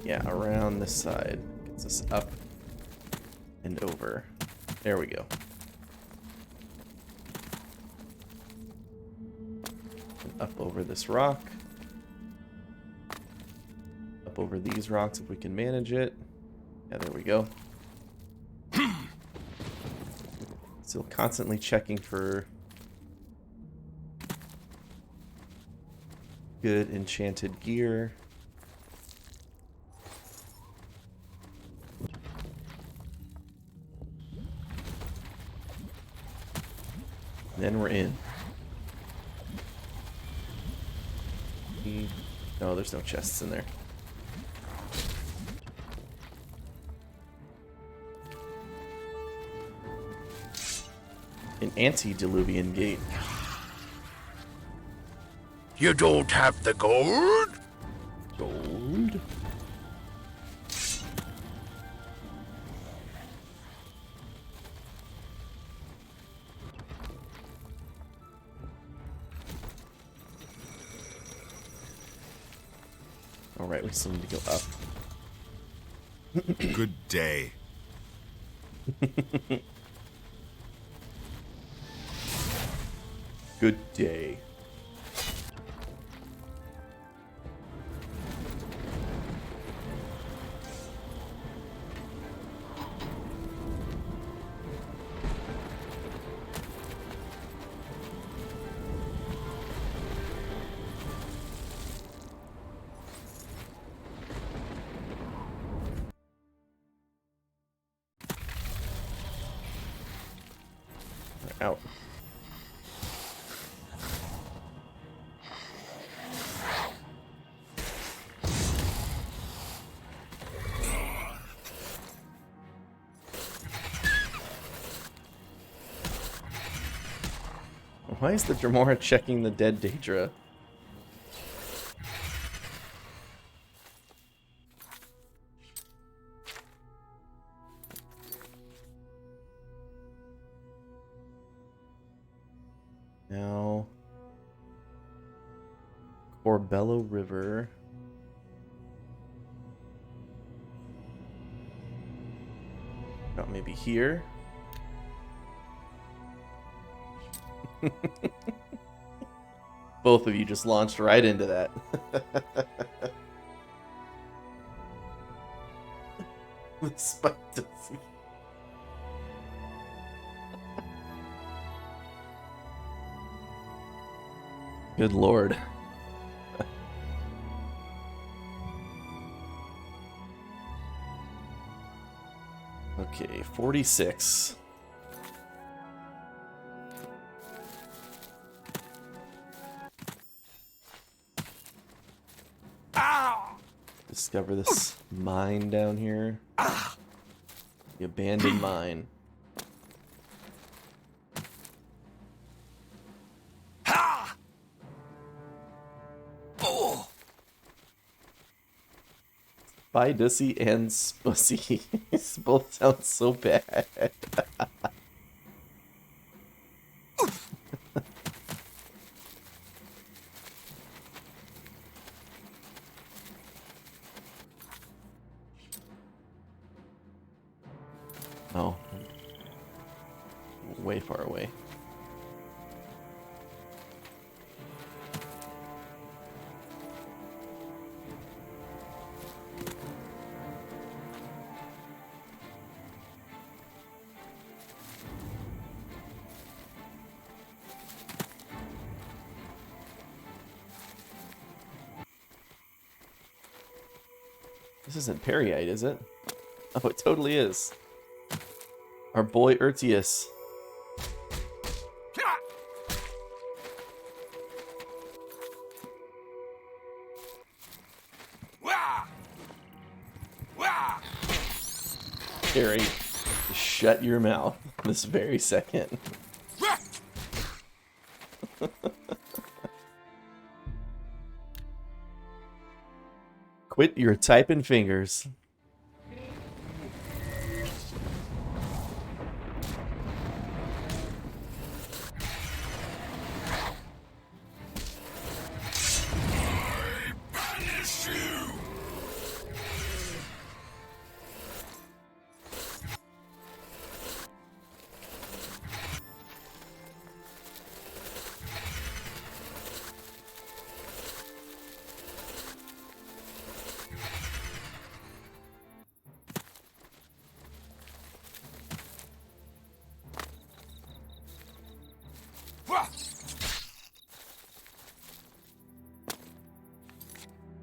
Speaker 1: Yeah, around this side. Gets us up and over. There we go. And up over this rock. Up over these rocks if we can manage it. Yeah, there we go. Still constantly checking for good enchanted gear. And then we're in. No, there's no chests in there. An antediluvian gate.
Speaker 8: You don't have the gold?
Speaker 1: Gold? Alright, we still need to go up.
Speaker 7: Good day.
Speaker 1: Good day. Out. Why is the Dremora checking the dead Daedra? Now, Corbello River. Oh, maybe here. Both of you just launched right into that. The spike does. Good lord. Okay, 46. Discover this mine down here. The abandoned mine. Spidussy and Spussy. Both sound so bad. way far away. This isn't Periite, is it? Oh, it totally is. Our boy Urtius. Terry, just shut your mouth this very second. Quit your typing fingers.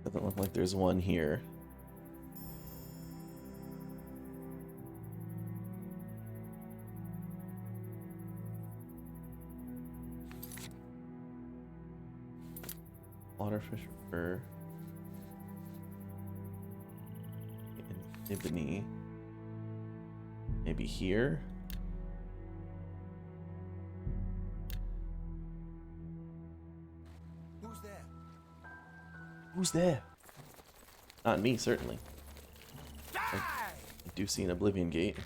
Speaker 1: Doesn't look like there's one here. Waterfish River. Ebony. Maybe here?
Speaker 8: Who's there?
Speaker 1: Who's there? Not me, certainly. I do see an Oblivion gate.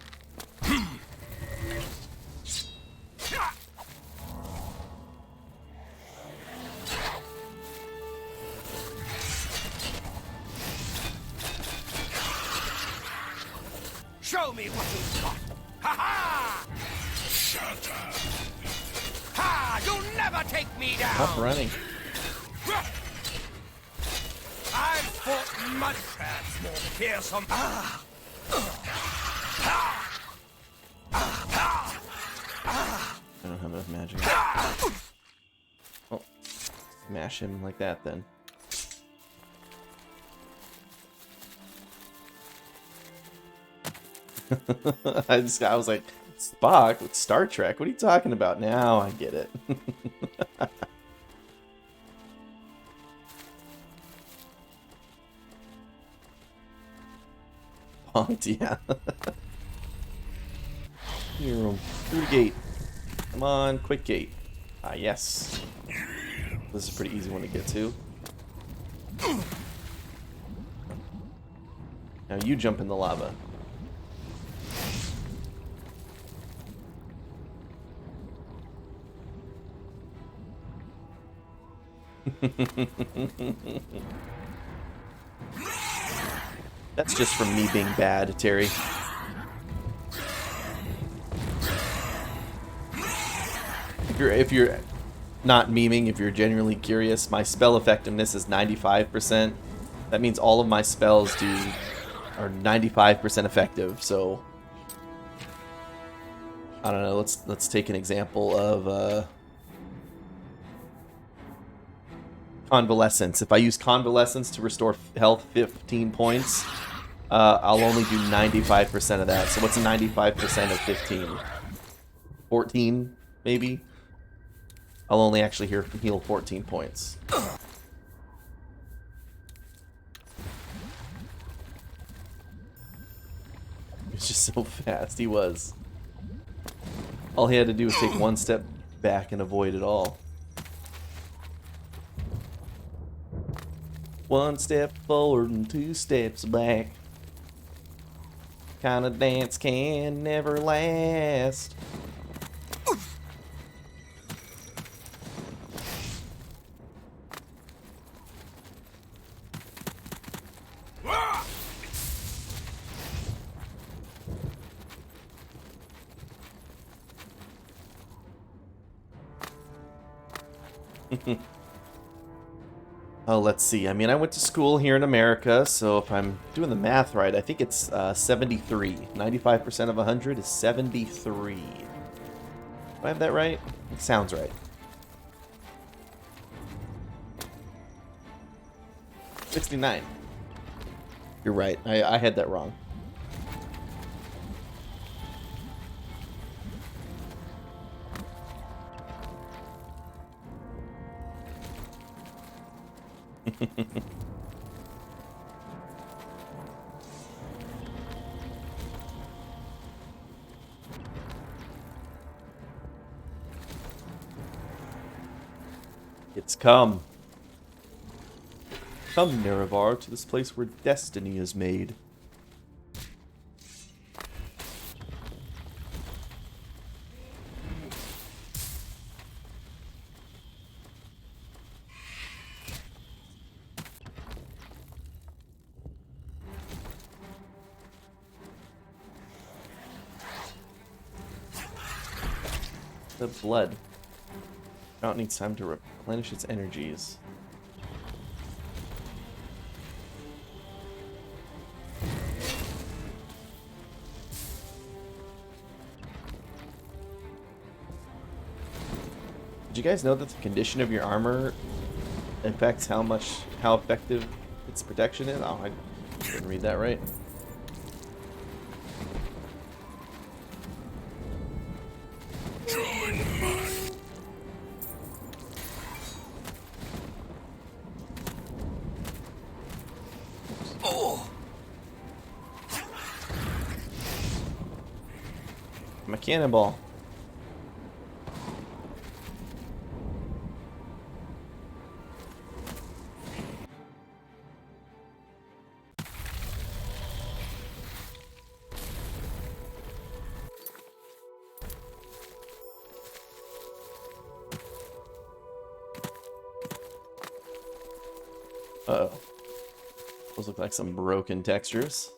Speaker 8: Show me what you've got! Ha-ha! Shut up! Ha! You'll never take me down!
Speaker 1: Stop running.
Speaker 8: I've fought much perhaps more fearsome.
Speaker 1: I don't have enough magic. Oh, smash him like that then. I was like, Spock with Star Trek? What are you talking about? Now I get it. Punked, yeah. Here, through the gate. Come on, quick gate. Ah, yes. This is a pretty easy one to get to. Now you jump in the lava. That's just from me being bad, Terry. If you're not memeing, if you're genuinely curious, my spell effectiveness is 95%. That means all of my spells are 95% effective. So I don't know. Let's take an example of Convalescence. If I use Convalescence to restore health 15 points, I'll only do 95% of that. So what's 95% of 15? 14, maybe? I'll only actually heal 14 points. It's just so fast, he was. All he had to do was take one step back and avoid it all. One step forward and two steps back. Kind of dance can never last. Oh, let's see. I mean, I went to school here in America, so if I'm doing the math right, I think it's 73. 95% of 100 is 73. Do I have that right? It sounds right. 69. You're right. I had that wrong. It's come. Come, Nerevar, to this place where destiny is made. The blood. Mount needs time to replenish its energies. Did you guys know that the condition of your armor affects how effective its protection is? Oh, I didn't read that right. I'm a cannonball. Uh-oh. Those look like some broken textures.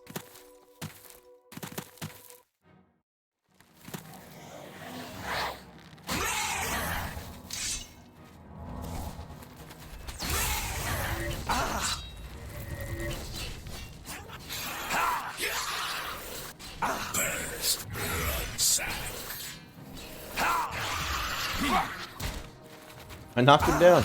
Speaker 1: I knocked him down.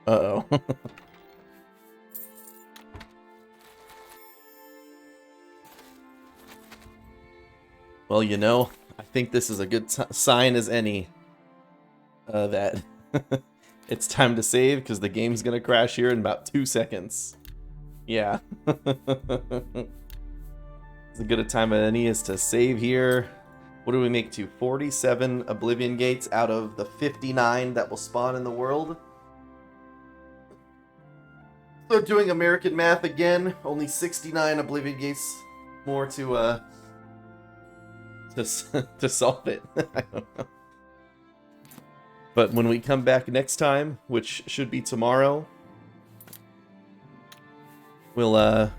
Speaker 1: Uh-oh. Well, you know, I think this is a good sign as any that it's time to save because the game's gonna crash here in about 2 seconds. Yeah. As good a time as any is to save here. What do we make to 47 Oblivion gates out of the 59 that will spawn in the world? So doing American math again, only 69 Oblivion gates more to solve it. I don't know. But when we come back next time, which should be tomorrow, we'll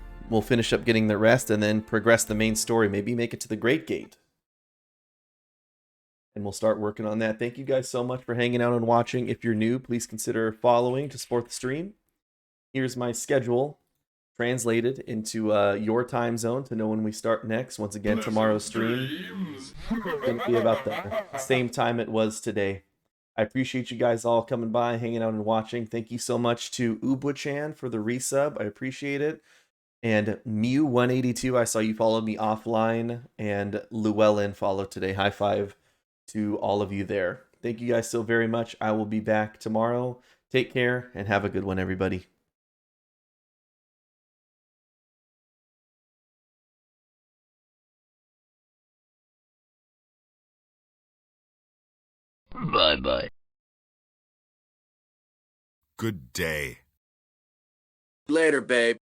Speaker 1: finish up getting the rest and then progress the main story. Maybe make it to the Great Gate. And we'll start working on that. Thank you guys so much for hanging out and watching. If you're new, please consider following to support the stream. Here's my schedule translated into your time zone to know when we start next. Once again, tomorrow's stream is going to be about the same time it was today. I appreciate you guys all coming by, hanging out and watching. Thank you so much to Ubwa-chan for the resub. I appreciate it. And Mew182, I saw you follow me offline. And Llewellyn followed today. High five to all of you there. Thank you guys so very much. I will be back tomorrow. Take care and have a good one, everybody.
Speaker 11: Bye-bye.
Speaker 3: Good day.
Speaker 11: Later, babe.